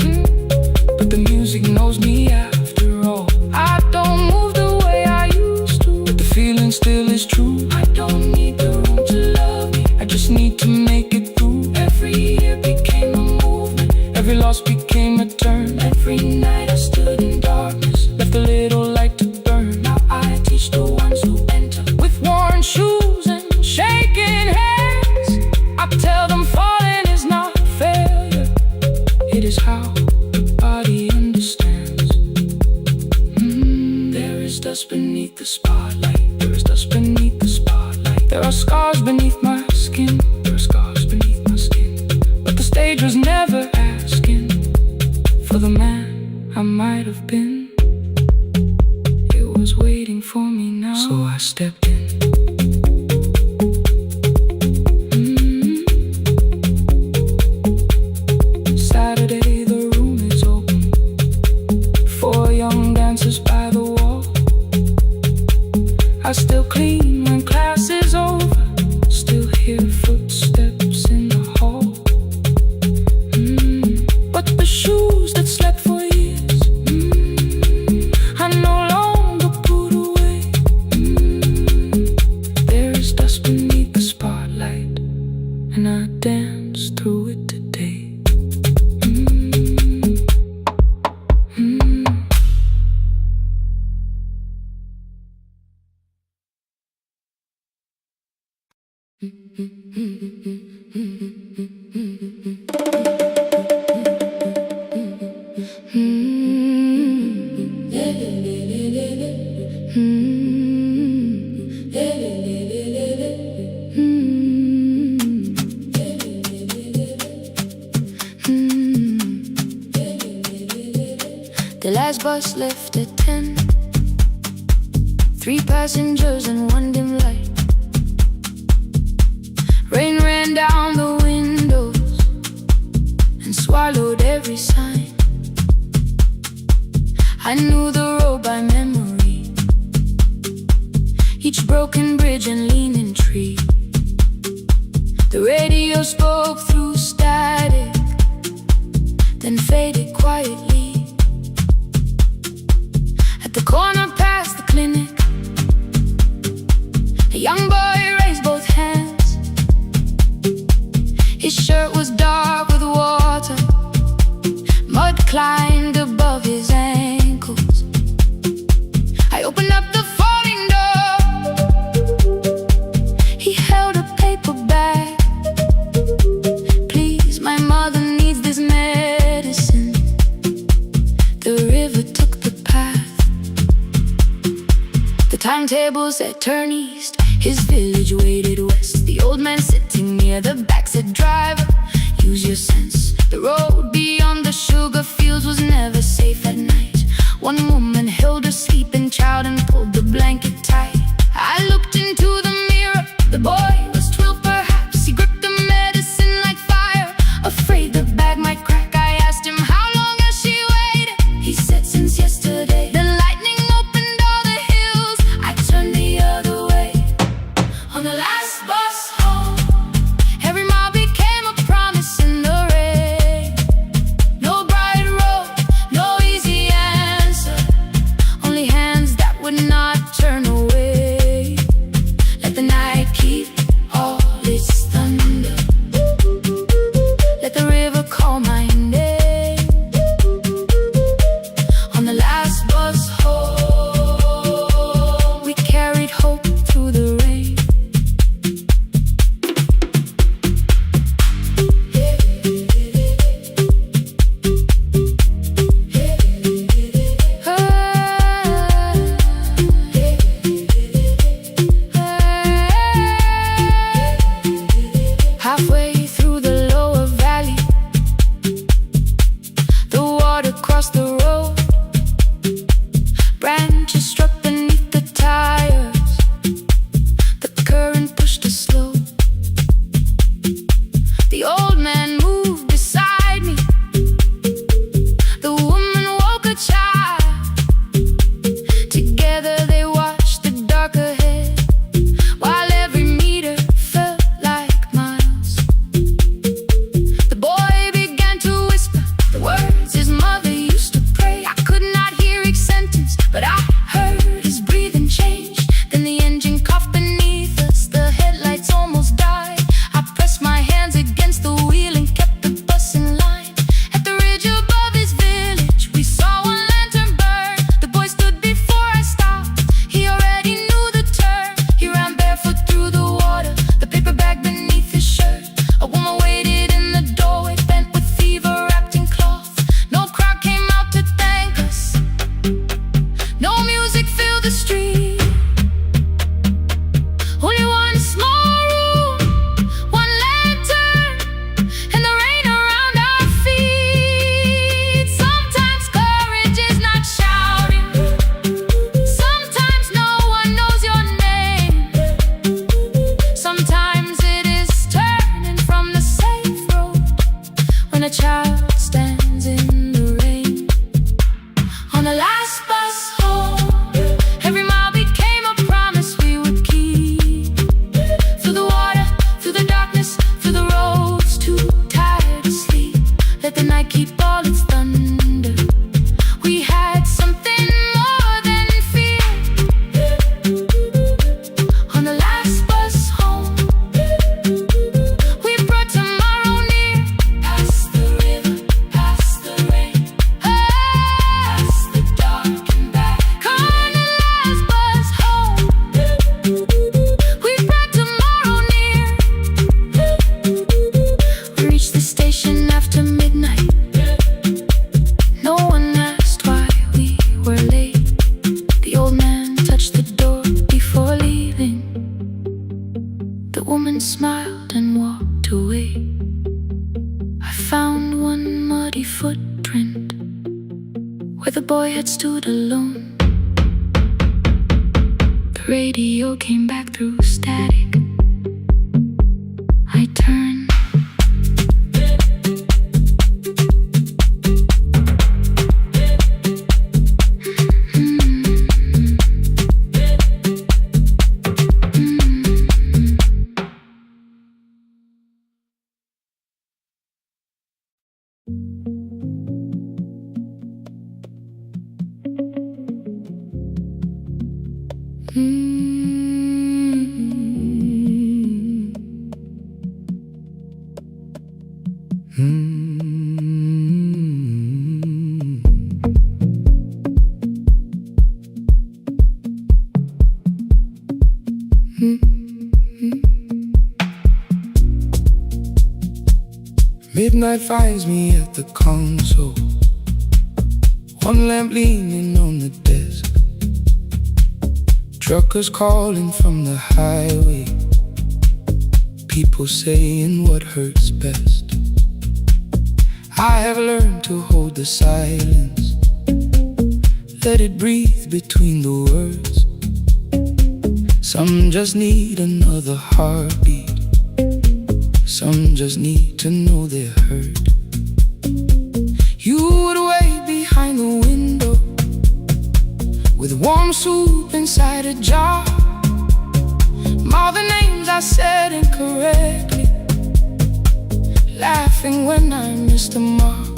but the music knows me after all. I don't move the way I used to, but the feeling still is true. I don't need the room to love me, I just need to make it through. Every year became a movement, every loss became a turn. Every night I stood in darkness, left a little light to burn. Now I teach the ones who enter with worn shoes and shaking hands. I tell them falling is not failure, it is how the body understands. There is dust beneath the spotlight, there is dust beneath the spotlight. There are scars beneath my skin, there are scars beneath my skin. But the stage was never asking for the man I might have been. It was waiting for me now, so I stepped in. Saturday, the room is open, 4 young dancers by the wall. I still clean when class is over, still hear footsteps in the hall. But the shoes that slept for years, I no longer put bus left at 10. 3 passengers and 1 dim light. Rain ran down the windows and swallowed every sign. I knew the road by memory, each broken bridge and leaning tree. The radio spoke through static, then faded quietly. At the corner past the clinic, a young boy raised both hands. His shirt was dark with water, mud climbed above his ankles. I opened up the folding door. He held a paper bag. Please, my mother needs this medicine. The river took the path. The timetable said turn east. His village waited west. The old man sitting near the back said, driver, use your sense. The road beyond the sugar fields was never safe at night. One woman held a sleeping child and pulled the blanket tight. I looked into the mirror. The boy was 12 perhaps. He gripped the medicine like fire, afraid the bag might crack. I asked him, how long has she waited? He said, since yesterday. The lightning opened all the hills. I turned the other way. On the last bus home, every mile became a promise in the rain. No bright road, no easy answer, only hands that would not turn away. Let the night keep all its thunder, let the river call my name. On the last bus home, we carried hope through the rain. Halfway through the lower valley, the water crossed the road. Branches struck beneath the tires. The current pushed us slow. The old man moved beside me. The woman woke a child. Together they watched the dark ahead, while every meter felt like miles. The boy began to whisper the words his mother used to pray. I could not hear each sentence, but I heard his breathing change. Then the engine coughed beneath us. The headlights almost died. I pressed my hands against the wheel and kept the bus in line. At the ridge above his village, we saw one lantern burn. The boy stood before I stopped. He already knew the turn. He ran barefoot through the water, the paper bag beneath his shirt. A woman waited in the doorway, bent with fever, wrapped in cloth. No crowd came out to thank us. No music filled the street. Only one small room, one lantern, and the rain around our feet. Sometimes courage is not shouting. Sometimes no one knows your name. Sometimes it is turning from the safe road when a child stands in the rain. On the last bus home, every mile became a promise we would keep. Through the water, through the darkness, through the roads too tired to sleep. Let the night keep all its thunder. We had something more than fear. On the last bus home, we brought tomorrow near. Past the river, past the rain, past the dark and back. On the last bus home, we brought tomorrow near. We reached the station after midnight. No one asked why we were late. The old man touched the door before leaving. The woman smiled and walked away. I found one muddy footprint where the boy had stood zone. The radio came back through static. I turned. Midnight finds me at the console, one lamp leaning on the desk. Truckers calling from the highway, people saying what hurts best. I have learned to hold the silence, let it breathe between the words. Some just need another heartbeat, some just need to know they're heard. You would wait behind the window with warm soup inside a jar. All the names I said incorrectly, laughing when I missed the mark.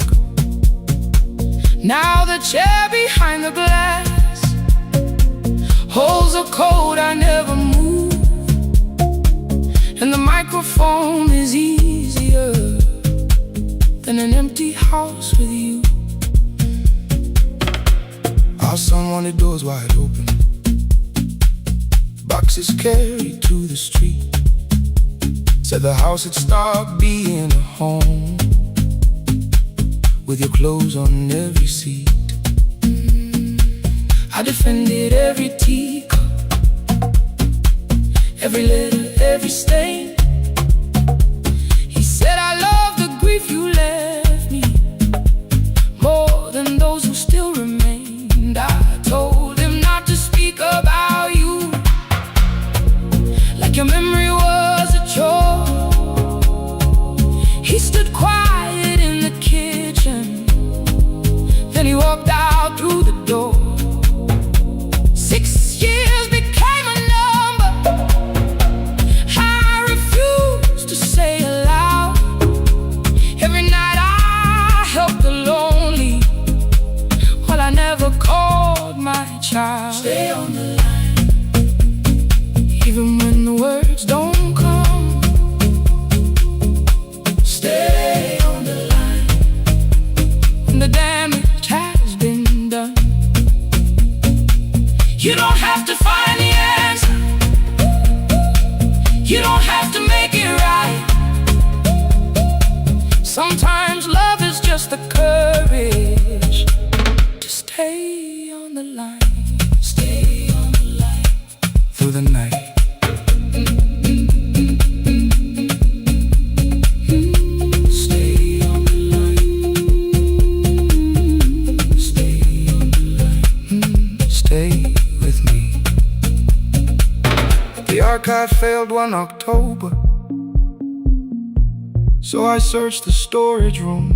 Now the chair behind the glass holds a code I never moved, and the microphone is easier than an empty house with you. Our son wanted doors wide open, boxes carried to the street. Said the house had stopped being a home, with your clothes on every seat. I defended every teacup, every letter, every stain. He said I love the grief you left me more than those who still remained. I told him not to speak about you like your memory was a chore. He stood quiet in the kitchen, then he walked out through the door. 6 years became a number I refused to say aloud. Every night I helped the lonely, while I never called my child. Stay on the line, even when the words don't come. Stay on the line, when the damage has been done. You don't have to find the answer, you don't have to make it right. Sometimes love is just the courage to stay on the line. Stay on the line through the night. Stay on the line. Stay on the line. Stay with me. The archive failed one October, so I searched the storage room,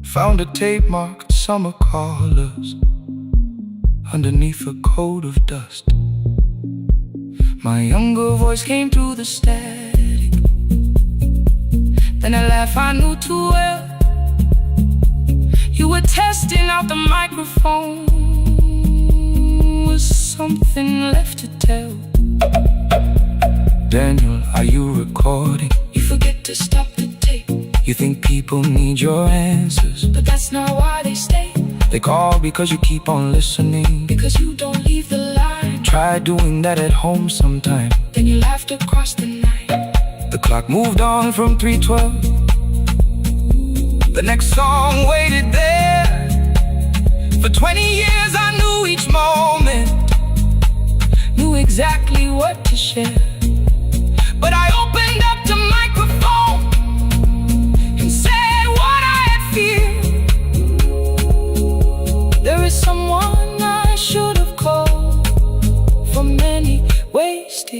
found a tape marked Summer Callers underneath a coat of dust. My younger voice came through the static, then a laugh I knew too well. You were testing out the microphone, was something left to tell? Daniel, are you recording? You forget to stop the tape. You think people need your answers, but that's not why they stay. They call because you keep on listening, because you don't leave the line. Try doing that at home sometime, then you laughed across the night. The clock moved on from 3:12. The next song waited there. For 20 years I knew each moment, knew exactly what to share. But I opened up the microphone and said what I had feared. There is someone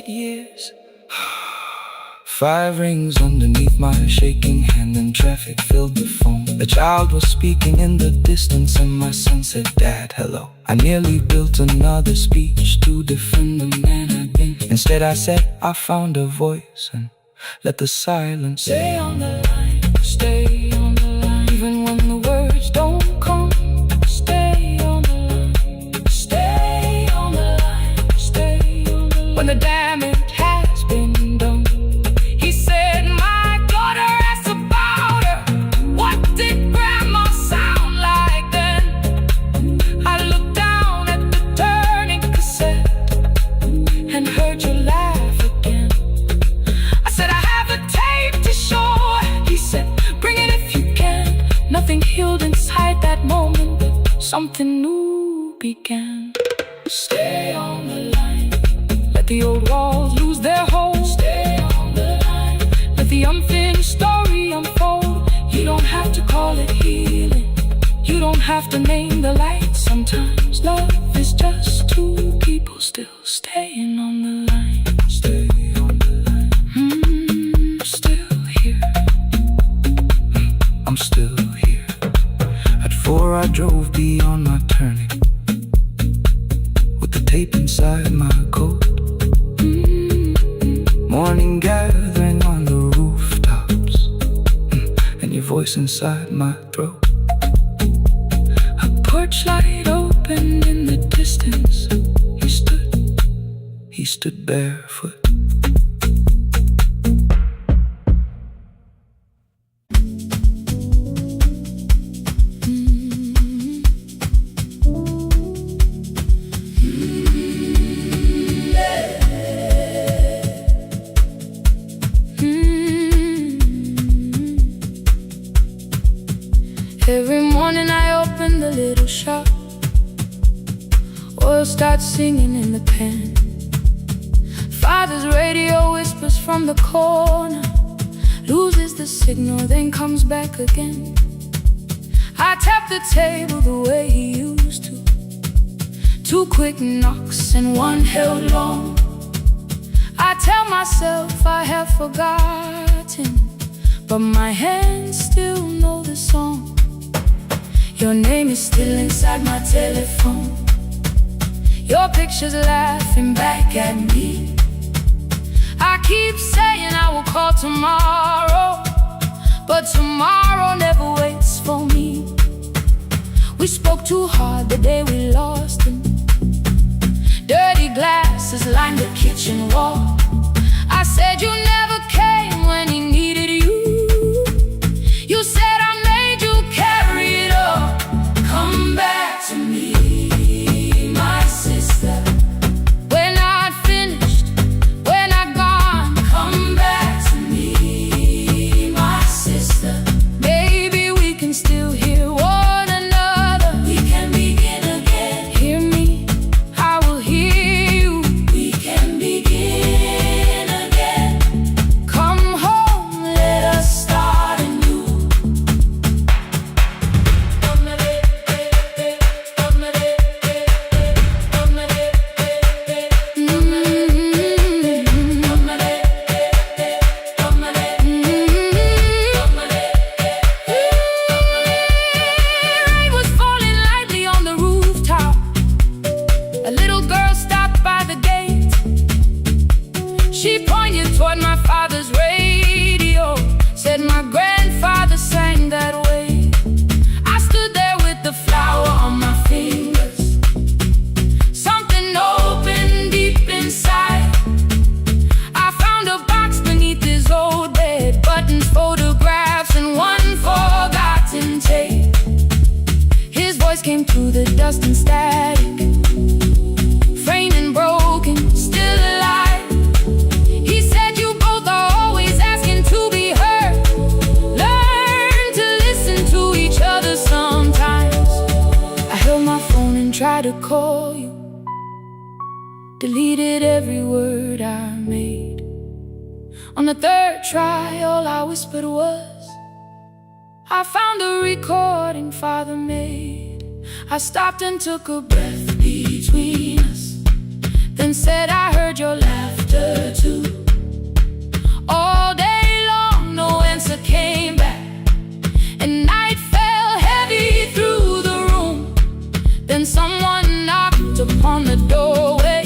8 years. 5 rings underneath my shaking hand, and traffic filled the phone. The child was speaking in the distance, and my son said, "Dad, hello." I nearly built another speech to defend the man I'd been. Instead I said, I found a voice, and let the silence stay on the line. Stay on the line, even when the words don't come. Stay on the line. Stay on the line. Stay on the line. When the damage has been done, he said, "My daughter asked about her. What did grandma sound like then?" I looked down at the turning cassette and heard you laugh again. I said, "I have a tape to show." He said, "Bring it if you can." Nothing healed inside that moment, but something new began. Stay on the line. Let the old walls lose their hold. Stay on the line. Let the unfinished story unfold. You don't have to call it healing. You don't have to name the light. Sometimes love is just two people still staying on the line. Stay on the line. Still here. I'm still here. At 4 I drove beyond my turning, with the tape inside my coat. Morning gathering on the rooftops, and your voice inside my throat. A porch light opened in the distance. He stood barefoot. Every morning I open the little shop. Oil starts singing in the pan. Father's radio whispers from the corner, loses the signal, then comes back again. I tap the table the way he used to. 2 quick knocks and 1 held long. I tell myself I have forgotten, but my hands still know the song. Your name is still inside my telephone. Your picture's laughing back at me. I keep saying I will call tomorrow, but tomorrow never waits for me. We spoke too hard the day we lost him. Dirty glasses lined the kitchen wall. I said you never came when he needed you. You said I made you carry it all. Come back to me, my sister. We're not finished, we're not gone. Come back to me, my sister. Maybe we can still hear one another. We can begin again. Hear me, I will hear you. We can begin again. Come home, let us start anew. Rain was falling lightly on the rooftop. A little girl stopped by the gate. She pointed toward my father's radio, said my grandfather sang that way. I stood there with the flower on my fingers. Something opened deep inside. I found a box beneath his old bed, buttons, photographs, and 1 forgotten tape. His voice came through the dust and static, framed and broken, still alive. He said you both are always asking to be heard. Learn to listen to each other sometimes. I held my phone and tried to call you, deleted every word I made. On the 3rd try, all I whispered was, I found a recording Father made. I stopped and took a breath between us, then and said I heard your laughter too. All day long no answer came back, and night fell heavy through the room. Then someone knocked upon the doorway.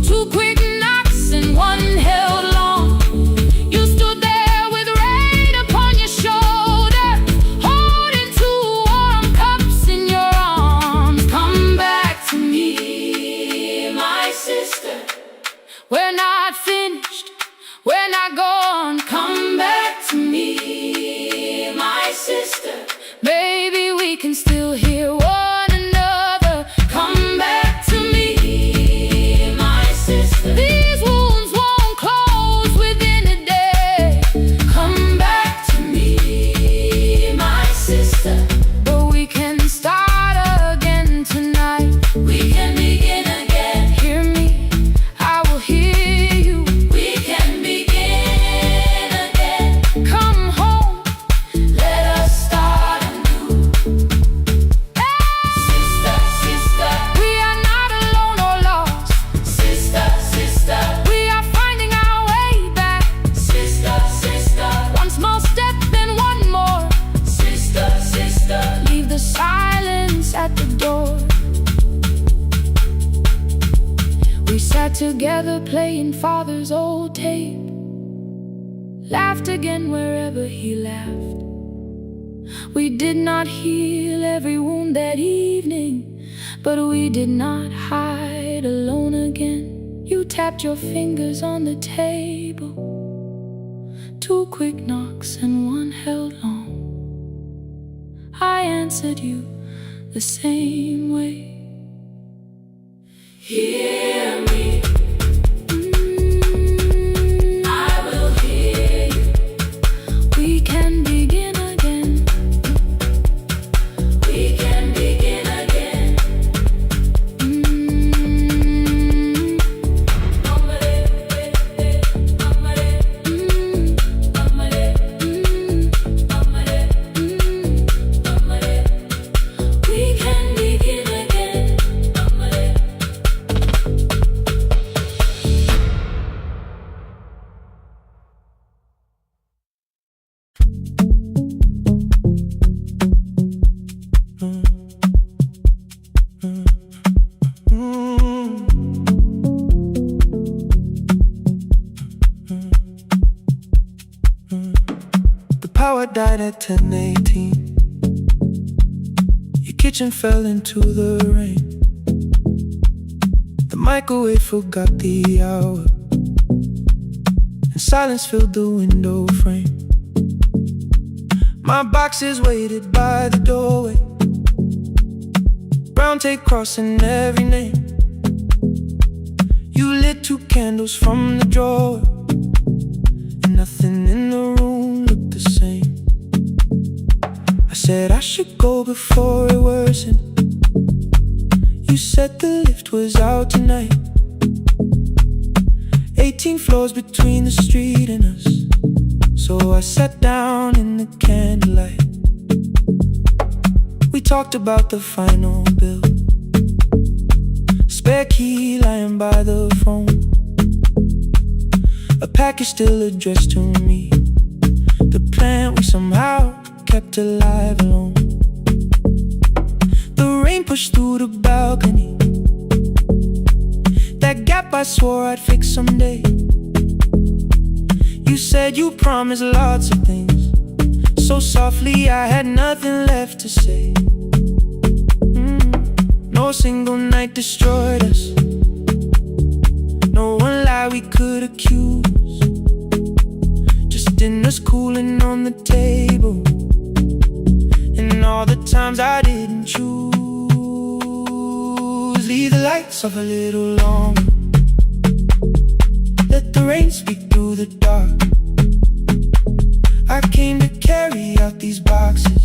Two quick knocks and one held long. You stood there with rain upon your shoulder, holding two warm cups in your arms. Come back to me, my sister. We're not finished, we're not gone. Come back to me, my sister. Maybe we can still hear one another. Come back to me, my sister. These wounds won't close within a day. Come back to me, my sister. But we can start again tonight. We can begin again. Hear me, I will hear you. We can begin again. Come home, let us start anew. Sister, sister, we are not alone or lost. Sister, sister, we are finding our way back. Sister, sister, one small step, then one more. Sister, sister, leave the silence at the door. We sat together playing father's old tape, laughed again wherever he laughed. We did not heal every wound that evening, but we did not hide alone again. You tapped your fingers on the table. Two quick knocks and one held long. I answered you the same way. Hear me, I will hear you. We can begin again. We can begin again. We can begin again. The power died at 10:18. Your kitchen fell into the rain. The microwave forgot the hour, and silence filled the window frame. My boxes waited by the doorway, brown tape crossing every name. You lit two candles from the drawer, and nothing in the room looked the same. I said I should go before it worsened. You said the lift was out tonight. 18 floors between the street and us, so I sat down in the candlelight. We talked about the final bill, spare key lying by the phone, a package still addressed to me, the plant we somehow kept alive alone. The rain pushed through the balcony, that gap I swore I'd fix someday. You said you promised lots of things, so softly I had nothing left to say. No single night destroyed us, no one lie we could accuse. Just dinners cooling on the table, and all the times I didn't choose. Leave the lights off a little longer, let the rain speak through the dark. I came to carry out these boxes,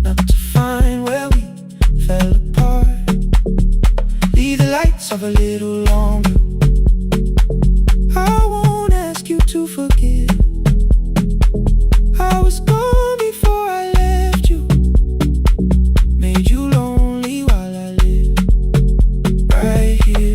not to find where we fell apart. Leave the lights off a little longer. I won't ask you to forgive. I was gone before I left you, made you lonely while I lived right here.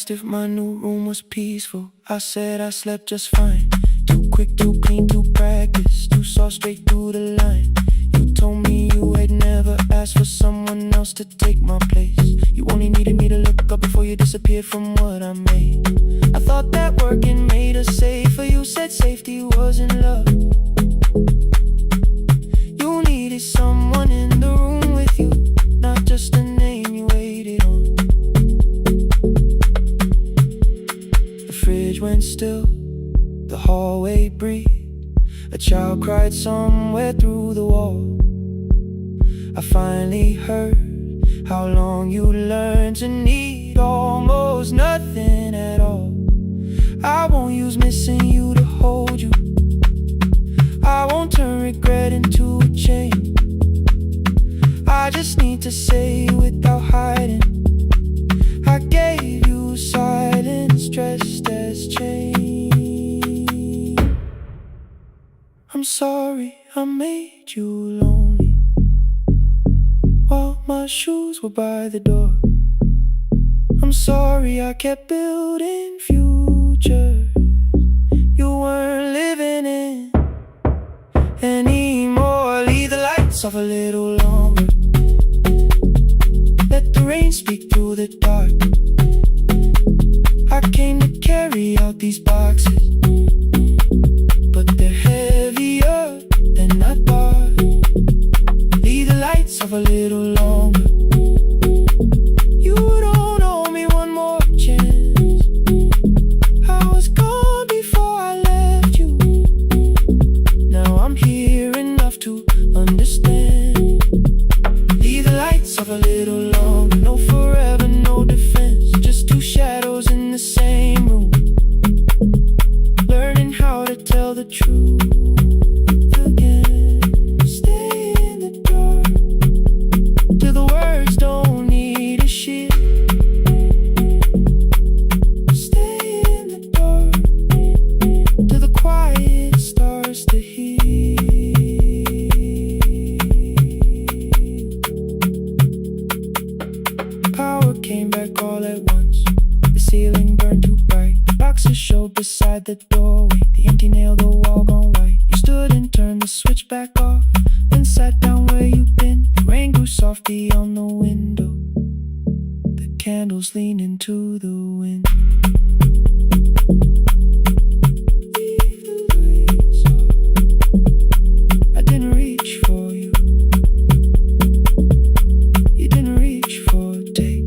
asked if my new room was peaceful. I said I slept just fine. Too quick, too clean, too practiced, too saw straight through the line. You told me you had never asked for someone else to take my place. You only needed me to look up before you disappeared from what I made. I thought that working made us safer. You said safety was in love. You needed someone in the room with you, not just a name you waited on. The fridge went still, the hallway breathed. A child cried somewhere through the wall. I finally heard how long you learned to need almost nothing at all. I won't use missing you to hold you. I won't turn regret into a chain. I just need to say without hiding, I gave you silence dressed as change. I'm sorry I made you lonely while my shoes were by the door. I'm sorry I kept building futures you weren't living in anymore. Leave the lights off a little longer, let the rain speak through the dark. I came to carry out these boxes, but they're heavier than I thought. Leave the lights off a little longer. You don't owe me one more chance. I was gone before I left you. Now I'm here enough to understand. Leave the lights off a little longer. No forever, no defense, just two shadows in the same room, learning how to tell the truth again. Stay in the dark till the words don't need a shield. Stay in the dark till the quiet starts to heal. Power came back all at once. The ceiling burned too bright. The boxes showed beside the doorway. The empty nail, the wall gone white. You stood and turned the switch back off, then sat down where you'd been. The rain grew soft beyond the window, the candles leaned into the wind. Leave the lights off. I didn't reach for you. You didn't reach for a take.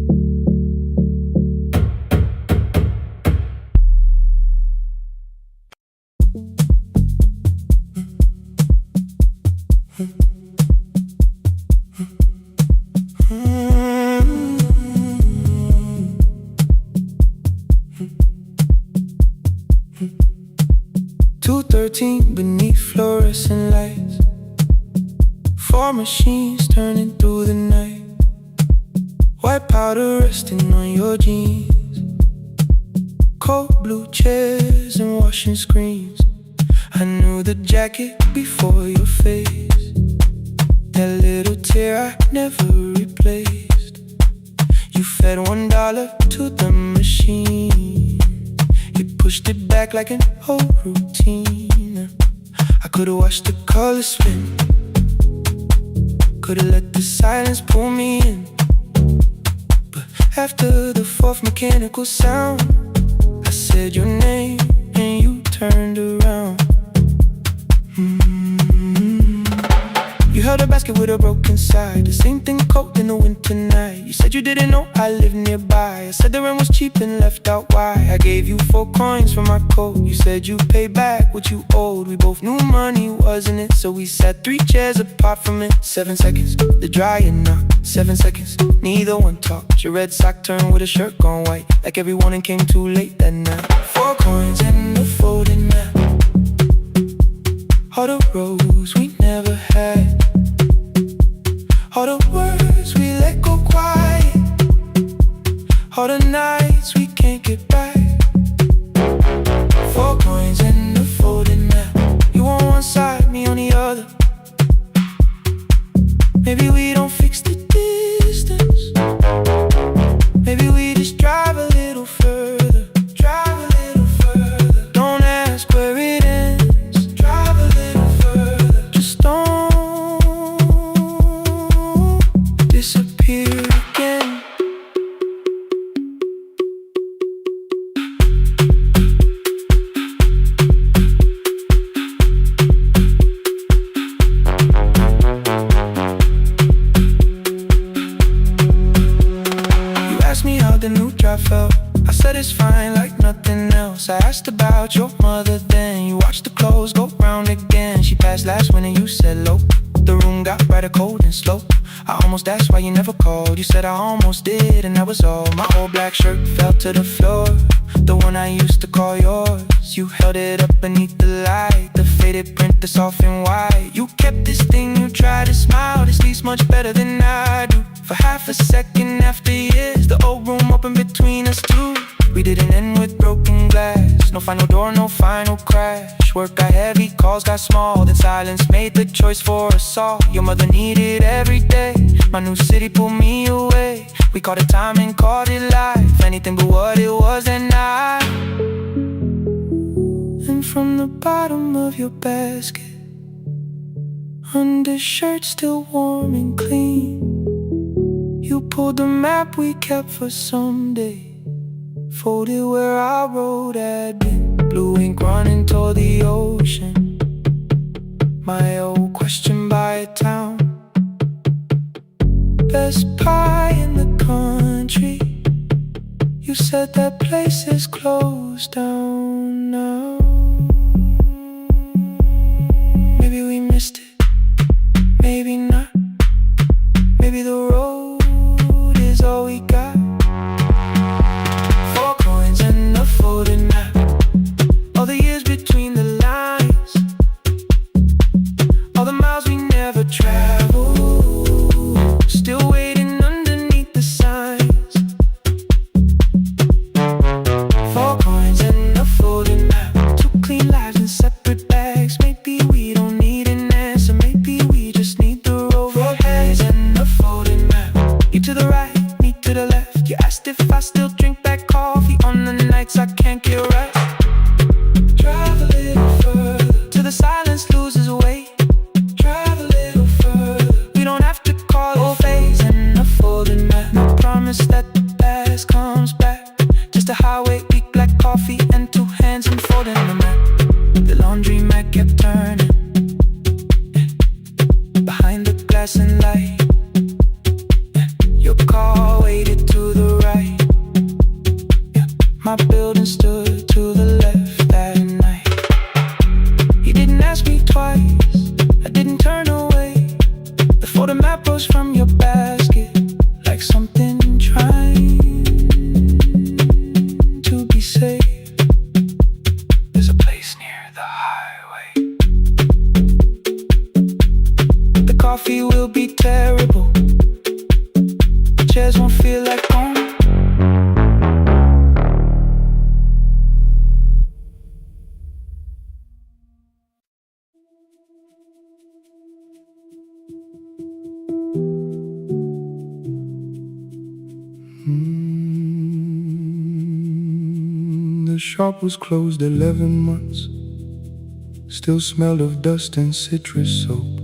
Beneath fluorescent lights, four machines turning through the night. White powder resting on your jeans, cold blue chairs and washing screens. I knew the jacket before your face, that little tear I never replaced. You fed $1 to the machine, you pushed it back like an old routine. I could've watched the colors spin, could've let the silence pull me in. But after the fourth mechanical sound, I said your name and you turned around. You held a basket with a broken side, the same thing cold in the winter night. You said you didn't know I lived nearby. I said the rent was cheap and left out why. I gave you 4 coins for my coat. You said you'd pay back what you owed. We both knew money wasn't it, so we sat 3 chairs apart from it. 7 seconds, the dryer knocked. 7 seconds, neither one talked. Your red sock turned with a shirt gone white, like every warning came too late that night. 4 coins and a folding map, all the roads we never had, all the words we let go quiet, all the nights we can't get back. 4 coins and a folding map, you on one side, me on the other. Maybe we don't fix the distance, maybe we just drive a little further. I felt. I said it's fine like nothing else. I asked about your mother then. You watched the clothes go round again. She passed last winter, you said low. The room got brighter, cold and slow. I almost asked why you never called. You said I almost did and that was all. My old black shirt fell to the floor, the one I used to call yours. You held it up beneath the light, the faded print, the soft and white. You kept this thing, you tried to smile. This sleeps much better than I do. For half a second after years, the old room opened between us two. We didn't end with broken glass. No final door, no final crash. Work got heavy, calls got small. Then silence made the choice for us all. Your mother needed every day. My new city pulled me away. We called it time and called it life. Anything but what it was that night. And from the bottom of your basket, undershirt still warm and clean, you pulled the map we kept for someday. Folded where our road had been. Blue ink running toward the ocean. My old question by a town. Best pie in the country. You said that place is closed down now. Maybe we missed it, maybe not. Maybe the road is all we got. Folded map, all the years between the lines, all the miles we never traveled, still waiting underneath the signs. 4 coins and a folded map, 2 clean lives in separate bags. Maybe we don't need an answer, maybe we just need the road. 4 hands and a folded map, you to the right, me to the left. You asked if I still drink that coffee on the nights I can't get right. Drive a little further till the silence loses weight. Drive a little further, we don't have to call it phase and a folded map. No promise that the past comes back, just a highway, weak black coffee and 2 hands unfolding the map. The laundry mat kept turning behind the glass and light. Your car waited to the right. My building stood to the left that night. You didn't ask me twice, I didn't turn away. The photo map rose from your basket like something trying to be safe. There's a place near the highway. The coffee will be terrible, the chairs won't feel like home. The shop was closed 11 months. Still smelled of dust and citrus soap.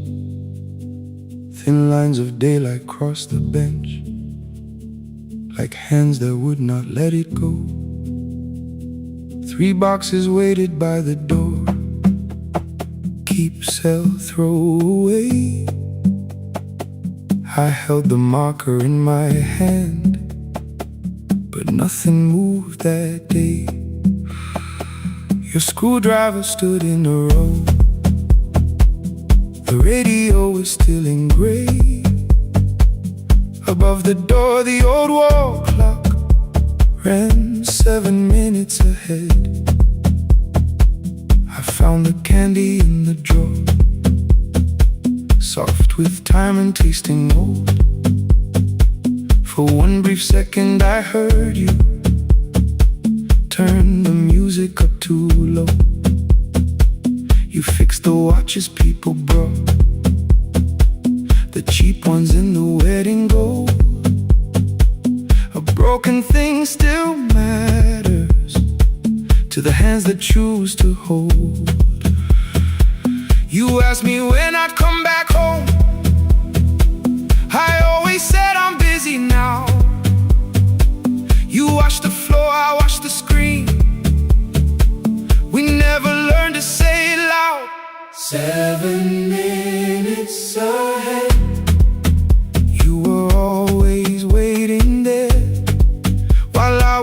Thin lines of daylight crossed the bench, like hands that would not let it go. 3 boxes waited by the door. Keep, sell, throw away. I held the marker in my hand, but nothing moved that day. Your screwdriver stood in a row. The radio was still in gray. Above the door, the old wall clock ran 7 minutes ahead. I found the candy in the drawer, soft with time and tasting old. For one brief second I heard you turn the music up too low. You fixed the watches people brought, the cheap ones in the wedding gold. A broken thing still matters to the hands that choose to hold. You asked me when I'd come back home. I always said I'm busy now. You washed the floor, I washed the screen. We never learned to say it loud. 7 minutes ahead. You were always waiting there while I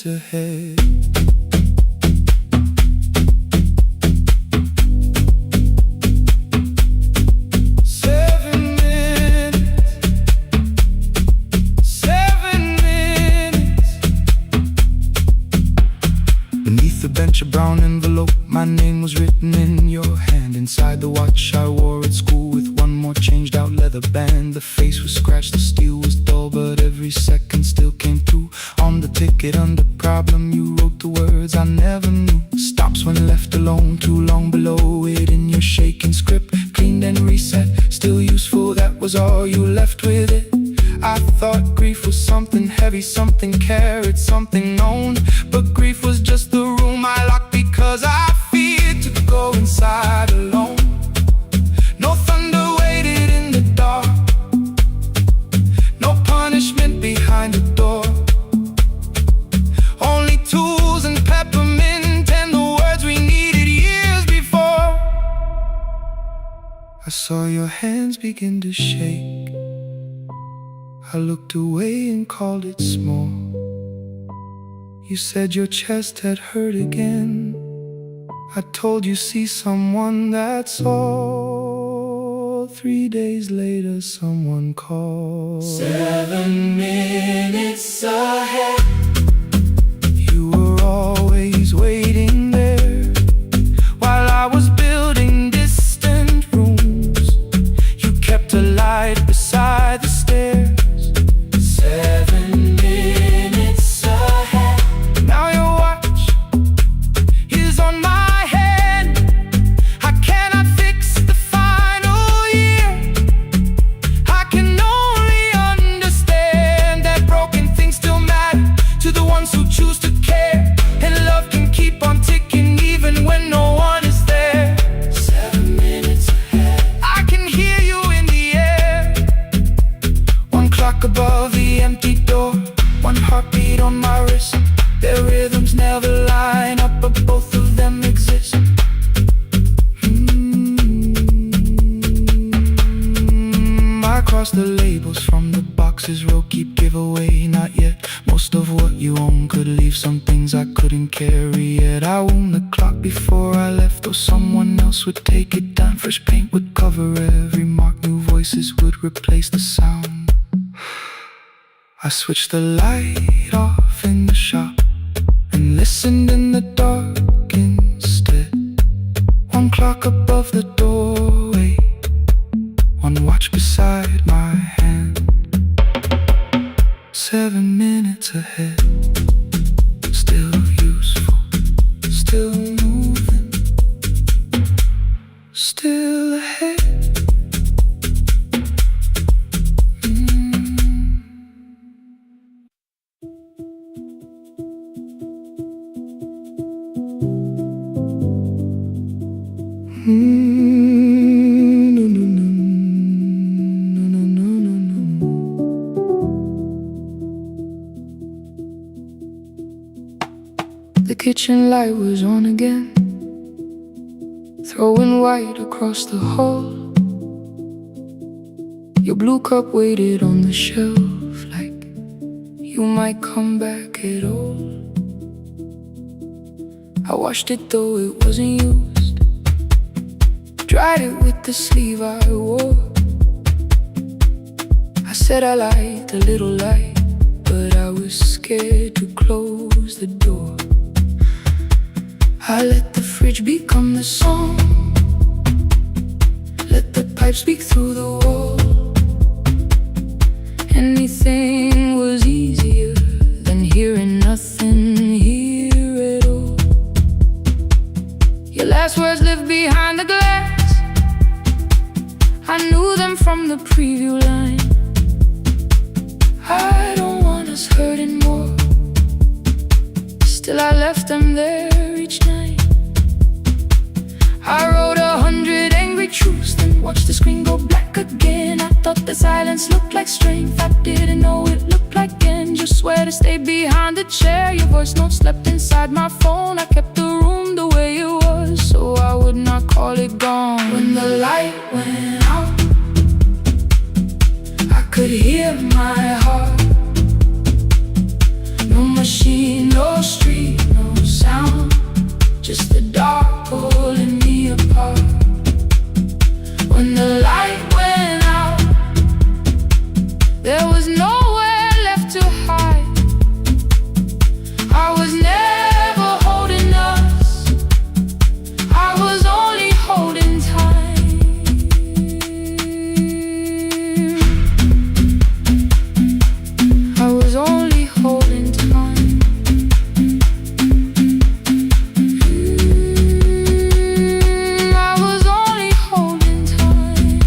minutes ahead. A brown envelope, my name was written in your hand. Inside the watch I wore at school with one more changed out leather band. The face was scratched, the steel was dull, but every second still came through. On the ticket under problem you wrote the words I never knew. Stops when left alone, too long below it in your shaking script. Cleaned and reset, still useful, that was all you left with it. I thought grief was something heavy, something carried, something known. But grief was just the room I locked because I feared to go inside alone. No thunder waited in the dark, no punishment behind the door. Only tools and peppermint and the words we needed years before. I saw your hands begin to shake. I looked away and called it small. You said your chest had hurt again. I told you see someone, that's all. 3 days later someone called. 7 minutes ahead. You were always waiting there while I was building distant rooms. You kept a light beside the stairs. 7 minutes ahead. Now your watch is on my head. I cannot fix the final year. I can only understand that broken things still matter to the ones who choose to care. And love can keep on ticking even when no one is there. 7 minutes ahead. I can hear you in the air. One clock above the empty door, one heartbeat on my wrist. Their rhythms never line up, but both of them exist. I cross the labels from the boxes, row keep giveaway, not yet. Most of what you own could leave some things I couldn't carry yet. I wound the clock before I left, or someone else would take it down. Fresh paint would cover every mark, new voices would replace the sound. I switched the light off in the shop and listened in the dark instead. One clock above the doorway, one watch beside my hand. 7 minutes ahead, still useful, still moving, still ahead. The kitchen light was on again, throwing white across the hall. Your blue cup waited on the shelf like you might come back at all. I washed it though it wasn't used, dried it with the sleeve I wore. I said I liked a little light, but I was scared to close the door. I let the fridge become the song, let the pipe speak through the wall. Anything was easier than hearing nothing here at all. Your last words lived behind the glass, I knew them from the preview line. I don't want us hurting more, still I left them there each night. I wrote 100 angry truths, then watched the screen go black again. I thought the silence looked like strength, I didn't know it looked like end. Just swear to stay behind the chair, your voice notes slept inside my phone. I kept the room the way it was, so I would not call it gone. When the light went out, I could hear my heart. No machine, no street, no sound, just the dark pulling me apart. When the light went out, there was nowhere left to hide. I was never holding us, I was only holding time. I was only holding time. I was only holding time.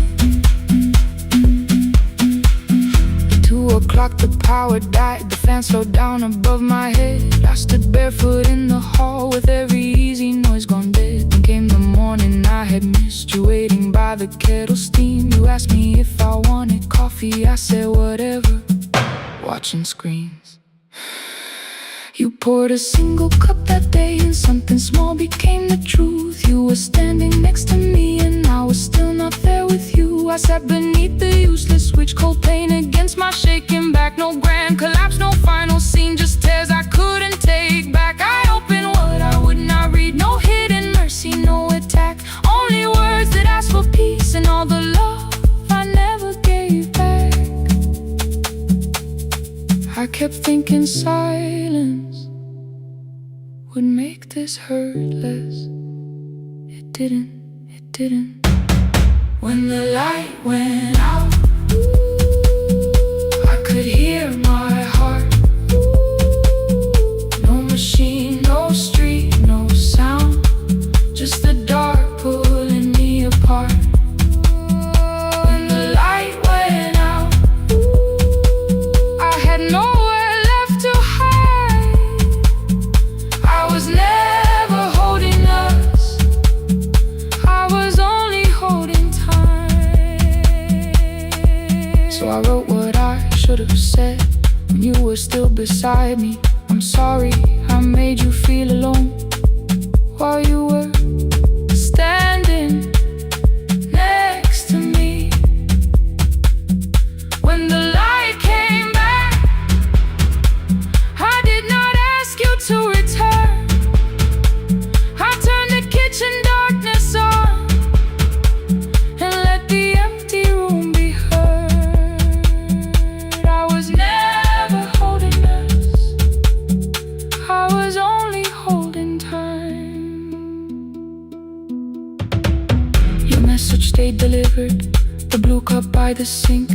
2 o'clock, the power died, the fan slowed down above my head. I stood barefoot in the hall with every easy noise gone dead. Then came the morning I had missed you, waiting by the kettle steam. You asked me if I wanted coffee, I said whatever, watching screens. You poured a single cup that day and something small became the truth. You were standing next to me and I was still not there with you. I sat beneath the useless switch, cold pain against my shaking back. No grand collapse, no final scene, just tears I couldn't take back. I opened what I would not read, no hidden mercy, no attack, only words that asked for peace and all the love I never gave back. I kept thinking silence would make this hurt less. It didn't, it didn't. When the light went out, I could hear my heart. No machine, no street, no sound, just the dark pulling me apart. When the light went out, I had nowhere left to hide. I was never holding us, I was only holding time. So I wrote what I should have said when you were still beside me. I'm sorry I made you feel alone while you were standing next to me. When the light came back, I did not ask you to return. I turned the kitchen darkness on and let the empty room be heard. I was never holding us, I was only holding time. Your message stayed delivered, the blue cup by the sink.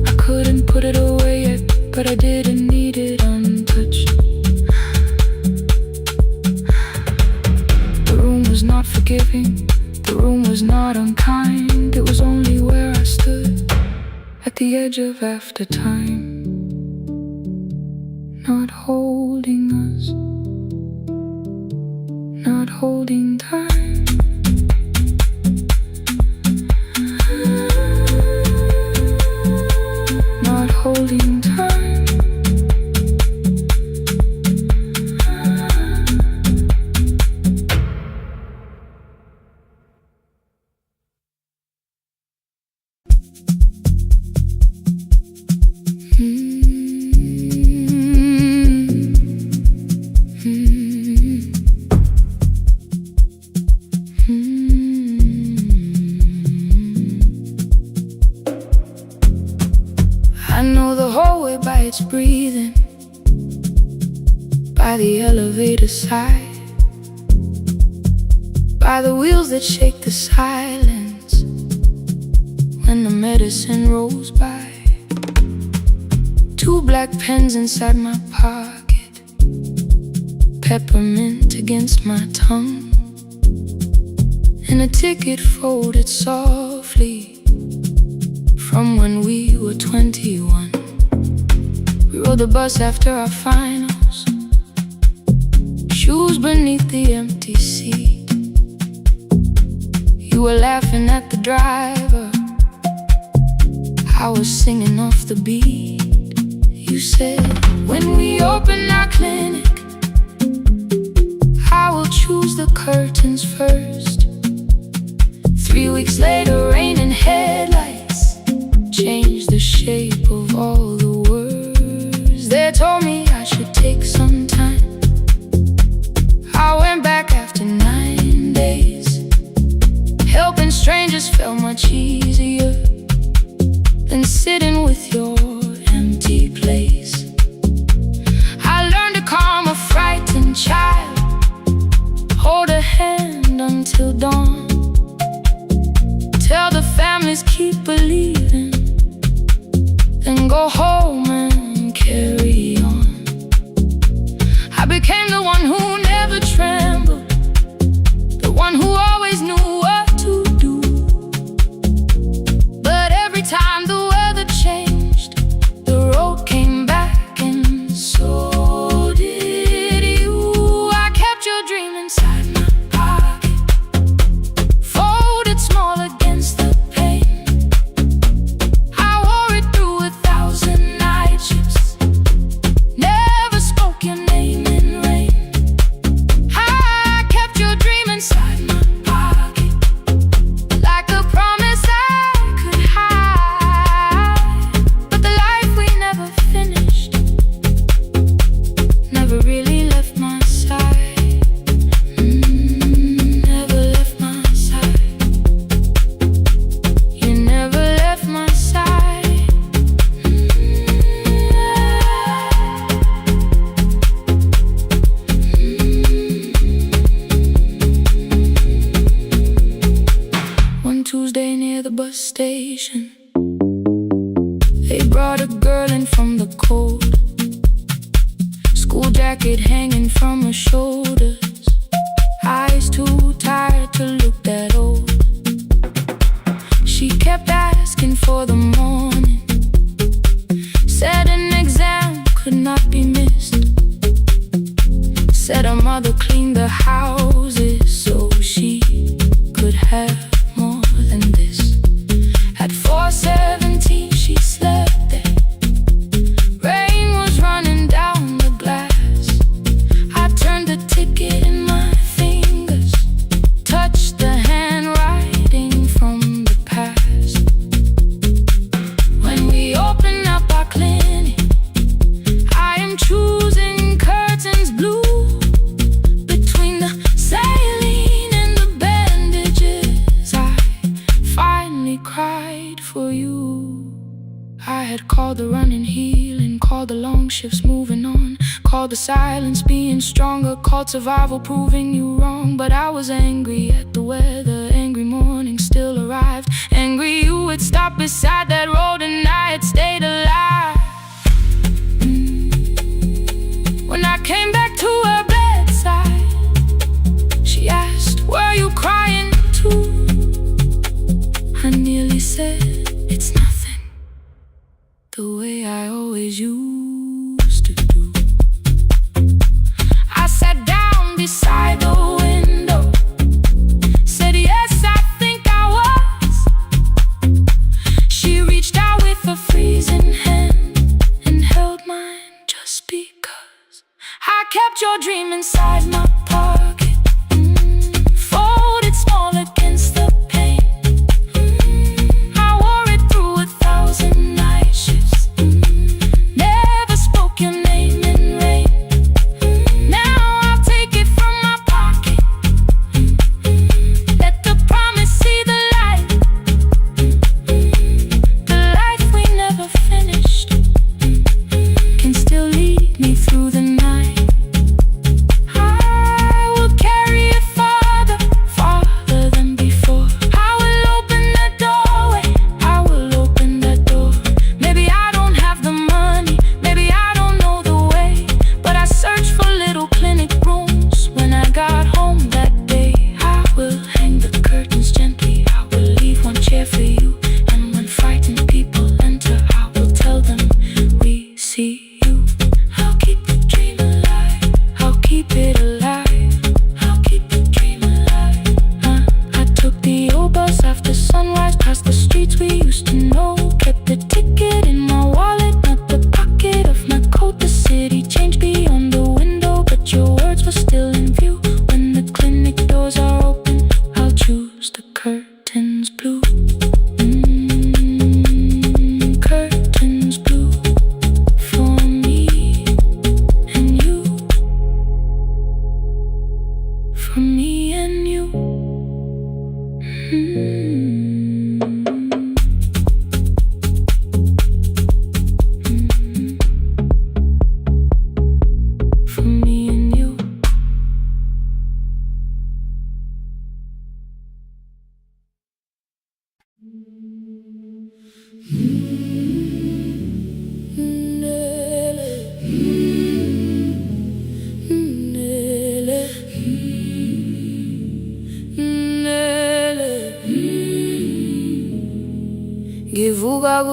I couldn't put it away yet, but I didn't need it untouched. The room was not forgiving, the room was not unkind. It was only where I stood at the edge of after time, not holding us, not holding time. Not holding time. I know the hallway by its breathing, by the elevator side, by the wheels that shake the silence when the medicine rolls by. 2 black pens inside my pocket, peppermint against my tongue, and a ticket folded softly from when we were 21. We rode the bus after our finals, shoes beneath the empty seat. You were laughing at the driver, I was singing off the beat. You said, when we open our clinic, I will choose the curtains first. 3 weeks later, rain and headlights changed the shape of all the words. They told me I should take some time go home and carry on. I became the one who never trembled, the one who always knew what to do. But every time the weather changed, the road came back, and so did you. I kept your dream inside my pocket, folded small against the pain. I wore it through 1,000 night shifts, never spoke your name in rain. I kept your dream inside my pocket, like a promise I could hide. But the life we never finished never really left my side. Never left my side. You never left my side. One Tuesday near the bus station, they brought a girl in from the cold, school jacket hanging from her shoulders, eyes too tired to look that old. She kept asking for the morning, said an exam could not be missed, said her mother cleaned the houses so she could have more than this. At 4:17 she slept there, rain was running down the glass. I turned the ticket in my fingers, touched the handwriting from the past. When we open up our clinic, I am choosing curtains blue, between the saline and the bandages. I finally cried for you. I had called the running healing, called the long shifts moving on, called the silence being stronger, called survival proving you wrong. But I was angry at the weather, angry morning still arrived, angry you had stopped beside that road and I had stayed alive. When I came back to her bedside, she asked, were you crying too? I nearly said, it's nothing, the way I always used to do. I sat down beside the window, said yes, I think I was. She reached out with a freezing hand and held mine just because. I kept your dream inside my pocket, folded small against the pain. I wore it through 1,000 night shifts, never spoke your name in rain. Now I'll take it from my pocket, let the promise see the light. The life we never finished can still lead me through the night.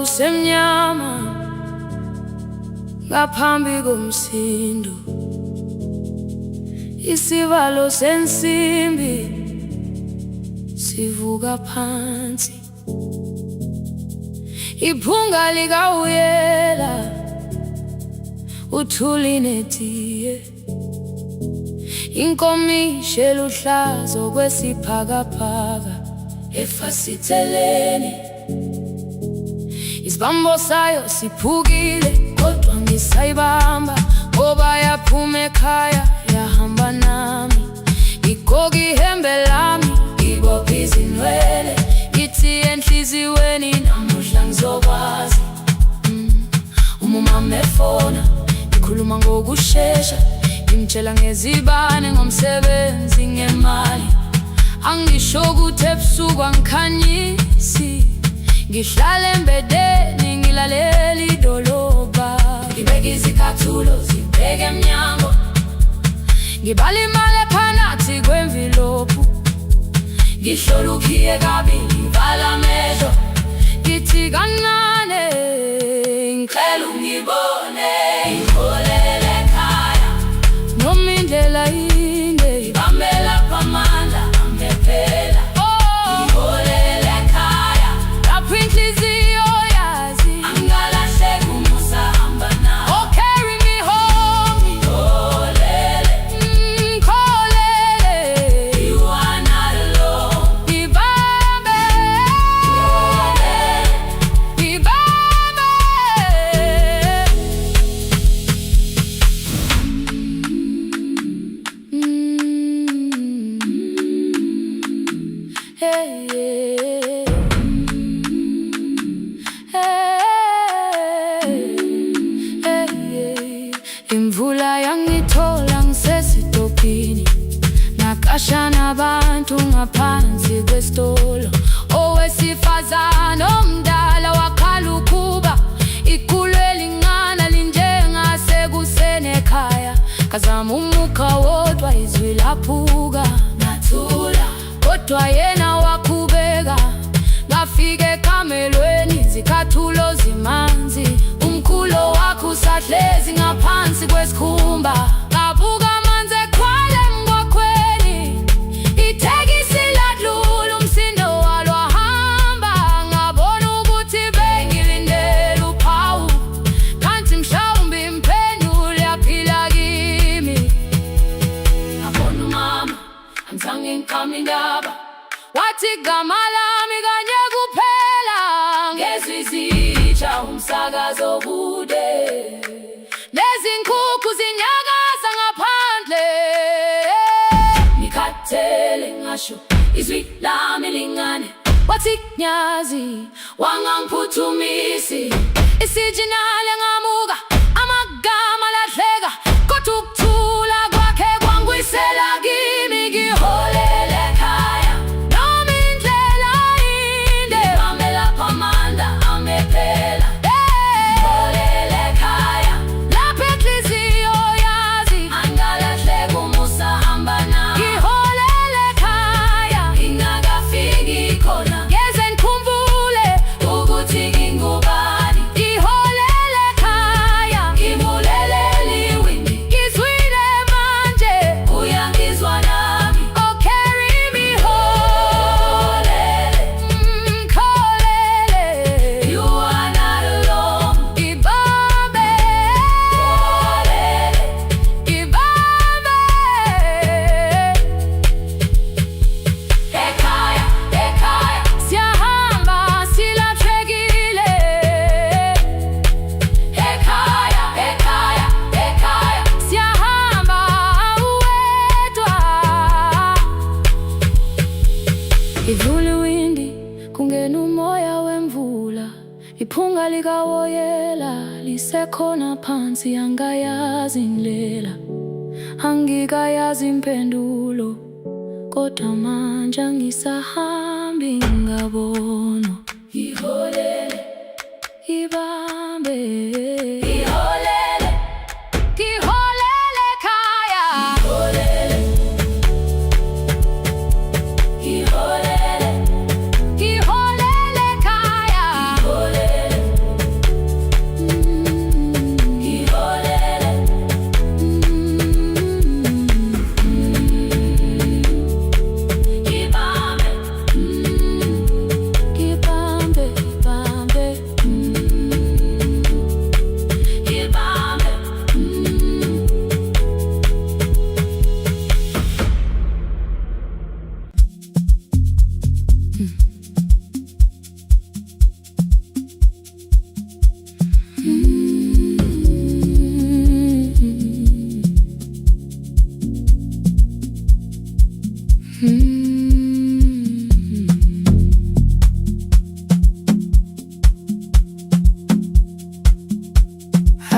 kusemnyama ngaphambi komsindo, isivalo sensimbi sivuka phansi, iphunga likawuyela uthuli netiye, inkomishi eluhlaza okwesiphakapaka efasiteleni. Isibambo sayo siphukile kodwa ngisayibamba, ngoba yaphuma ekhaya yahamba nami. Igoga ihembe lami, ibopha izinwele, ithi enhliziyweni namuhla ngizokwazi. Umama efona, ikhuluma ngokushesha, imtshela ngezibane, ngomsebenzi, ngemali. Angisho ukuthi ebusuku angikhanyisi, ngihlala embedeni ngilalela idolobha. Ngibeka izicathulo zibheke emnyango, ngibala imali ephakathi kwemvilophu, ngihlola ukhiye kabili ngivala amehlo, ngithi kancane ngicela ungibone, ngiholele ekhaya noma indlela inde, ngibambela phamandla angephela. Ngiholele ekhaya lapho inhliziyo yazi angalahleki umusa hamba nawe. Oh, carry me home, ngiholele, ngiholele, you are not alone. Ngibambe, ngiholele, ngibambe. Hey, hey, hey, hey. Imvula yangithola ngisesitopini, nakasha nabantu ngaphansi kwesitolo. Owesifazane omdala wakhala ukuba ikhulu elingana linjengasekuseni ekhaya. Kazama umukha wodwa izwi laphuka, ngathula kodwa yena wakhubeka. Ngafika ekamelweni izicathulo zimanzi, umkhulo wakhe usahlezi ngaphansi kwesikhumba. Ngabuka amanzi ekhwale mgwaqweni, itekisi ladlula umsindo walo wahamba. Ngabona ukuthi bengilindele uphawu, kanti mhlawumbe impendulo yaphila kimi. Ngabona umama angizange ngiqame indaba, wathi igama lami kanye kuphela. Ngezwi izitsha umsakazo kude, nezinkukhu zinyakaza ngaphandle. Ngikhathele ngasho izwi lami lingane, wathi nyazi wangangiphuthumisi. Isijinali ngamuka, amagama lahleka, kodwa ukuthula kwakhe kwangwisela kimi. Ngiholele ekhaya noma indlela inde, ngibambela phamandla angephela. Ngiholele ekhaya lapho inhliziyo yazi angalahleki umusa hamba nawe. Ngiholele ekhaya ingakafiki khona, ngeze ngikhumbule ukuthi ngingubani. Ngiholele ekhaya ngibulelele iwindi, ngizwile manje uyangizwa nami. Oh, carry me home, ngiholele, you are not alone. Ngibambe, ngibambe. Ekhaya, ekhaya siyahamba silahlekile. Ekhaya, ekhaya, ekhaya siyahamba uwedwa. Ivula iwindi kungena umoya wemvula, iphunga likawoyela lisekhona phansi. Angayazi indlela, angikayazi impendulo, kodwa manje angisahambi ngabona. Ngiholele, ngibambe, ngiholele, ngiholele ekhaya. Ngiholele, ngiholele, ngiholele ekhaya. Ngiholele,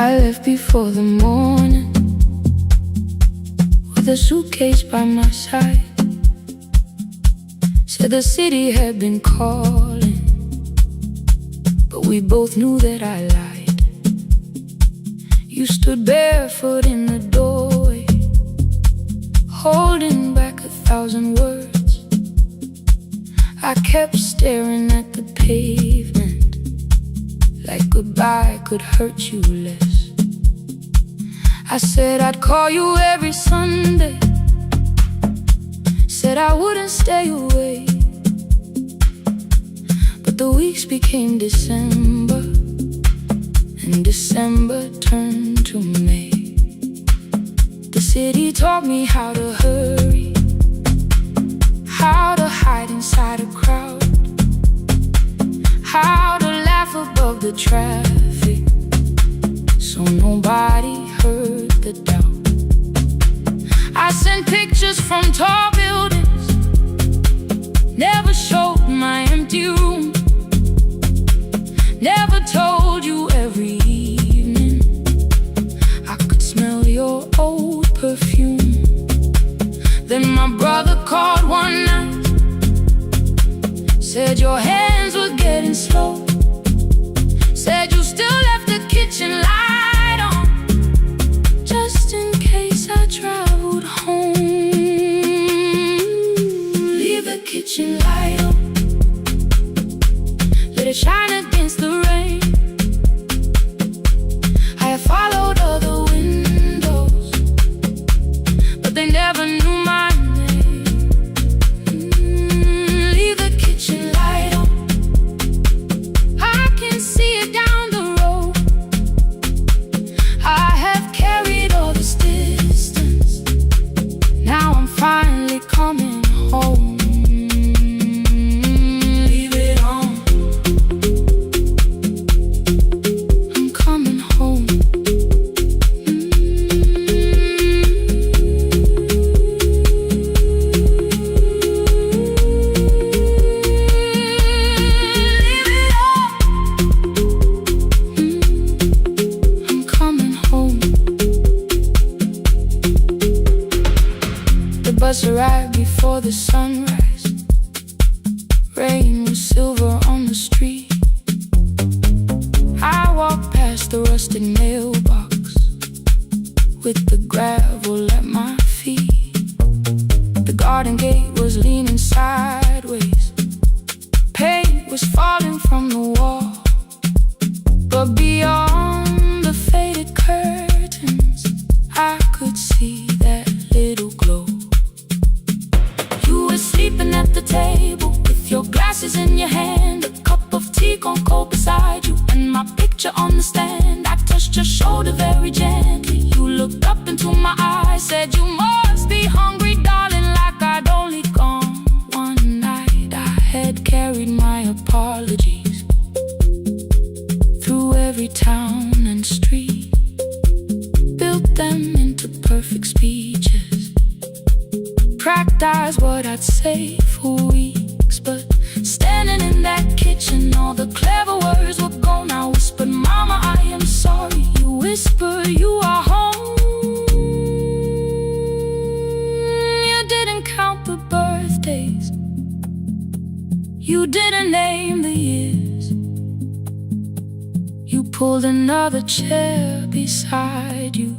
I left before the morning with a suitcase by my side. Said the city had been calling, but we both knew that I lied. You stood barefoot in the doorway, holding back 1,000 words. I kept staring at the pavement, like goodbye could hurt you less. I said I'd call you every Sunday, said I wouldn't stay away. But the weeks became December, and December turned to May. The city taught me how to hurry, how to hide inside a crowd, how to laugh above the traffic, so nobody heard the doubt. I sent pictures from tall buildings, never showed my empty room, never told you every evening I could smell your old perfume. Then my brother called one night, said your hands were getting slow, said you still left the kitchen light on, just in case I traveled home. Leave the kitchen light on, let it shine against the rain. I have followed other windows, but they never knew my name. Leave the kitchen light on, I can see it down the road. I have carried all this distance, now I'm finally coming home. Leave it on, I'm coming home. Leave it on, I'm coming home. The bus arrived before the sunrise. Rain was silver on the street. I walked past the rusted mailbox with the gravel at my feet. The garden gate was leaning sideways, paint was falling from the wall, but beyond the faded curtains I could see that little glow. You were sleeping at the table with your glasses in your hand, a cup of tea gone cold beside you, and my picture on the stand. I touched your shoulder very gently. You looked up into my eyes, said you must be hungry, darling, like I'd only gone one night. I had carried my apologies through every town and street, built them into perfect speeches, practiced what I'd say for weeks. But standing in that kitchen, all the clever words were gone. I whispered, Mama, I am sorry. You whisper, you are home. You didn't count the birthdays, you didn't name the years. You pulled another chair beside you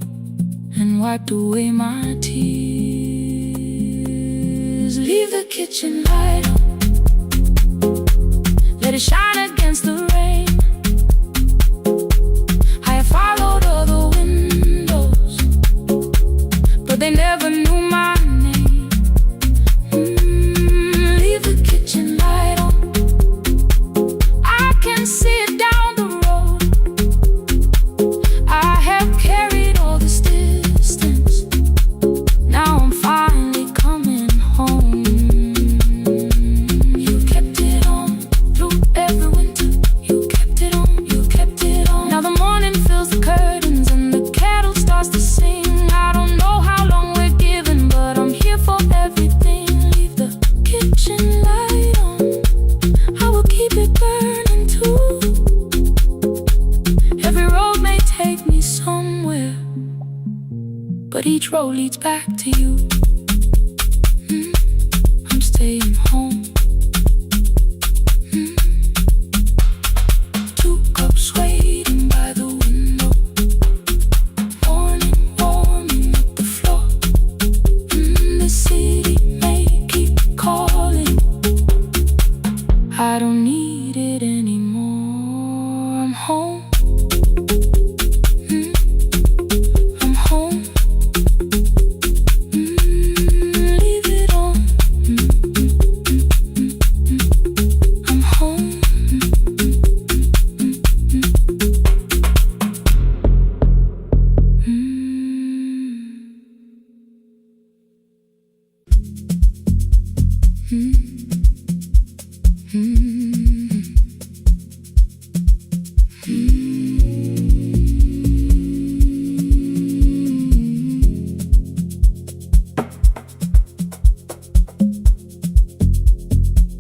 and wiped away my tears. Leave the kitchen light on, let it shine against the rain. I have followed other windows, but they never knew my name. Leave the kitchen light on, I can see it down the road. I have carried all this distance, now I'm finally coming home. You kept it on through every winter, you kept it on, you kept it on. Now the morning fills the curtains and the kettle starts to sing. I don't know how long we're given, but I'm here for everything. Leave the kitchen light on, I will keep it burning too. Every road may take me so but each road leads back to you. I'm staying home. 2 cups waiting by the window, morning warming up the floor. The city may keep calling, I don't need it anymore. I'm home. I'm home. Leave it on. I'm home.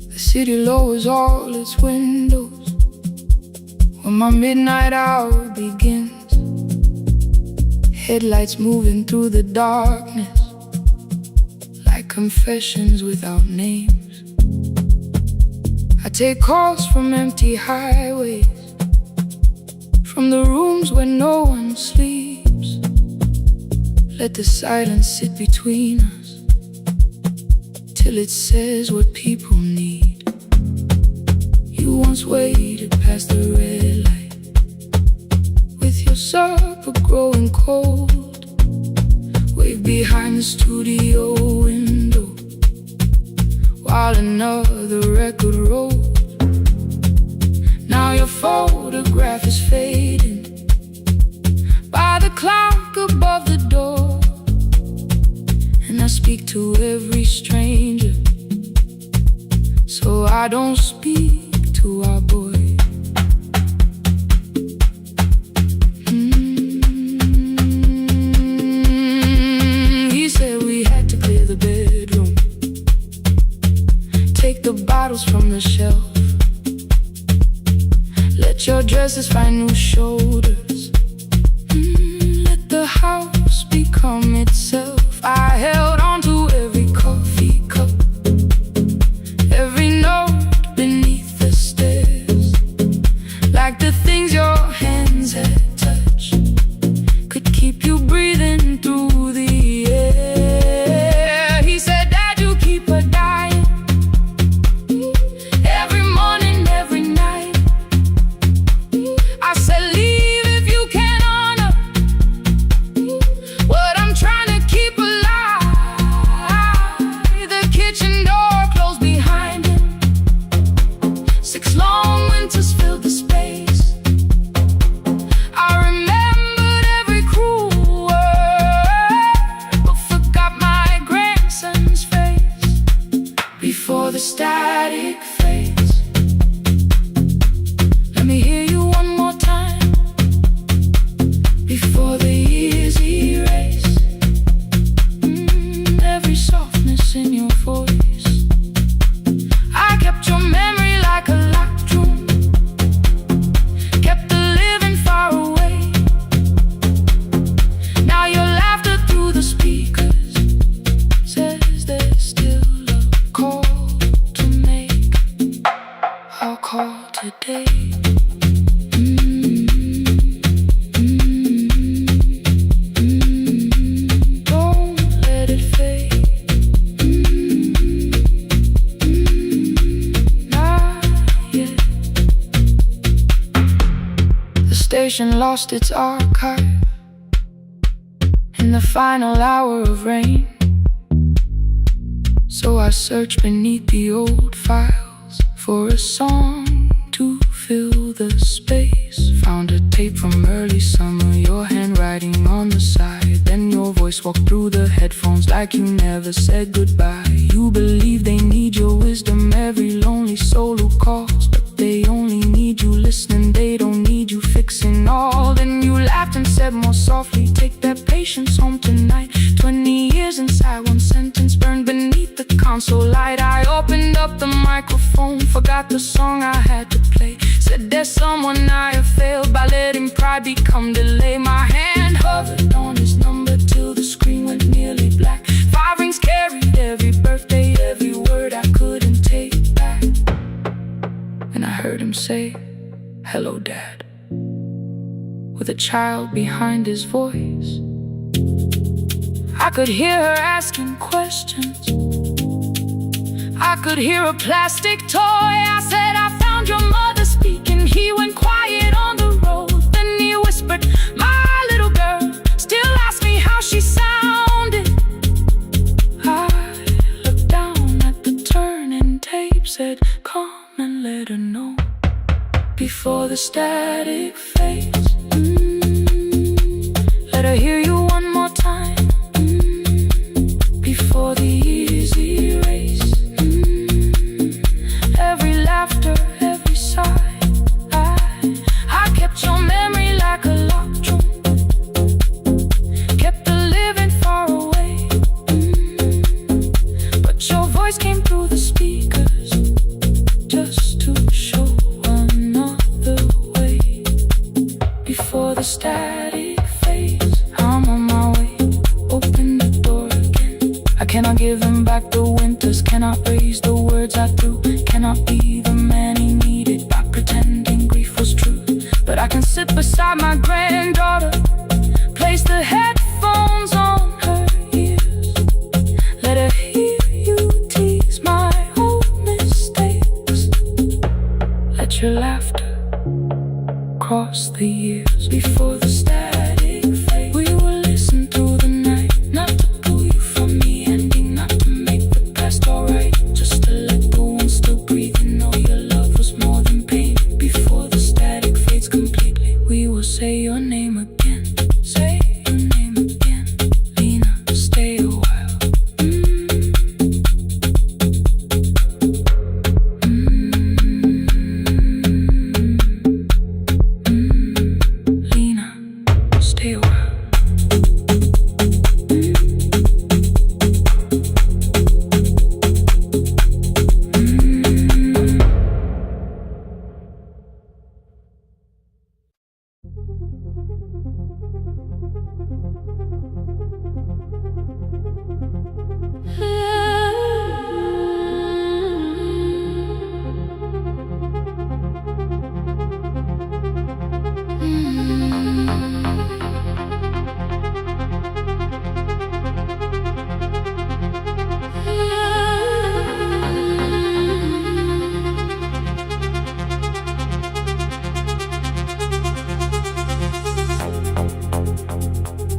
The city lowers all its windows when my midnight hour begins. Headlights moving through the darkness like confessions without names. I take calls from empty highways, from the rooms where no one sleeps. Let the silence sit between us till it says what people need. You once waited past the red light with your supper growing cold. Wave behind the studio window while another record rolls. Now your photograph is fading by the clock above the door. And I speak to every stranger, so I don't speak to our boy. He said we had to clear the bedroom, take the bottles from the shelf, let your dresses find new shoulders, let the house become itself. I held on to every coffee cup, every note beneath the stairs, like the things your hands had touched could keep you breathing through the air. He said, Dad, you keep her dying every morning, every night. I said, leave if you can honor what I'm trying to keep alive. The kitchen door closed behind him, 6 long winters filled the space. I remembered every cruel word, but forgot my grandson's face before the static fades. Let me hear you one more time before the years erase every softness in your voice. I kept your memory like a locked room, kept the living far away. Now your laughter through the speakers says there's still a call to make. I'll call today. Don't let it fade. Not yet. The station lost its archive in the final hour of rain, so I searched beneath the old files for a song to fill the space. Found a tape from early summer, your handwriting on the side. Then your voice walked through the headphones like you never said goodbye. You believe they need your wisdom, every lonely soul who calls, but they only need you listening, they don't need you fixing all. Then you laughed and said more softly, take that patience home tonight. 20 years inside one sentence burned beneath the console light. I opened up the microphone, forgot the song I had to play. Said there's someone I have failed by letting pride become delay. My hand hovered on his number till the screen say, "Hello, Dad," with a child behind his voice. I could hear her asking questions. I could hear a plastic toy. I said, "I found your mother speaking." He went quiet on the road. Then he whispered, "My little girl still asks me how she sounded." I looked down at the turning tape, said, "Come and let her know before the static fades. Let her hear you one more time before the years erase. Every laughter, every sigh, I kept your memory like a locked room, kept her living far away. But your voice came through the speakers just to show another way before the static fades. I'm on my way, open the door again. I cannot give him back the winters, cannot raise the words I threw, cannot be the man he needed by pretending grief was true. But I can sit beside my granddaughter, place the headphones on her ears, let her hear you tease my old mistakes. Let your laughter cross the years before the static fades. We will listen through the night, not to pull you from the ending, not to make the past alright, just to let the one still breathe and know your love was more than pain. Before the static fades completely, we will say your name again. Say your name again. Lena, stay a while. Lena, stay a while.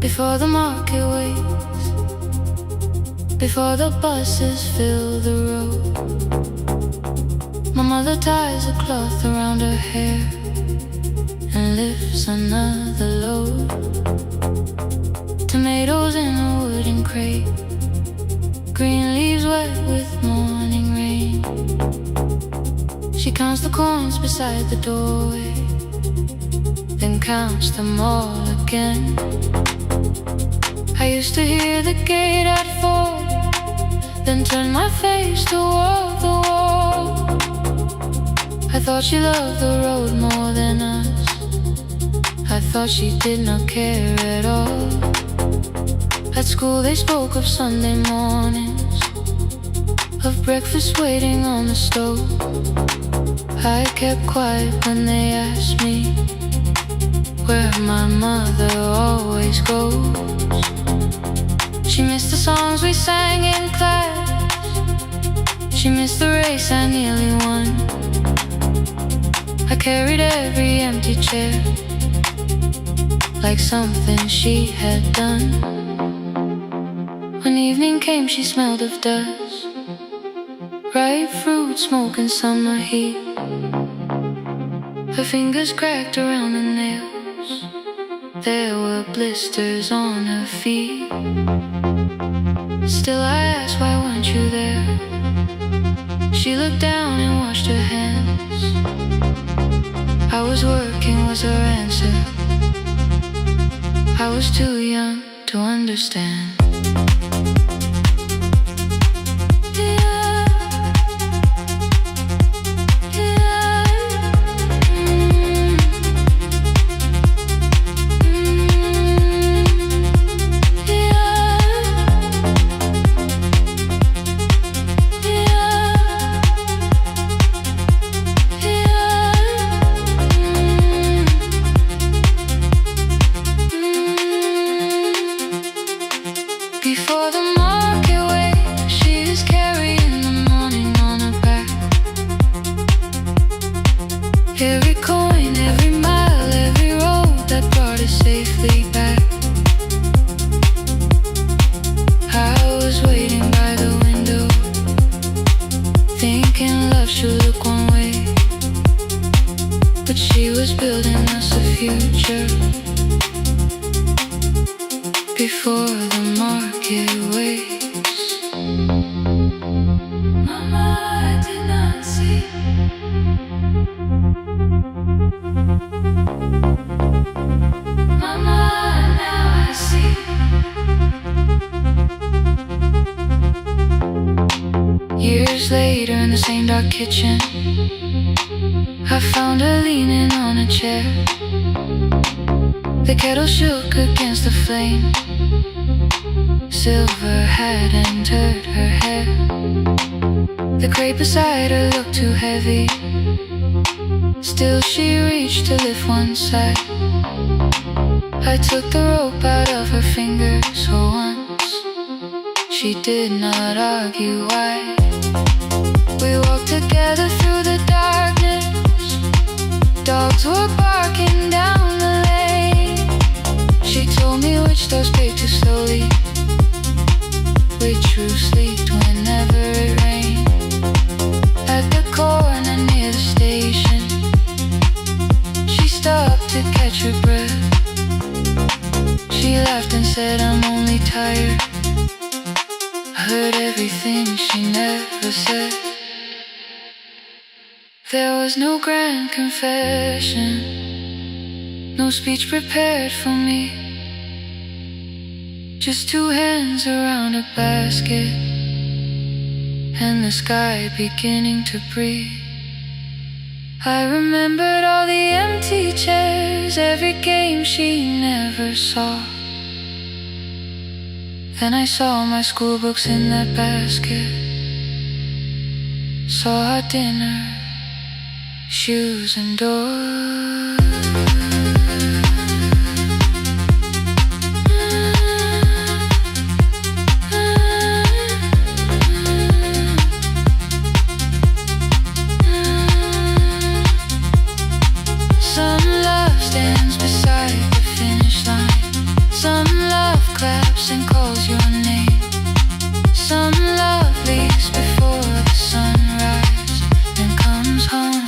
Before the market waits, before the buses fill the road, my mother ties a cloth around her hair and lifts another load. Tomatoes in a wooden crate, green leaves wet with morning rain. She counts the coins beside the doorway, then counts them all again. I used to hear the gate at 4, then turn my face toward the wall. I thought she loved the road more than us. I thought she did not care at all. At school they spoke of Sunday mornings, of breakfast waiting on the stove. I kept quiet when they asked me where my mother always goes. She missed the songs we sang in class, she missed the race I nearly won. I carried every empty chair like something she had done. When evening came she smelled of dust, ripe fruit, smoke and summer heat. Her fingers cracked around the nails, there were blisters on her feet. Still I asked, why weren't you there? She looked down and washed her hands. I was working was her answer. I was too young to understand. building us a future before the market waits. Mama, I did not see. Mama, now I see. Years later in the same dark kitchen, I found her leaning on a chair. The kettle shook against the flame. Silver had entered her hair. The crate beside her looked too heavy. Still she reached to lift one side. I took the rope out of her fingers for once. She did not argue why. We walked together through the darkness. Dogs were barking down the lane. She told me which doors paid too slowly, which roofs leaked whenever it rained. At the corner near the station, she stopped to catch her breath. She laughed and said, I'm only tired. I heard everything she never said. There was no grand confession, no speech prepared for me. Just two hands around a basket and the sky beginning to breathe. I remembered all the empty chairs, every game she never saw. Then I saw my school books in that basket, saw our dinner, shoes and doors. Some love stands beside the finish line. Some love claps and calls your name. Some love leaves before the sunrise and comes home.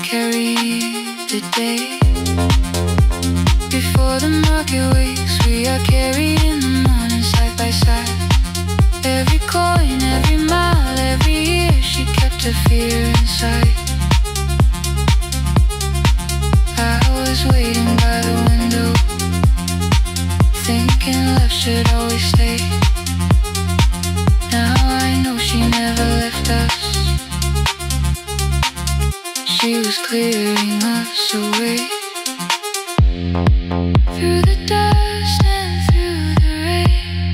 Carry the day before the market wakes. We are carried in the morning side by side. Every coin, every mile, every year she kept her fear inside. I was waiting by the window, thinking left should always stay. Now I know she never left us. She was clearing us away. Through the dust and through the rain,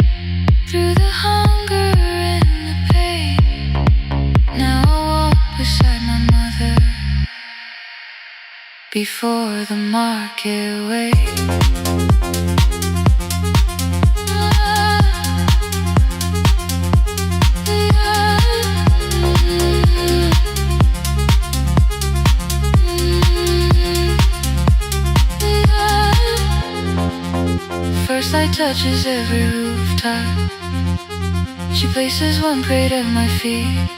through the hunger and the pain. Now I walk beside my mother before the market waits. First light touches every rooftop. She places one crate at my feet.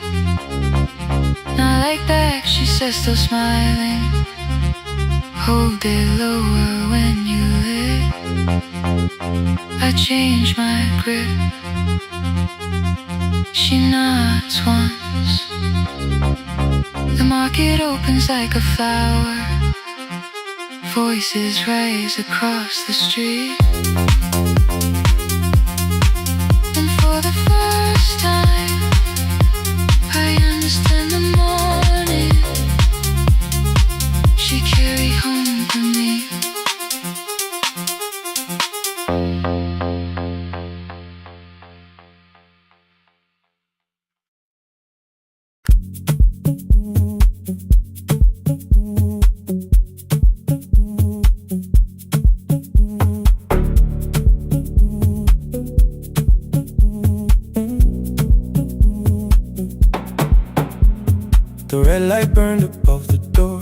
Not like back, she says, still smiling. Hold it lower when you lit. I change my grip. She nods once. The market opens like a flower. Voices rise across the street. And for the first time, I understand the morning she carried home to me. The red light burned above the door,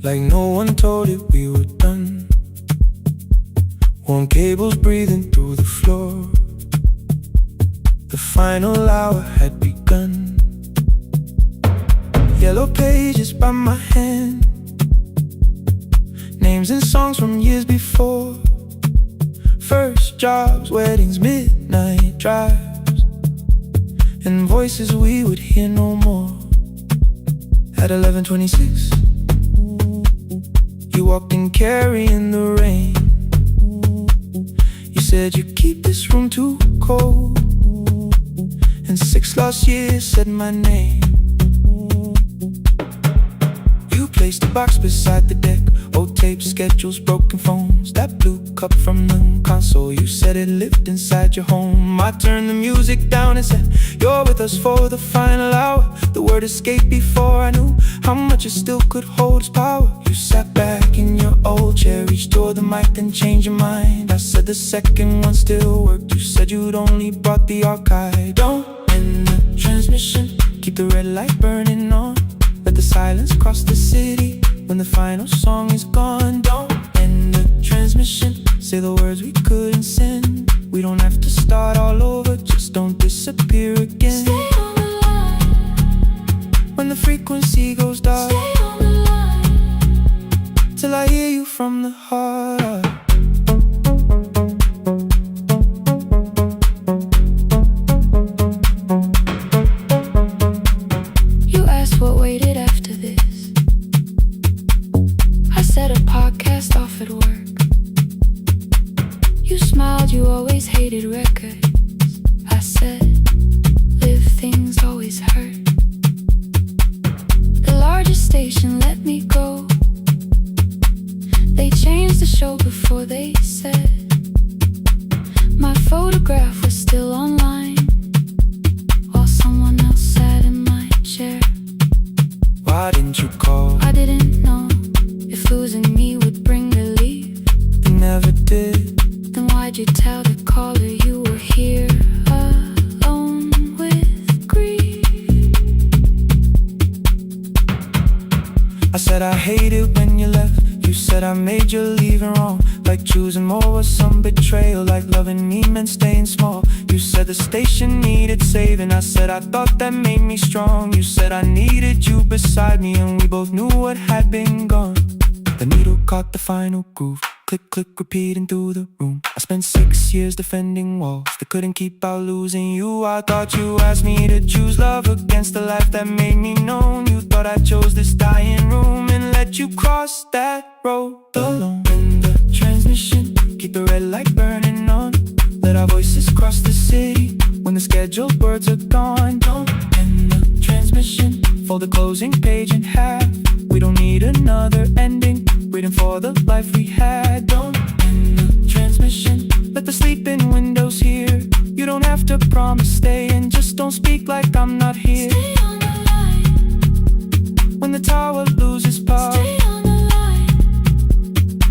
like no one told it we were done. Warm cables breathing through the floor. The final hour had begun. Yellow pages by my hand, names and songs from years before. First jobs, weddings, midnight drives, and voices we would hear no more. At 11:26, you walked in carrying the rain. You said you keep this room too cold, and 6 lost years said my name. You placed a box beside the deck, old tapes, schedules, broken phones, that blue cup from the console. You said it lived inside your home. I turned the music down and said, you're with us for the final hour. The word escaped before I knew how much it still could hold its power. You sat back in your old chair, reached toward the mic, then changed your mind. I said the second one still worked. You said you'd only brought the archive. Don't end the transmission, keep the red light burning on. Let the silence cross the city when the final song is gone. Don't end the transmission, say the words we couldn't send. We don't have to start all over, just don't disappear again. Stay on the line. When the frequency goes dark, Stay on the line. till I hear you from the heart. You asked what waited after this. I said a podcast off at work. You smiled, you always hated records. I said, live things always hurt. The largest station let me go. They changed the show before they said my photograph was still online, while someone else sat in my chair. Why didn't you call? I didn't know if losing me would bring relief. You never did. Then why'd you tell the caller you were here alone with grief? I said I hate it when you left. You said I made you leaving wrong, like choosing more was some betrayal, like loving me meant staying small. You said the station needed saving. I said I thought that made me strong. You said I needed you beside me, and we both knew what had been gone. The needle caught the final groove. Click, click, repeating through the room. I spent 6 years defending walls that couldn't keep out losing you. I thought you asked me to choose love against the life that made me known. You thought I chose this dying room and let you cross that road alone. In the transmission, keep the red light burning on. Let our voices cross the city when the scheduled words are gone. Don't end the transmission, fold the closing page in half. We don't need another ending, waiting for the life we had. Don't end the transmission, let the sleeping windows hear. You don't have to promise stay, and just don't speak like I'm not here. Stay on the line. When the tower loses power, Stay on the line.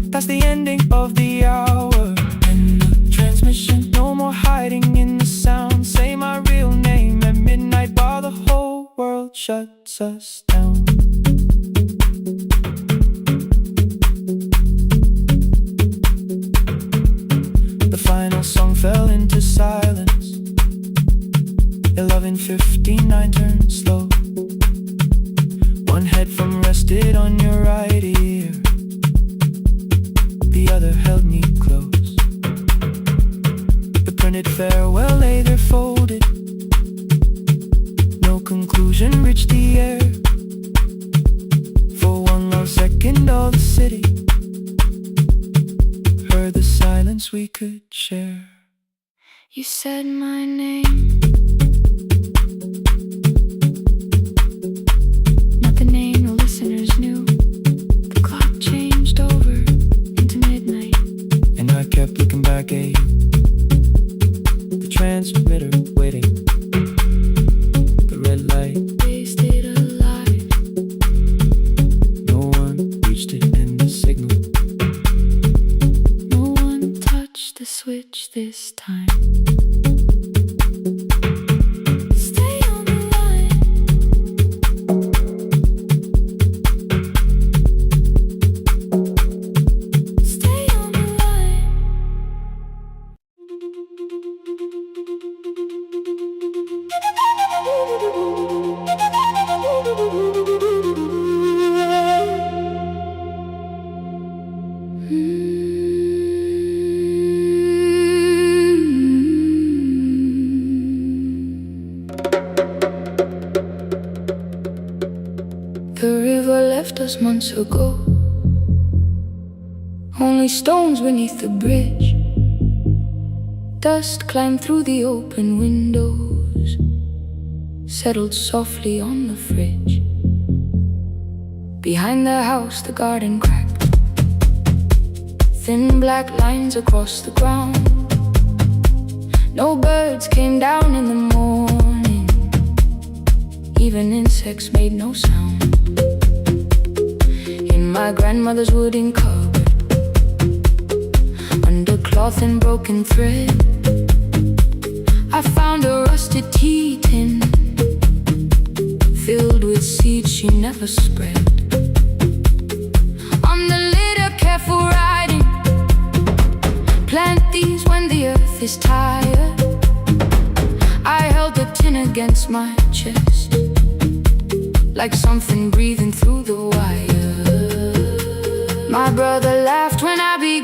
that's the ending of the hour. End the transmission, no more hiding in the sound. Say my real name at midnight while the whole world shuts us down. The final song fell into silence. 11:59 turned slow. One headphone rested on your right ear, the other held me close. The printed farewell lay there folded. No conclusion reached the air. For one long second all the city heard the silence we could share. You said my name, not the name the listeners knew. The clock changed over into midnight, and I kept looking back at you. The transmitter waiting, the red light wasted alive. no one reached it, and the signal. No one touched the switch this time. Stay on the line. Stay on the line. The river left us months ago. Only stones beneath the bridge. Dust climbed through the open windows, settled softly on the fridge. Behind the house the garden cracked, thin black lines across the ground. No birds came down in the morning, even insects made no sound. In my grandmother's wooden cupboard, under cloth and broken thread, I found a rusted tea tin filled with seeds she never spread. On the lid a careful writing, plant these when the earth is tired. I held the tin against my chest, like something breathing through the wire. My brother laughed when I began